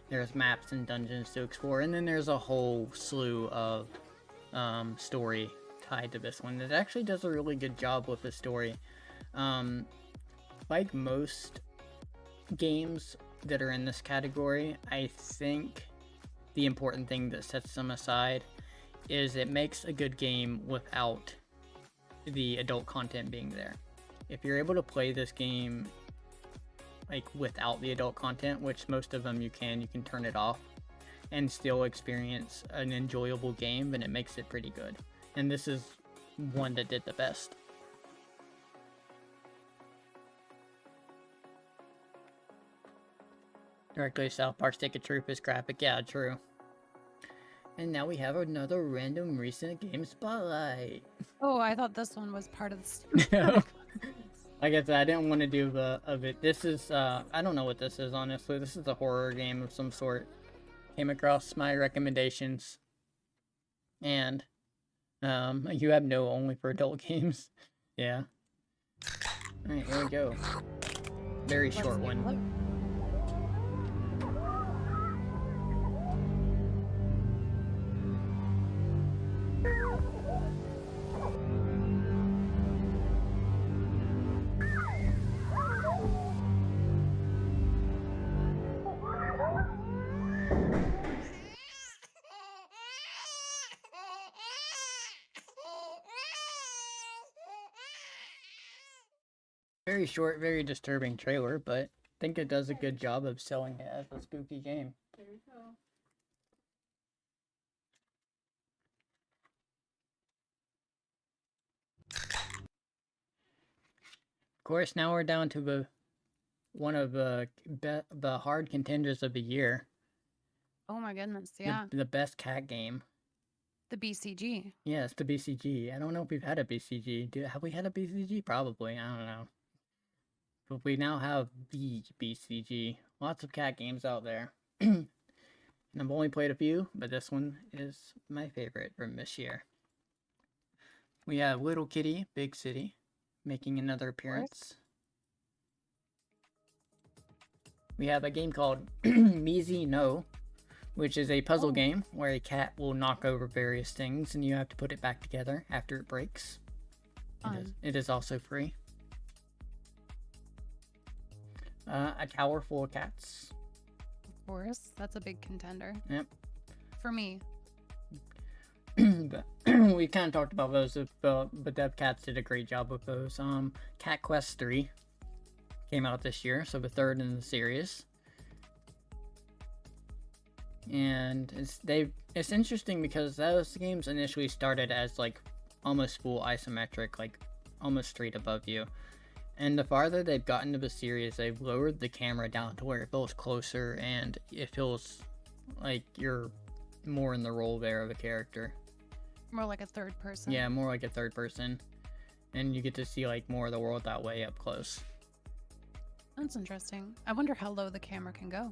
There's maps and dungeons to explore, and then there's a whole slew of story tied to this one. It actually does a really good job with the story. Like most games that are in this category, I think the important thing that sets them aside is it makes a good game without the adult content being there. If you're able to play this game like without the adult content, which most of them you can turn it off and still experience an enjoyable game, then it makes it pretty good. And this is one that did the best. Directly South Park's Take a Troop is graphic, yeah, true. And now we have another random recent game spotlight. Oh, I thought this one was part of the No. Like I said, I didn't want to do the of it. This is I don't know what this is, honestly. This is a horror game of some sort. Came across my recommendations. And you have no only for adult games. Yeah. Alright, here we go. Very short one. Very short, very disturbing trailer, but I think it does a good job of selling it as a spooky game. There you go. Of course, now we're down to one of the hard contenders of the year. Oh my goodness, yeah. The best cat game. The BCG. Yeah, it's the BCG. I don't know if we've had a BCG. Have we had a BCG? Probably. I don't know. But we now have the BCG. Lots of cat games out there. And I've only played a few, but this one is my favorite from this year. We have Little Kitty, Big City, making another appearance. We have a game called Measy No, which is a puzzle game where a cat will knock over various things and you have to put it back together after it breaks. It is also free. A Tower Full of Cats. Of course, that's a big contender. Yep. For me. But we kind of talked about those, but Dev Cats did a great job with those. Cat Quest 3 came out this year, so the third in the series. And it's interesting because those games initially started as like almost full isometric, like almost straight above you. And the farther they've gotten to the series, they've lowered the camera down to where it feels closer and it feels like you're more in the role there of a character. More like a third person. Yeah, more like a third person. And you get to see like more of the world that way up close. That's interesting. I wonder how low the camera can go.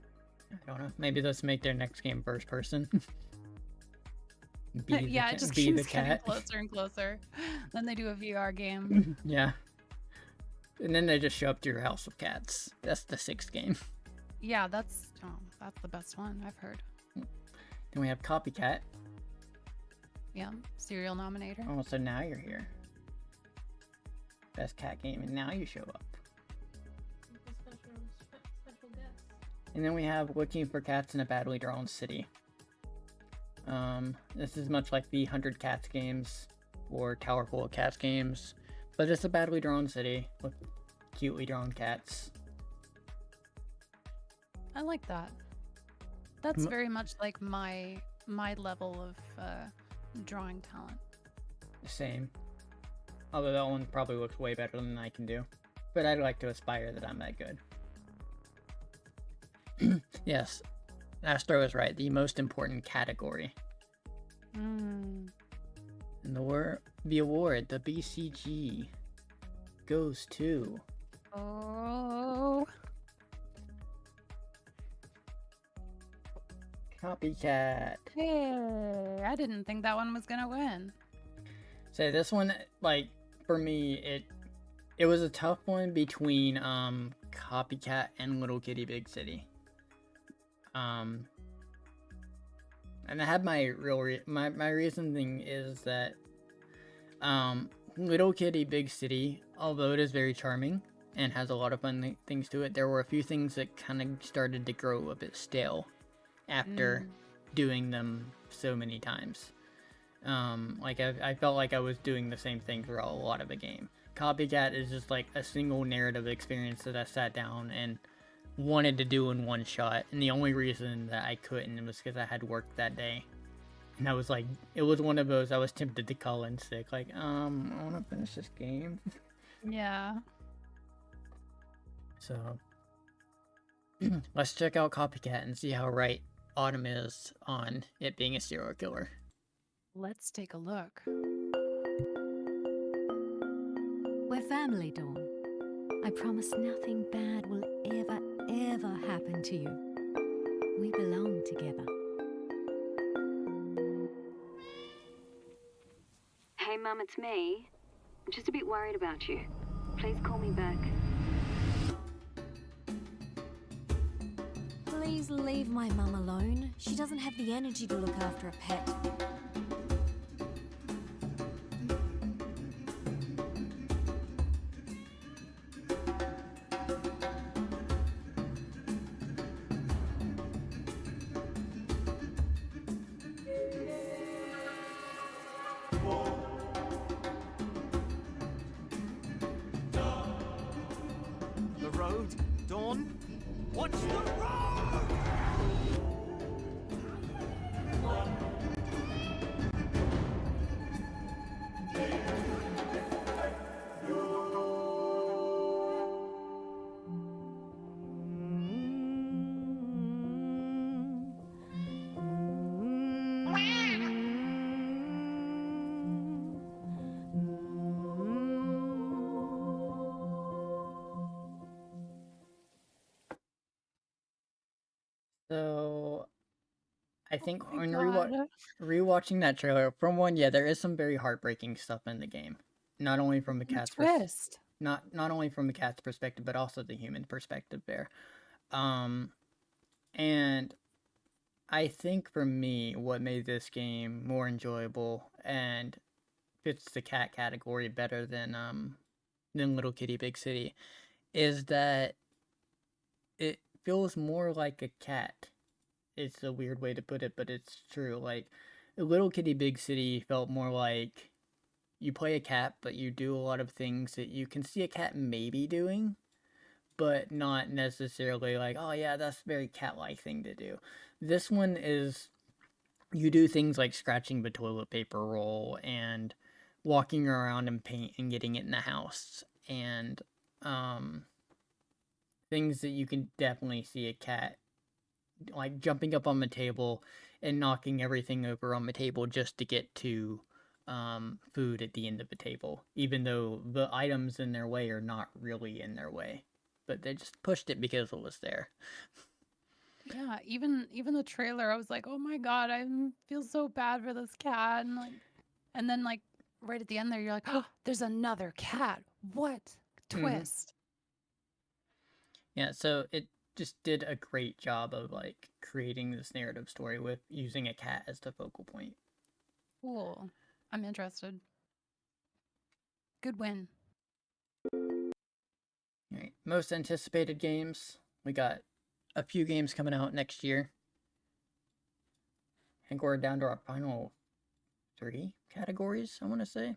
I don't know. Maybe let's make their next game first person. Yeah, it just be keeps the getting cat. closer and closer. Then they do a VR game. Yeah. And then they just show up to your house with cats. That's the 6th game. Yeah, that's the best one I've heard. Then we have Copycat. Yeah, serial nominator. Oh, so now you're here. Best cat game, and now you show up. And then we have Looking for Cats in a Badly Drawn City. This is much like the 100 Cats games or Tower Full of Cats games, but it's a badly drawn city with cutely drawn cats. I like that. That's very much like my level of drawing talent. Same. Although that one probably looks way better than I can do. But I'd like to aspire that I'm that good. Yes, Astro is right. The most important category. And the award, the BCG, goes to... Copycat. Hey, I didn't think that one was gonna win. So this one, like, for me, it was a tough one between Copycat and Little Kitty Big City. And I had my real my reasoning is that Little Kitty Big City, although it is very charming and has a lot of fun things to it, there were a few things that kind of started to grow a bit stale after doing them so many times. Like I felt like I was doing the same thing throughout a lot of the game. Copycat is just like a single narrative experience that I sat down and wanted to do in one shot, and the only reason that I couldn't was because I had work that day. And I was like, it was one of those, I was tempted to call in sick, like, I want to finish this game. Yeah. So, let's check out Copycat and see how right Autumn is on it being a serial killer. Let's take a look. We're family, Dawn. I promise nothing bad will ever happen to you. We belong together. Hey, Mum, it's me. I'm just a bit worried about you. Please call me back. Please leave my mum alone. She doesn't have the energy to look after a pet. The road, Dawn? Watch the road! So, I think Oh my on God. rewatching that trailer, from one, yeah, there is some very heartbreaking stuff in the game. Not only from the The cat's twist. not only from the cat's perspective, but also the human perspective there. And I think for me, what made this game more enjoyable and fits the cat category better than Little Kitty Big City is that it feels more like a cat. It's a weird way to put it, but it's true. Like, Little Kitty Big City felt more like you play a cat, but you do a lot of things that you can see a cat maybe doing, but not necessarily like, oh yeah, that's a very cat-like thing to do. This one is, you do things like scratching the toilet paper roll and walking around in paint and getting it in the house, and things that you can definitely see a cat like jumping up on the table and knocking everything over on the table just to get to food at the end of the table, even though the items in their way are not really in their way, but they just pushed it because it was there. Yeah, even the trailer, I was like, oh my God, I feel so bad for this cat. And then like right at the end there, you're like, oh, there's another cat. What? Twist. Yeah, so it just did a great job of like creating this narrative story with using a cat as the focal point. Cool. I'm interested. Good win. All right, most anticipated games. We got a few games coming out next year. I think we're down to our final 3 categories, I want to say.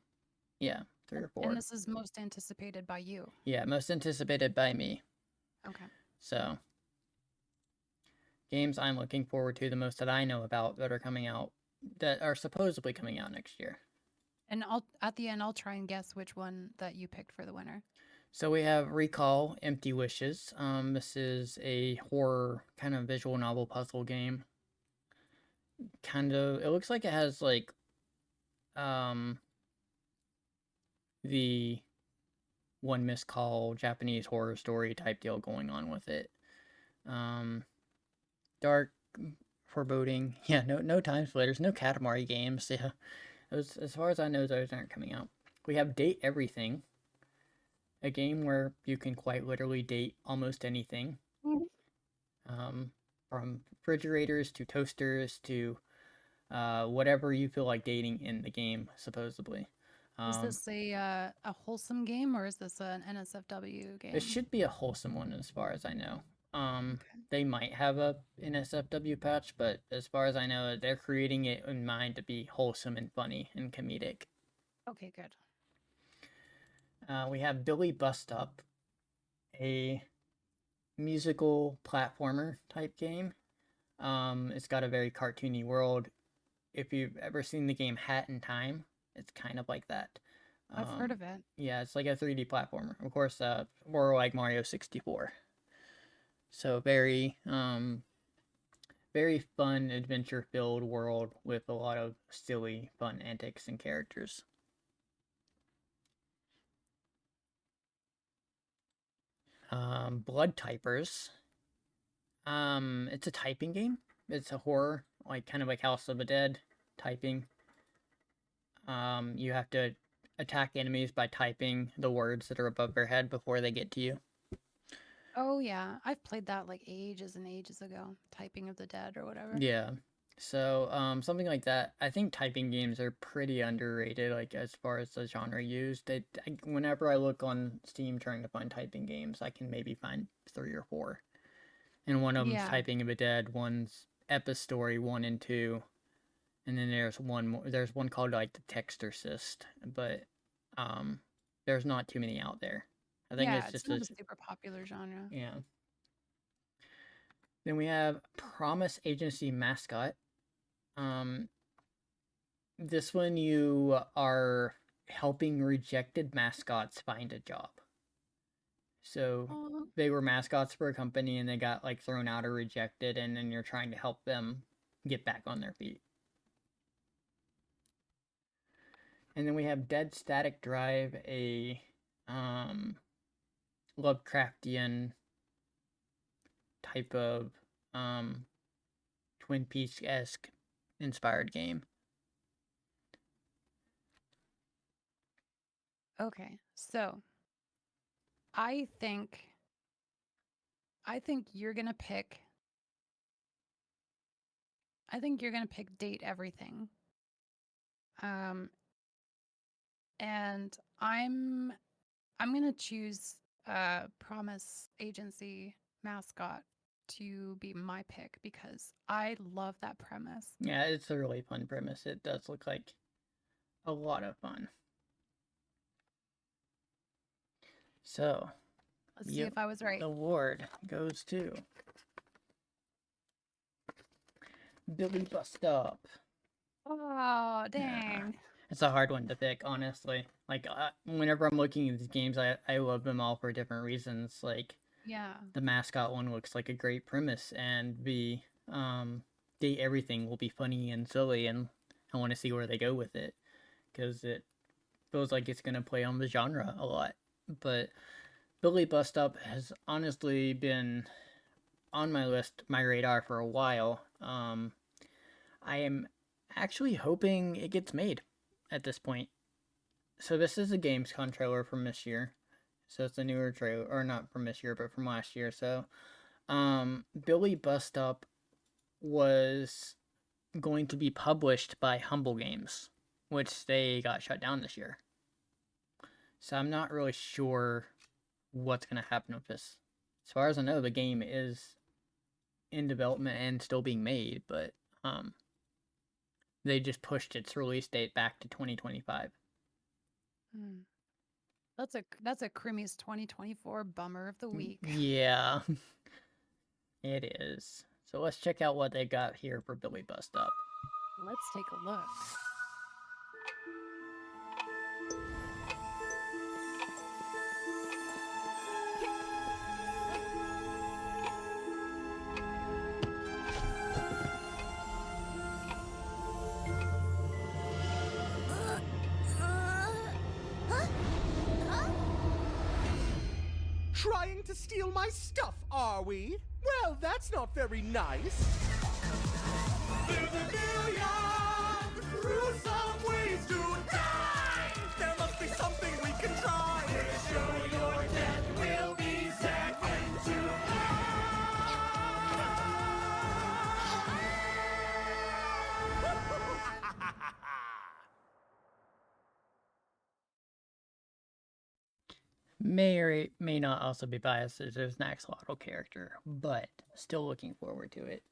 Yeah, 3 or 4. And this is most anticipated by you. Yeah, most anticipated by me. Okay. So, games I'm looking forward to the most that I know about that are coming out, that are supposedly coming out next year. And at the end, I'll try and guess which one that you picked for the winner. So we have Recall Empty Wishes. This is a horror kind of visual novel puzzle game. Kind of, it looks like it has like the One Missed Call Japanese horror story type deal going on with it. Dark Foreboding. Yeah, no Time Splitters, no Katamari games. Yeah, as far as I know, those aren't coming out. We have Date Everything, a game where you can quite literally date almost anything. From refrigerators to toasters to whatever you feel like dating in the game, supposedly. Is this a wholesome game or is this an NSFW game? It should be a wholesome one as far as I know. Okay. They might have a NSFW patch, but as far as I know, they're creating it in mind to be wholesome and funny and comedic. Okay, good. We have Billy Bust Up, a musical platformer type game. It's got a very cartoony world. If you've ever seen the game Hat in Time, it's kind of like that. I've heard of it. Yeah, it's like a 3D platformer. Of course, more like Mario 64. So very fun, adventure-filled world with a lot of silly, fun antics and characters. Blood Typers. It's a typing game. It's a horror, like kind of like House of the Dead typing. You have to attack enemies by typing the words that are above their head before they get to you. Oh yeah, I've played that like ages and ages ago. Typing of the Dead or whatever. Yeah. So, something like that. I think typing games are pretty underrated, like, as far as the genre used. Whenever I look on Steam trying to find typing games, I can maybe find 3 or 4. And one of them's Typing of the Dead, one's Epistory 1 and 2, and then there's one more. There's one called, like, the Textorcist, but, there's not too many out there. I think it's just not a super popular genre. Yeah. Then we have Promise Agency Mascot. This one you are helping rejected mascots find a job. So they were mascots for a company and they got like thrown out or rejected, and then you're trying to help them get back on their feet. And then we have Dead Static Drive, a Lovecraftian type of Twin Peaks-esque inspired game. Okay, so I think you're gonna pick. I think you're gonna pick Date Everything. And I'm gonna choose Promise Agency Mascot to be my pick because I love that premise. Yeah, it's a really fun premise. It does look like a lot of fun. So, let's see if I was right. The award goes to Billy Bust Up. Oh, dang. Yeah. It's a hard one to pick, honestly. Like, whenever I'm looking at these games, I love them all for different reasons. Like, yeah, the mascot one looks like a great premise, and the Date Everything will be funny and silly, and I want to see where they go with it, because it feels like it's going to play on the genre a lot. But Billy Bust Up has honestly been on my list, my radar for a while. I am actually hoping it gets made at this point. So this is a Gamescom trailer from this year. So it's a newer trailer, or not from this year, but from last year. So, Billy Bust Up was going to be published by Humble Games, which they got shut down this year. So I'm not really sure what's going to happen with this. As far as I know, the game is in development and still being made, but they just pushed its release date back to 2025. That's a Crimmies 2024 bummer of the week. Yeah, it is. So let's check out what they got here for Billy Bust Up. Let's take a look. Trying to steal my stuff, are we? Well, that's not very nice. There's a million gruesome ways to die. There must be something we can try. We're sure your death will be second to May or may not also be biased as there's an axolotl character, but still looking forward to it.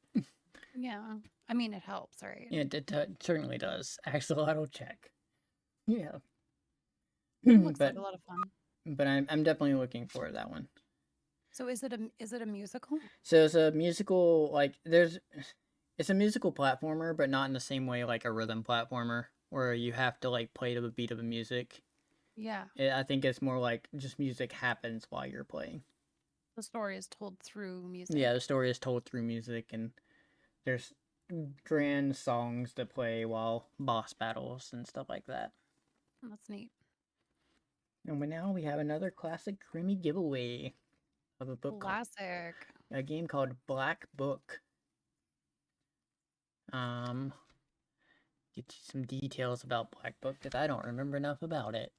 Yeah. I mean, it helps, right? Yeah, it certainly does. Axolotl check. Yeah. It looks but like a lot of fun. but I'm definitely looking forward to that one. So is it a musical? So it's a musical, like it's a musical platformer, but not in the same way like a rhythm platformer where you have to like play to the beat of the music. Yeah. I think it's more like just music happens while you're playing. The story is told through music. Yeah, the story is told through music, and there's grand songs to play while boss battles and stuff like that. That's neat. And now we have another classic Crimmy giveaway of a book, Classic. a game called Black Book. Get you some details about Black Book because I don't remember enough about it.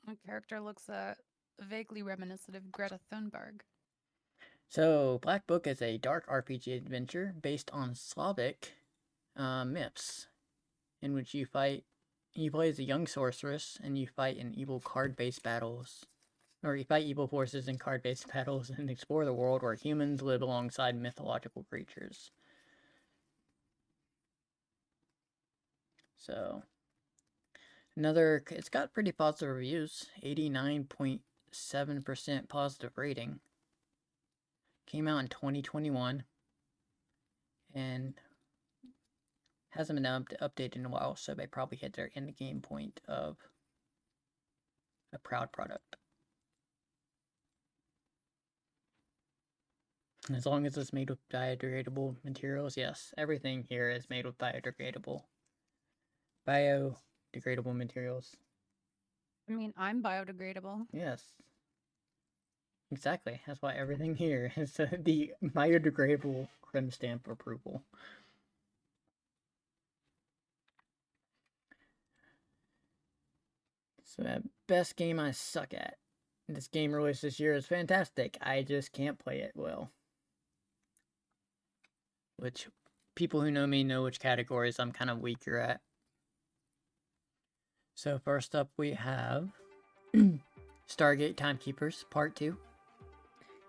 My character looks vaguely reminiscent of Greta Thunberg. So, Black Book is a dark RPG adventure based on Slavic myths, in which you play as a young sorceress, and you fight in evil card-based battles. Or you fight evil forces in card-based battles and explore the world where humans live alongside mythological creatures. So, it's got pretty positive reviews, 89.7% positive rating. Came out in 2021 and hasn't been updated in a while, so they probably hit their end game point of a proud product. As long as it's made with biodegradable materials, yes, everything here is made with biodegradable materials. I mean, I'm biodegradable. Yes. Exactly. That's why everything here is the biodegradable Crim stamp approval. So that best game I suck at. This game released this year is fantastic. I just can't play it well. Which people who know me know which categories I'm kind of weaker at. So first up we have Stargate Timekeepers Part 2.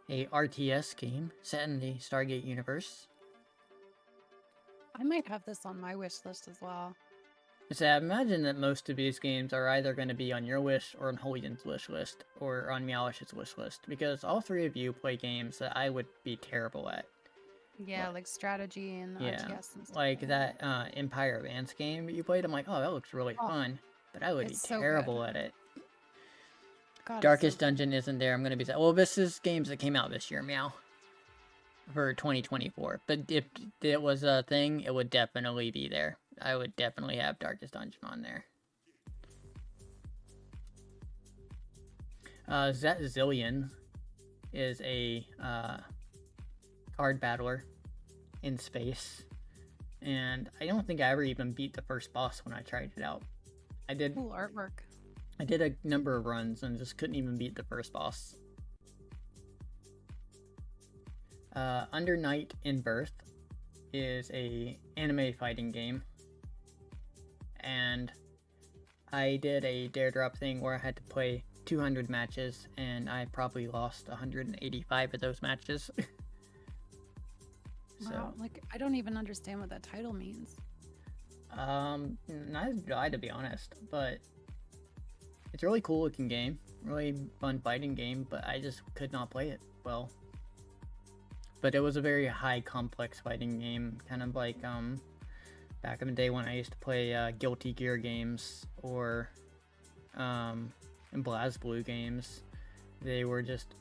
A RTS game set in the Stargate universe. I might have this on my wish list as well. So I imagine that most of these games are either going to be on your wish or on Hooligan's wish list or on Meowish's wish list, because all three of you play games that I would be terrible at. Yeah, like strategy and RTS and stuff. Like that Empire Advance game you played. I'm like, oh, that looks really fun, but I would be terrible at it. God, Darkest Dungeon isn't there. I'm going to be sad. Well, this is games that came out this year, Meow. For 2024. But if it was a thing, it would definitely be there. I would definitely have Darkest Dungeon on there. Zillion is a card battler in space. And I don't think I ever even beat the first boss when I tried it out. I did. Cool artwork. I did a number of runs and just couldn't even beat the first boss. Under Night in Birth is a anime fighting game. And I did a dare drop thing where I had to play 200 matches, and I probably lost 185 of those matches. Wow, like I don't even understand what that title means. Neither do I, to be honest, but it's a really cool looking game, really fun fighting game, but I just could not play it well. But it was a very high complex fighting game, kind of like back in the day when I used to play Guilty Gear games or BlazBlue games. They were just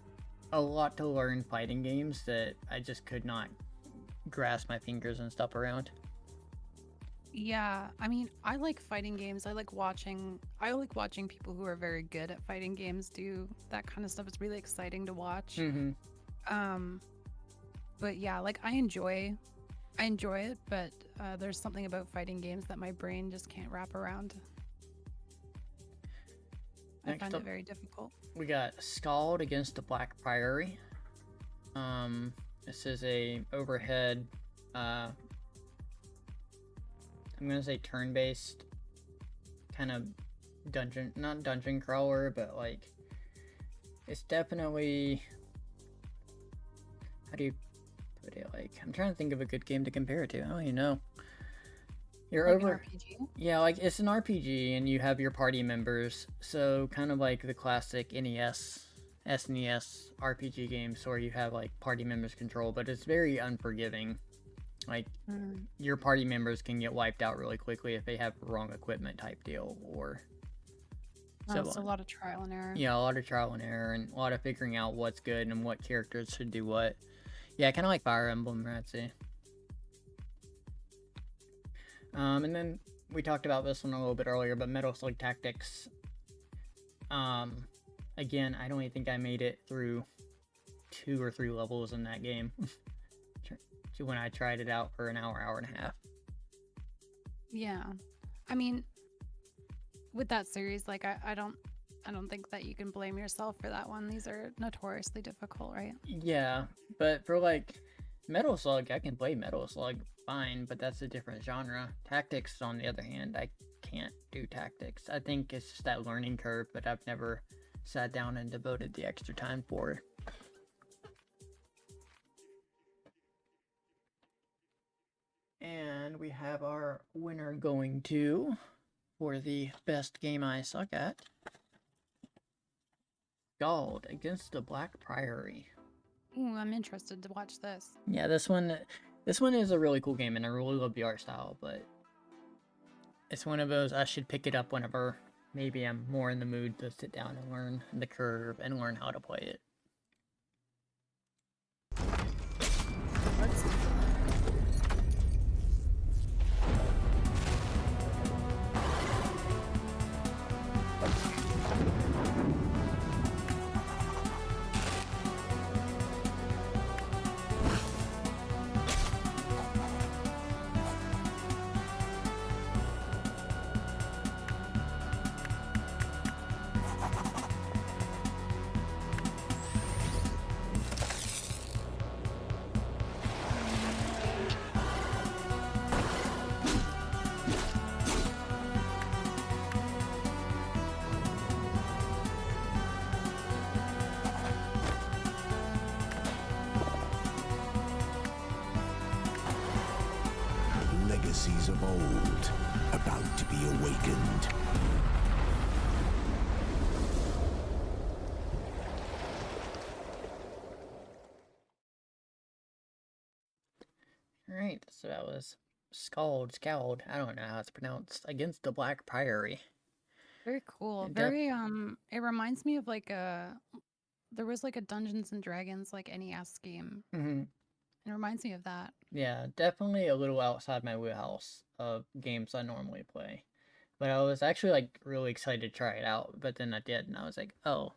a lot to learn fighting games that I just could not grasp my fingers and stuff around. Yeah, I mean, I like fighting games. I like watching people who are very good at fighting games do that kind of stuff. It's really exciting to watch. Mm-hmm. But yeah, like I enjoy I enjoy it, but there's something about fighting games that my brain just can't wrap around. I Next find up, it very difficult. we got Scald against the Black Priory. This is a overhead, I'm gonna say turn-based kind of dungeon, not dungeon crawler, but like it's definitely, how do you put it? Like, I'm trying to think of a good game to compare it to. I don't even know. You're Like an over, RPG? yeah, like it's an RPG, and you have your party members. So kind of like the classic NES, SNES RPG games, where you have like party members control, but it's very unforgiving. Like your party members can get wiped out really quickly if they have wrong equipment type deal, or so It's a on. lot of trial and error. Yeah, a lot of trial and error, and a lot of figuring out what's good and what characters should do what. Yeah, kind of like Fire Emblem, I'd say. And then we talked about this one a little bit earlier, but Metal Slug Tactics. Again, I don't even think I made it through 2 or 3 levels in that game when I tried it out for an hour and a half. Yeah. I mean, with that series, like I don't think that you can blame yourself for that one. These are notoriously difficult, right? Yeah, but for like Metal Slug, I can play Metal Slug fine, but that's a different genre. Tactics, on the other hand, I can't do tactics. I think it's just that learning curve, but I've never sat down and devoted the extra time for it. And we have our winner going to, for the best game I suck at, Scald against the Black Priory. Ooh, I'm interested to watch this. Yeah, this one is a really cool game, and I really love the art style, but it's one of those I should pick it up whenever maybe I'm more in the mood to sit down and learn the curve and learn how to play it. Let's Legacies of old, about to be awakened. Alright, so that was Scald, I don't know how it's pronounced, against the Black Priory. Very cool. Def- Very it reminds me of like there was like a Dungeons and Dragons like NES game. Mm-hmm. It reminds me of that. Yeah, definitely a little outside my wheelhouse of games I normally play. But I was actually like really excited to try it out, but then I did, and I was like, oh,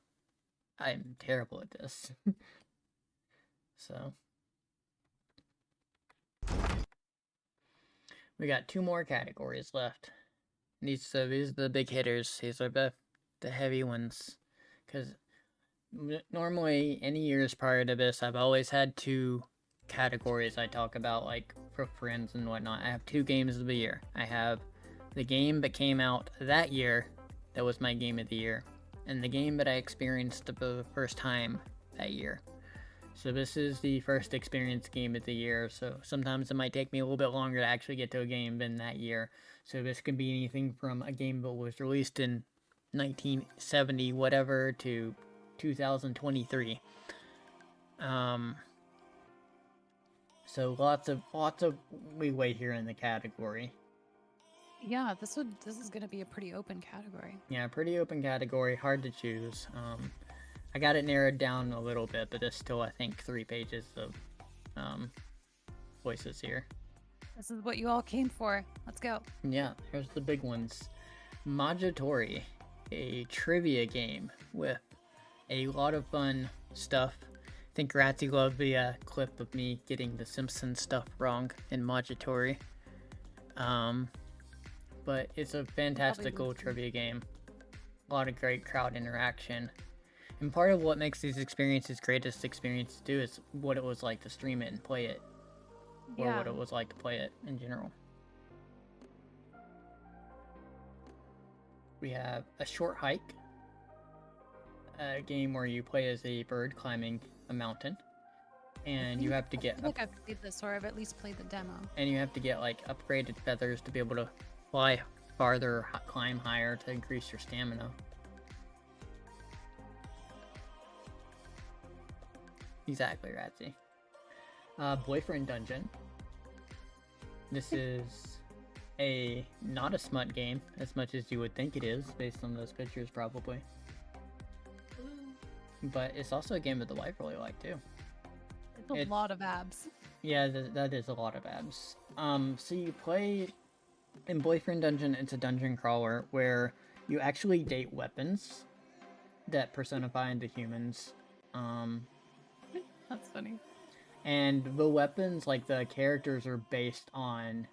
I'm terrible at this. So we got 2 more categories left. These are the big hitters. These are the heavy ones. Because normally, any years prior to this, I've always had 2 categories I talk about, like for friends and whatnot. I have 2 games of the year. I have the game that came out that year, that was my game of the year, and the game that I experienced for the first time that year. So this is the first experience game of the year, so sometimes it might take me a little bit longer to actually get to a game than that year. So this could be anything from a game that was released in 1970 whatever to 2023. So lots of leeway here in the category. Yeah, this is gonna be a pretty open category. Yeah, pretty open category, hard to choose. I got it narrowed down a little bit, but there's still, I think, 3 pages of voices here. This is what you all came for. Let's go. Yeah, here's the big ones. Majotori, a trivia game with a lot of fun stuff think Ratty loved the clip of me getting the Simpsons stuff wrong in Mogitory. But it's a fantastical trivia game. A lot of great crowd interaction. And part of what makes these experiences greatest experience to do is what it was like to stream it and play it. Or what it was like to play it in general. We have A Short Hike. A game where you play as a bird climbing a mountain. And you have to get... I feel like I've played this, or I've at least played the demo. And you have to get, like, upgraded feathers to be able to fly farther, climb higher to increase your stamina. Exactly, Ratsy. Boyfriend Dungeon. This is not a smut game, as much as you would think it is, based on those pictures, probably. But it's also a game that the wife really liked, too. It's a lot of abs. Yeah, that is a lot of abs. So you play... In Boyfriend Dungeon, it's a dungeon crawler where you actually date weapons that personify into humans. That's funny. And the weapons, like the characters, are based on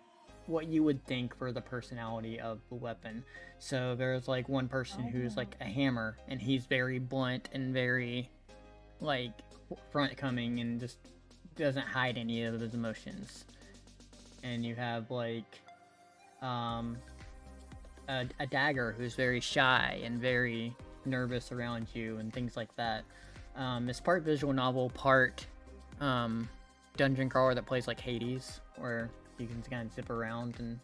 what you would think for the personality of the weapon. So there's like one person who's like a hammer, and he's very blunt and very like front coming and just doesn't hide any of his emotions. And you have like a dagger who's very shy and very nervous around you and things like that. It's part visual novel, part dungeon crawler that plays like Hades, where you can kind of zip around and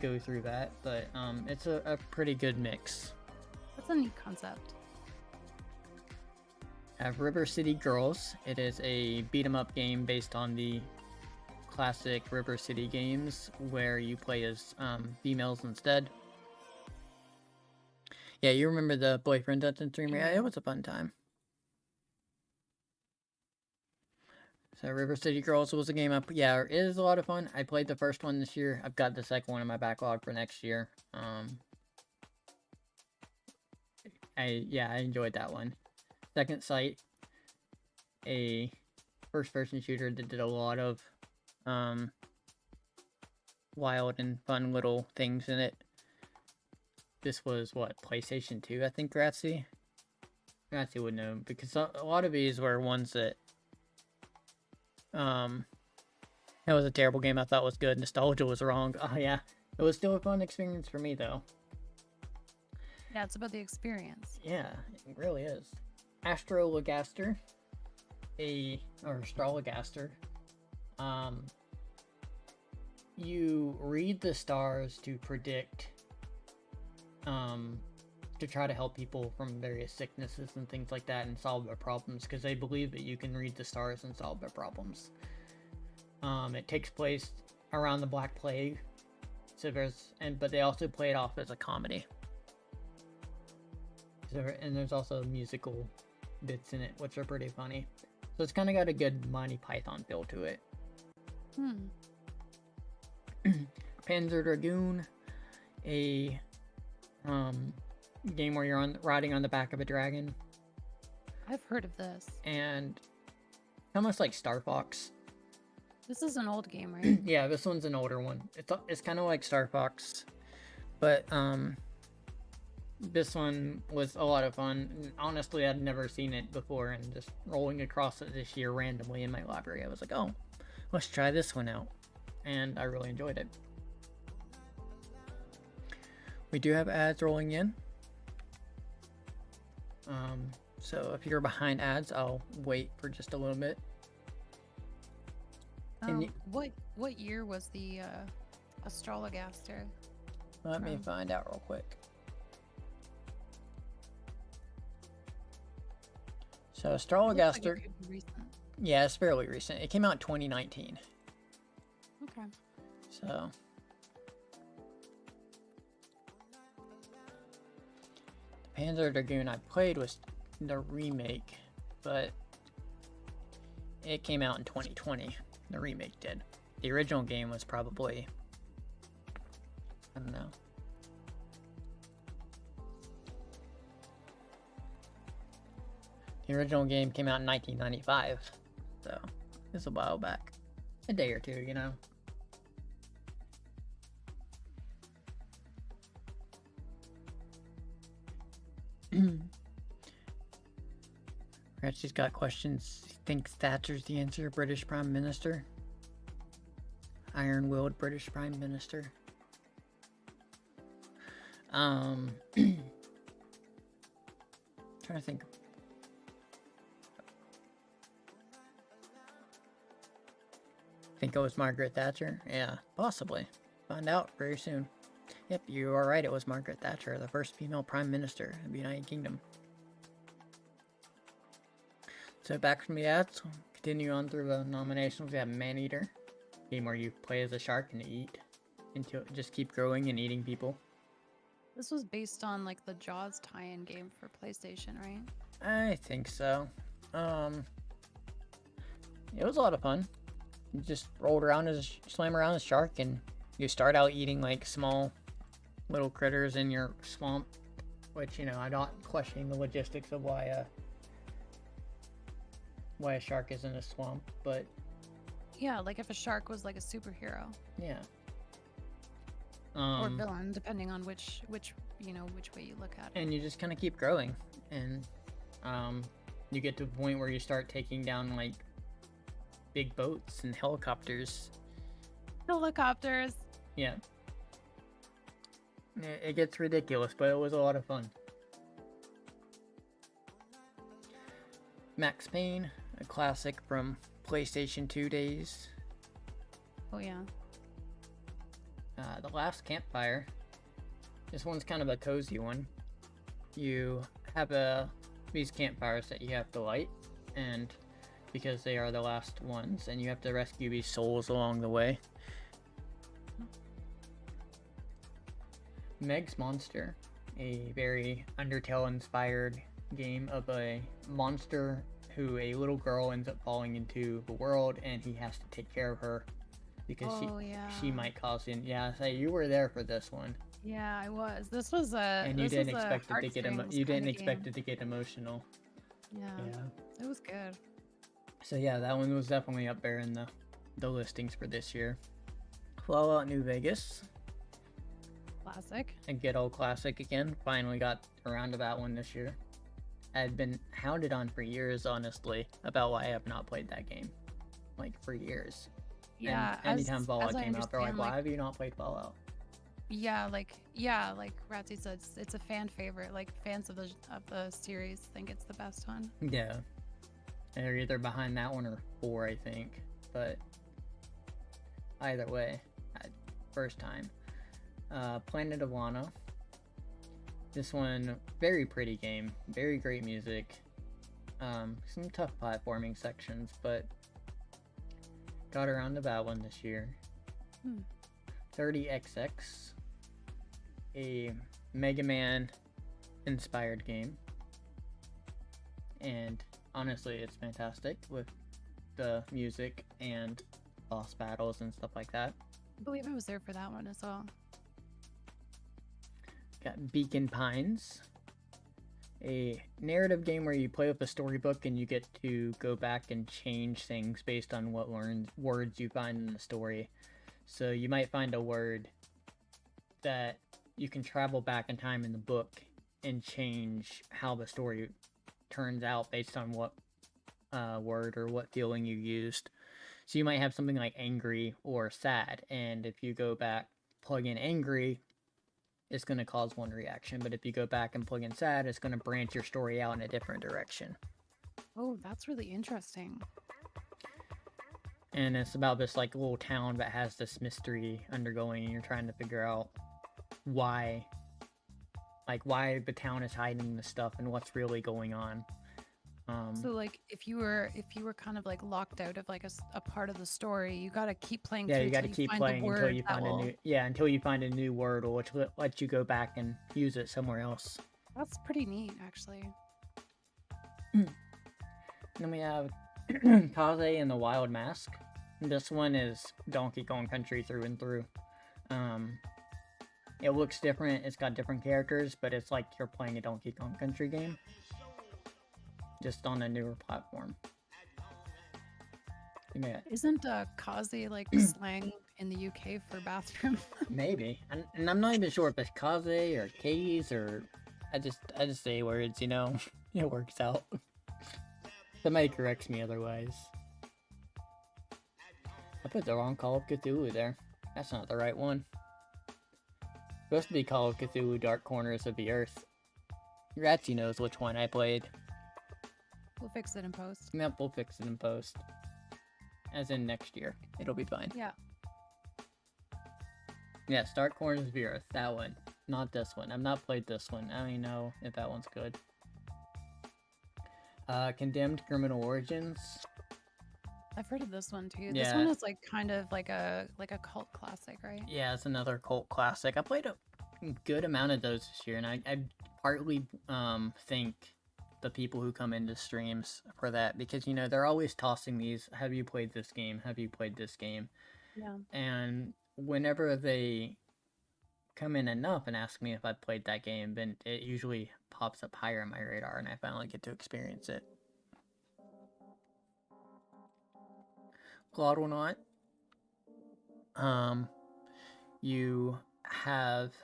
go through that. But it's a pretty good mix. That's a neat concept. I have River City Girls. It is a beat 'em up game based on the classic River City games where you play as females instead. Yeah, you remember the Boyfriend Dungeon stream? Yeah, it was a fun time. So River City Girls was a game up. Yeah, it is a lot of fun. I played the first one this year. I've got the second one in my backlog for next year. I enjoyed that one. Second Sight, a first-person shooter that did a lot of wild and fun little things in it. This was what, PlayStation 2, I think, Gratsy would know, because a lot of these were ones that that was a terrible game I thought was good. Nostalgia was wrong. Oh yeah, it was still a fun experience for me though. Yeah, it's about the experience. Yeah, it really is. Astrologaster, Astrologaster. You read the stars to predict, to try to help people from various sicknesses and things like that and solve their problems, because they believe that you can read the stars and solve their problems. It takes place around the Black Plague, so but they also play it off as a comedy. And there's also musical bits in it, which are pretty funny. So it's kind of got a good Monty Python feel to it. Panzer Dragoon, a game where you're riding on the back of a dragon. I've heard of this. And almost like Star Fox. This is an old game, right? Yeah, this one's an older one. It's kind of like Star Fox, but this one was a lot of fun. And honestly, I'd never seen it before, and just rolling across it this year randomly in my library, I was like, oh, let's try this one out. And I really enjoyed it. We do have ads rolling in. So if you're behind ads, I'll wait for just a little bit. What year was the Astrologaster? Let me find out real quick. So Astrologaster, yeah, it's fairly recent. It came out in 2019. Okay. So the Panzer Dragoon I played was the remake, but it came out in 2020. The remake did. The original game was probably, I don't know. The original game came out in 1995, so it's a while back. A day or two, you know. Ratchet's got questions. He thinks Thatcher's the answer, British Prime Minister. Iron-willed British Prime Minister. Trying to think. Think it was Margaret Thatcher? Yeah, possibly. Find out very soon. Yep, you are right, it was Margaret Thatcher, the first female Prime Minister of the United Kingdom. So back from the ads, continue on through the nominations. We have Maneater, game where you play as a shark and eat until just keep growing and eating people. This was based on like the Jaws tie-in game for PlayStation, right? I think so. It was a lot of fun. You just rolled around as swam around as a shark, and you start out eating like small little critters in your swamp, which, you know, I'm not questioning the logistics of why a shark is in a swamp, but Yeah, like if a shark was like a superhero yeah. or villain, depending on which way you look at it. And you just kind of keep growing, and you get to a point where you start taking down like big boats and helicopters. Helicopters. Yeah. It gets ridiculous, but it was a lot of fun. Max Payne, a classic from PlayStation 2 days. Oh yeah. The Last Campfire. This one's kind of a cozy one. You have these campfires that you have to light, and because they are the last ones, and you have to rescue these souls along the way. Meg's Monster, a very Undertale-inspired game of a monster who a little girl ends up falling into the world, and he has to take care of her because she might cause him. Yeah, say you were there for this one. Yeah, I was. This was a and you didn't expect it to get emotional. Yeah. It was good. So yeah, that one was definitely up there in the listings for this year. Fallout New Vegas. Classic. A good old classic again. Finally got around to that one this year. I'd been hounded on for years, honestly, about why I have not played that game. Like, for years. Yeah. And anytime Fallout came out, they're like, why have you not played Fallout? Yeah, like Ratsy said, it's a fan favorite. Like, fans of the series think it's the best one. Yeah. And they're either behind that one or 4, I think. But either way, first time. Planet of Lana. This one, very pretty game, very great music. Some tough platforming sections, but got around to that one this year. 30XX, a Mega Man inspired game, and honestly, it's fantastic with the music and boss battles and stuff like that. I believe I was there for that one as well. Got Beacon Pines, a narrative game where you play with a storybook and you get to go back and change things based on what words you find in the story. So you might find a word that you can travel back in time in the book and change how the story turns out based on what word or what feeling you used. So you might have something like angry or sad, and if you go back, plug in angry, it's going to cause one reaction, but if you go back and plug in sad, it's going to branch your story out in a different direction. Oh, that's really interesting. And it's about this like little town that has this mystery undergoing, and you're trying to figure out why the town is hiding this stuff and what's really going on. So like if you were kind of like locked out of like a part of the story, you got to keep playing. Yeah, you got to keep playing until you find a new word, or which will let you go back and use it somewhere else. That's pretty neat, actually. Then we have Kaze and the Wild Mask. This one is Donkey Kong Country through and through. It looks different, it's got different characters, but it's like you're playing a Donkey Kong Country game. just on a newer platform. Yeah, Isn't kaze like slang in the UK for bathroom? maybe. And I'm not even sure if it's kaze or keys or I just say words, you know. It works out. Somebody corrects me otherwise. I put the wrong Call of Cthulhu there. That's not the right one. Supposed to be Call of Cthulhu Dark Corners of the Earth. Ratsy knows which one I played. We'll fix it in post. Yep, we'll fix it in post. As in next year. It'll be fine. Yeah. Yes, Dark Corners of the Earth. That one. Not this one. I've not played this one. I don't even know if that one's good. Condemned Criminal Origins. I've heard of this one too. Yeah. This one is like kind of like a cult classic, right? Yeah, it's another cult classic. I played a good amount of those this year, and I partly think the people who come into streams for that, because, you know, they're always tossing these, have you played this game? Have you played this game? Yeah. And whenever they come in enough and ask me if I've played that game, then it usually pops up higher on my radar, and I finally get to experience it. Claudonaut. You have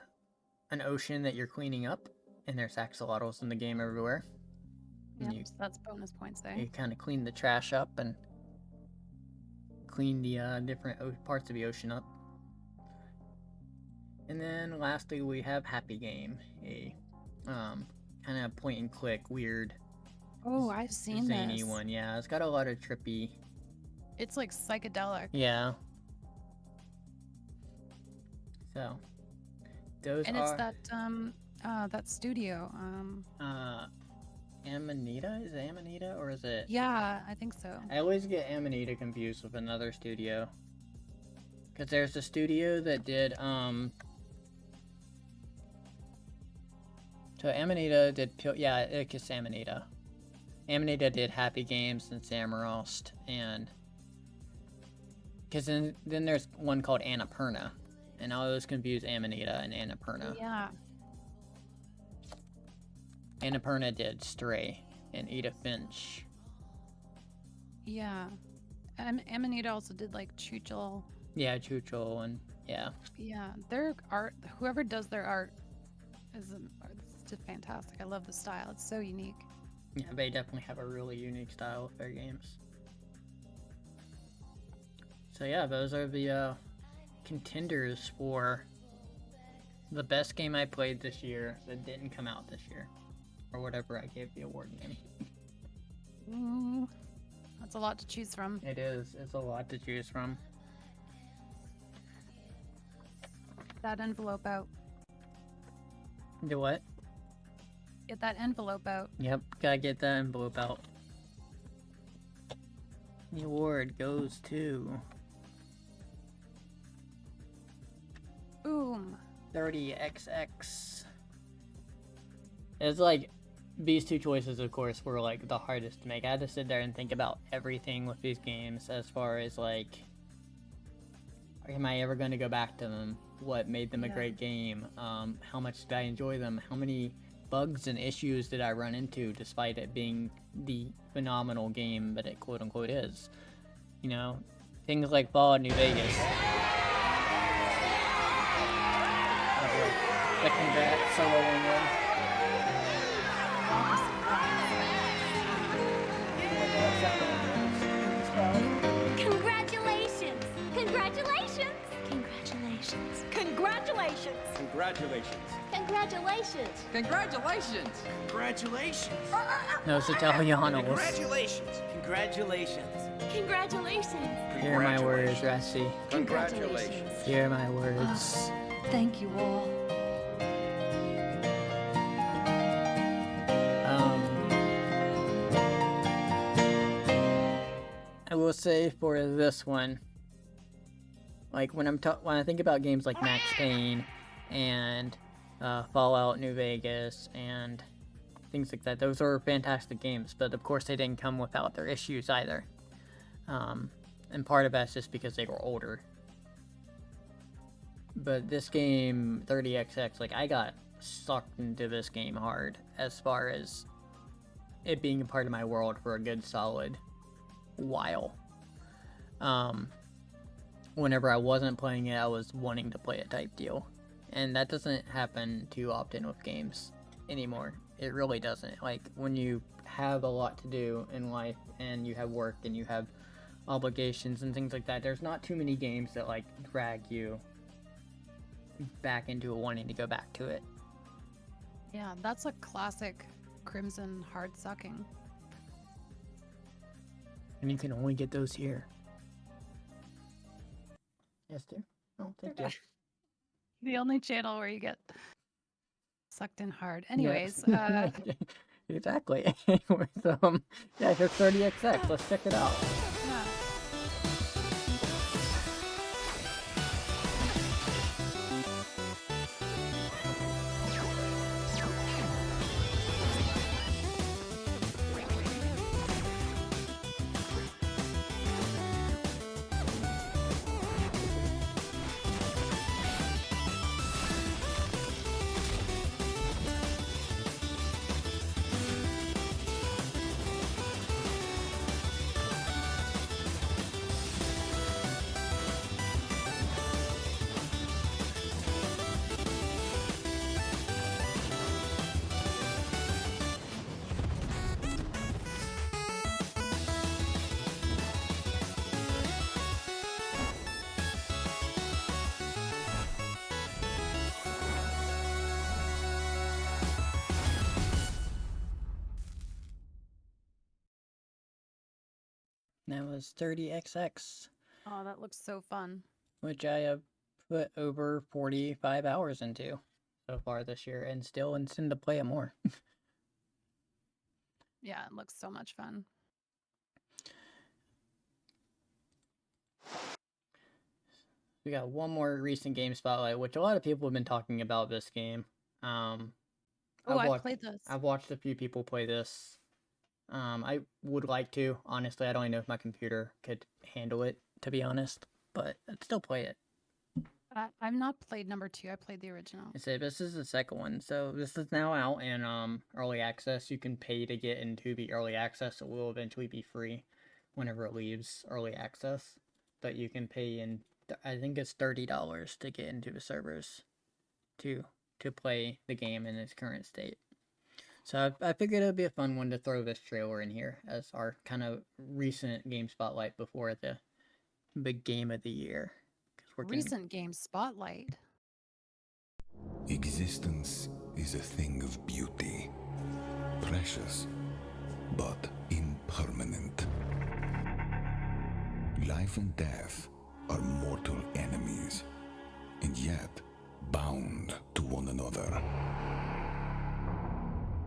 an ocean that you're cleaning up, and there's axolotls in the game everywhere. Yeah, You, so that's bonus points there. you kind of clean the trash up and clean the different parts of the ocean up. And then lastly, we have Happy Game, a kind of point and click, weird, Oh, I've seen zany this. one. Yeah, it's got a lot of trippy. It's like psychedelic. Yeah. So, those And are. it's that studio. Amanita? Is it Amanita or is it? Yeah, I think so. I always get Amanita confused with another studio. Because there's a studio that did, So Amanita did, yeah, it's Amanita. Amanita did Happy Games and Samorost, and... Because then there's one called Annapurna. And I always confuse Amanita and Annapurna. Yeah. Annapurna did Stray and Edith Finch. Yeah. Amanita also did like Chuchel. Yeah, Chuchel and yeah. Yeah, their art, whoever does their art is it's just fantastic. I love the style. It's so unique. Yeah, they definitely have a really unique style with their games. So yeah, those are the contenders for the best game I played this year that didn't come out this year. Or whatever I gave the award name. Ooh, that's a lot to choose from. It is. It's a lot to choose from. That envelope out. Do what? Get that envelope out. Yep, gotta get that envelope out. The award goes to... Boom. 30XX. It's like, these two choices, of course, were like the hardest to make. I had to sit there and think about everything with these games as far as like, am I ever going to go back to them? What made them a great game? How much did I enjoy them? How many bugs and issues did I run into despite it being the phenomenal game that it quote unquote is? You know, things like Fallout New Vegas. The congrats solo one. Congratulations! Congratulations! Congratulations! Congratulations! Congratulations. Congratulations! Congratulations! Congratulations! No, it's Italiano. Congratulations! Congratulations! Congratulations! Hear my words, Rassi. Congratulations. Hear my words. Thank you all. I will say for this one, like when I think about games like Max Payne and Fallout New Vegas and things like that, those are fantastic games, but of course they didn't come without their issues either. And part of that's just because they were older. But this game, 30XX, like I got sucked into this game hard as far as it being a part of my world for a good solid while. Whenever I wasn't playing it, I was wanting to play it type deal. And that doesn't happen too often with games anymore. It really doesn't. Like, when you have a lot to do in life and you have work and you have obligations and things like that, there's not too many games that like drag you back into wanting to go back to it. Yeah, that's a classic Crimson hard sucking. And you can only get those here. Yes, dear. Oh, thank you. The only channel where you get sucked in hard. Anyways, Yes. Exactly. Anyways, yeah, here's 30XX. Let's check it out. yeah. That was 30XX, Oh, that looks so fun. which I have put over 45 hours into so far this year and still intend to play it more. Yeah, it looks so much fun. We got one more recent game spotlight, which a lot of people have been talking about this game. Oh, I played this. I've watched a few people play this. I would like to. Honestly, I don't even know if my computer could handle it, to be honest. But I'd still play it. I've not played number 2. I played the original. I said this is the second one, so this is now out in early access. You can pay to get into the early access. It will eventually be free whenever it leaves early access, but you can pay in. I think it's $30 to get into the servers to play the game in its current state. So I figured it would be a fun one to throw this trailer in here as our kind of recent game spotlight before the big game of the year. Recent game spotlight. Existence is a thing of beauty, precious, but impermanent. Life and death are mortal enemies, and yet bound to one another.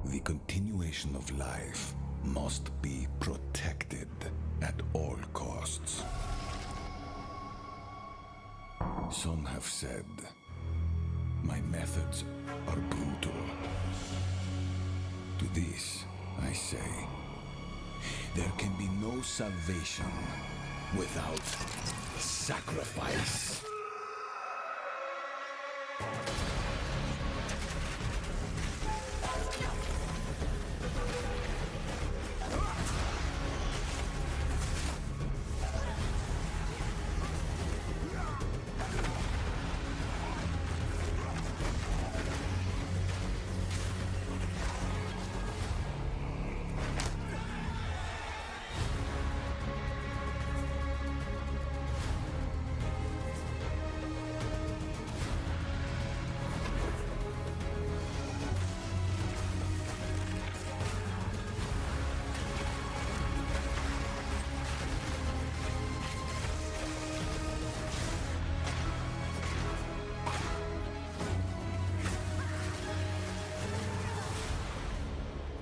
The continuation of life must be protected at all costs. Some have said my methods are brutal. To this, I say, there can be no salvation without sacrifice.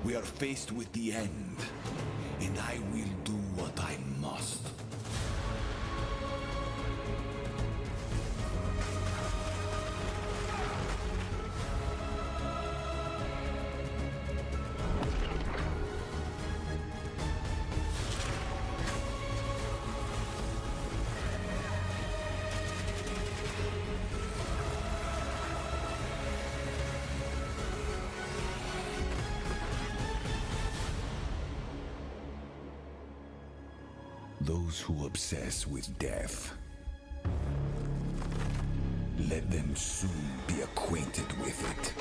We are faced with the end, and I will do what I must. those who obsess with death. Let them soon be acquainted with it.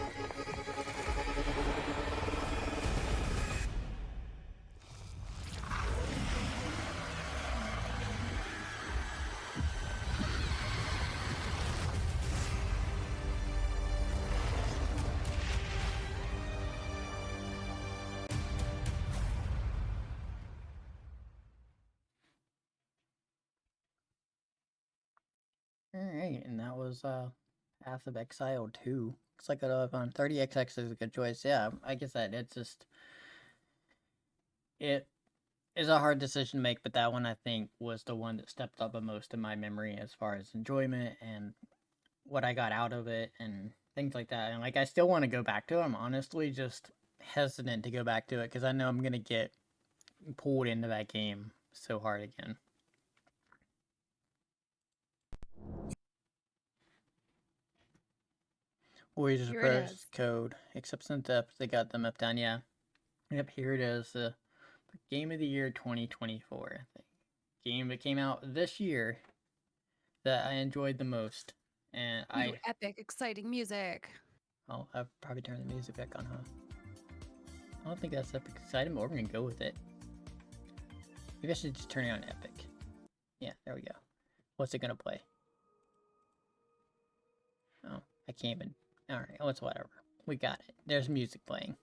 Alright, and that was Path of Exile 2. Looks like on 30XX is a good choice. Yeah, I guess that it's just it is a hard decision to make, but that one I think was the one that stepped up the most in my memory as far as enjoyment and what I got out of it and things like that. And like I still want to go back to it. I'm honestly just hesitant to go back to it because I know I'm gonna get pulled into that game so hard again. Warriors Here it Reverse is. Code. Except since they got them up down, yeah. Yep, here it is. The Game of the Year 2024. I think. Game that came out this year that I enjoyed the most. And Ooh, epic, exciting music. I'll probably turn the music back on, huh? I don't think that's epic exciting, but we're gonna go with it. Maybe I should just turn it on epic. Yeah, there we go. What's it gonna play? Oh, I can't even. Alright, oh, it's whatever. We got it. There's music playing.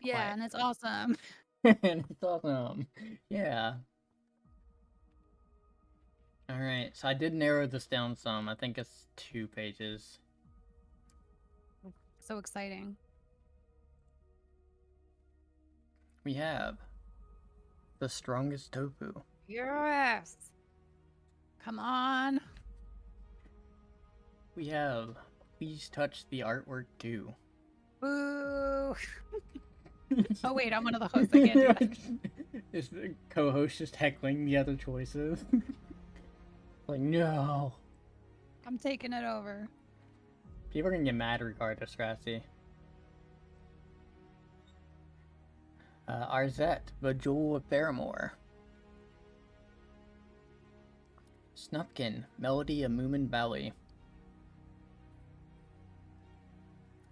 Yeah, Quiet. and it's awesome. And it's awesome. Yeah. Alright, so I did narrow this down some. I think it's 2 pages. So exciting. We have The Strongest Tofu. Yes. Come on. We have Please Touch the Artwork too. Boo. Oh wait, I'm one of the hosts. I can't do that. Is the co-host just heckling the other choices? Like, no. I'm taking it over. People are gonna get mad regardless, Rassy. Arzette, the Jewel of Faramore. Snufkin, Melody of Moomin Valley.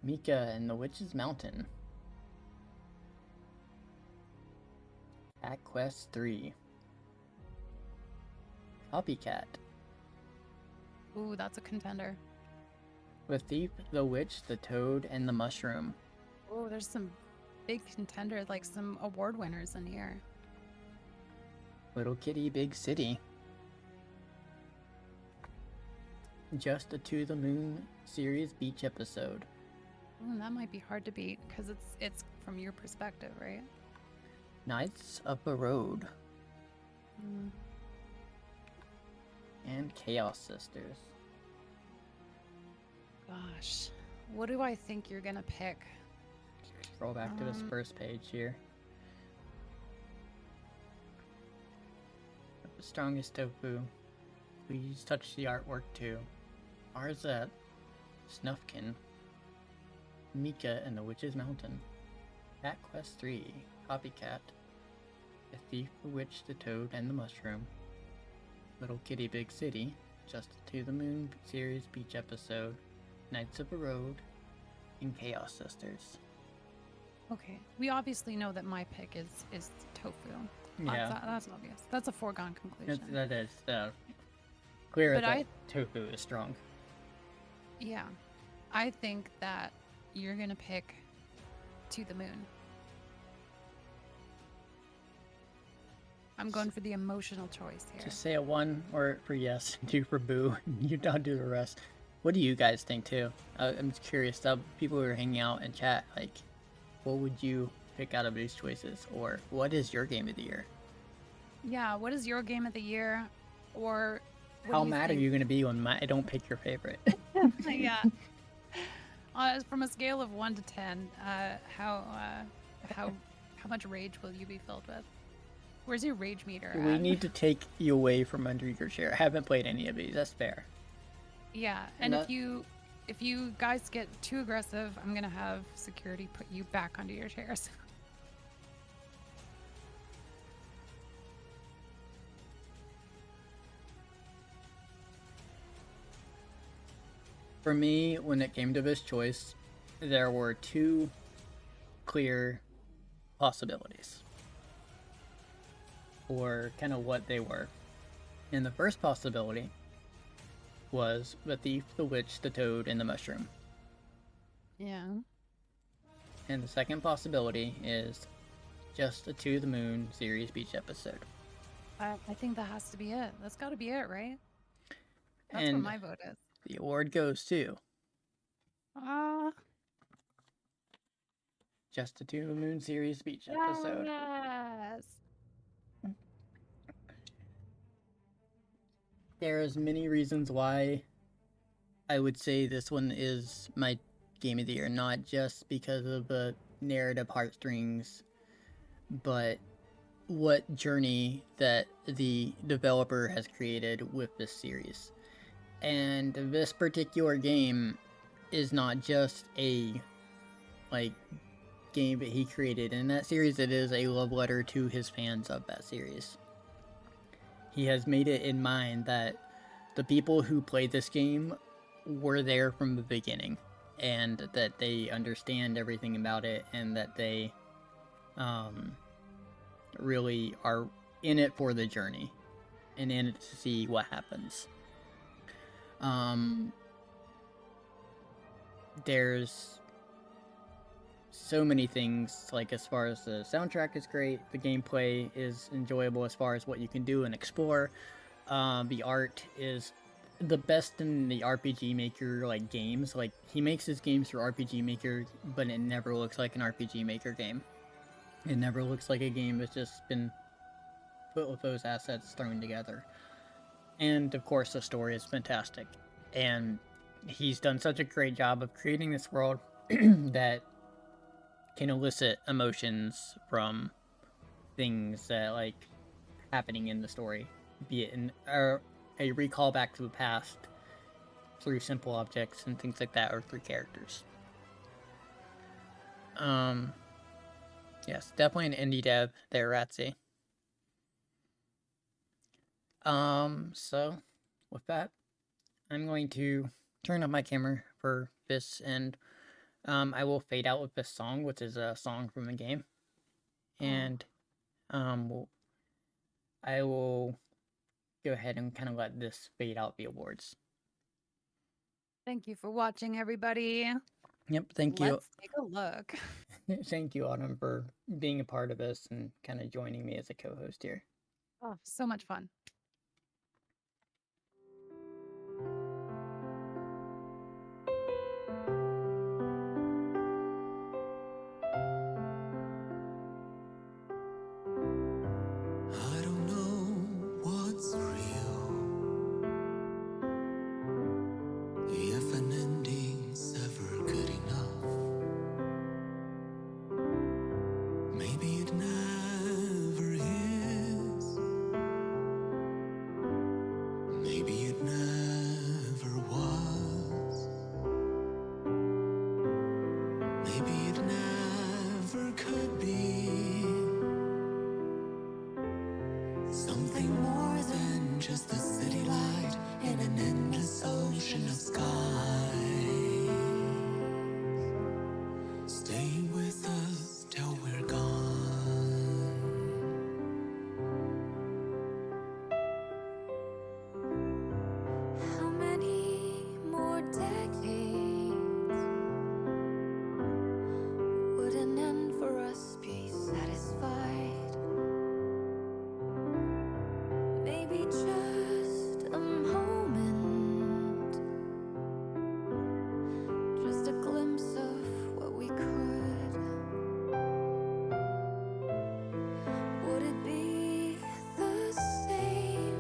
Mika and the Witch's Mountain. At Quest 3. Copycat. Ooh, that's a contender. The Thief, the Witch, the Toad, and the Mushroom. Oh, there's some big contenders, like some award winners in here. Little Kitty, Big City. Just a To the Moon series beach episode. Ooh, that might be hard to beat because it's from your perspective, right? Knights of the Road. Mm. And Chaos Sisters. Gosh, what do I think you're gonna pick? Scroll back to this first page here. The Strongest Tofu. Please touch the artwork too. Arzette, Snufkin, Mika and the Witch's Mountain. Cat Quest 3, Copycat, The Thief, the Witch, the Toad, and the Mushroom. Little Kitty Big City, Just to the Moon series beach episode, Knights of the Road, and Chaos Sisters. Okay, we obviously know that my pick is tofu. Yeah. That's obvious. That's a foregone conclusion. That is clear But that tofu is strong. Yeah, I think that you're gonna pick To the Moon. I'm going for the emotional choice here. Just say a 1 or for yes, 2 for boo. You don't do the rest. What do you guys think too? I'm just curious. People who are hanging out in chat, like, what would you pick out of these choices, or what is your game of the year? Yeah, what is your game of the year, or what How do mad think? are you gonna be when I don't pick your favorite? Yeah. From a scale of 1 to 10, how much rage will you be filled with? Where's your rage meter? We at? need to take you away from under your chair. I haven't played any of these. That's fair. Yeah, and if you guys get too aggressive, I'm gonna have security put you back onto your chairs. For me, when it came to this choice, there were two clear possibilities for kind of what they were. And the first possibility was the thief, the witch, the toad, and the mushroom. Yeah. And the second possibility is just a To the Moon series beach episode. I think that has to be it. That's got to be it, right? That's And what my vote is. the award goes to just a To the Moon series beach episode. Yes. There's many reasons why I would say this one is my game of the year, not just because of the narrative heartstrings, but what journey that the developer has created with this series. And this particular game is not just a game that he created in that series, it is a love letter to his fans of that series. He has made it in mind that the people who played this game were there from the beginning, and that they understand everything about it, and that they really are in it for the journey and in it to see what happens. There's so many things, like as far as the soundtrack is great, the gameplay is enjoyable as far as what you can do and explore. The art is the best in the RPG Maker games. Like, he makes his games through RPG Maker, but it never looks like an RPG Maker game. It never looks like a game that's just been put with those assets thrown together. And of course the story is fantastic. And he's done such a great job of creating this world that can elicit emotions from things that happening in the story, be it a recall back to the past through simple objects and things like that, or through characters. Yes, definitely an indie dev there, Ratsy. So with that, I'm going to turn on my camera for this, and I will fade out with this song, which is a song from the game. And I will go ahead and kind of let this fade out the awards. Thank you for watching, everybody. Yep, thank you. Let's take a look. Thank you, Autumn, for being a part of this and kind of joining me as a co-host here. Oh, so much fun. I don't know what's real, if an ending's ever good enough. Maybe it never is. Maybe it never was. Maybe it never could be. Something more than just a city light in an endless ocean of sky. Stay with us till we're gone. How many more decades would an end for us be satisfied? Maybe just a moment, just a glimpse of what we could. Would it be the same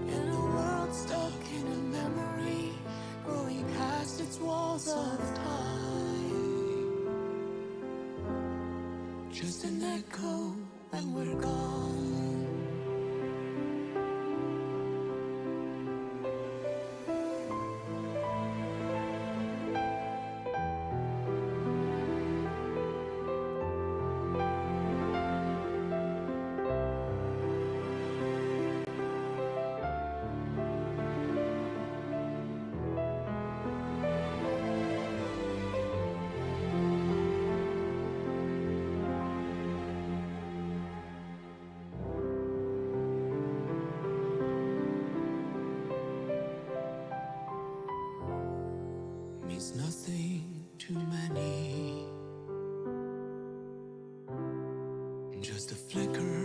in a world stuck in a memory, growing past its walls of time? Just an echo when we're gone. too many. Just a flicker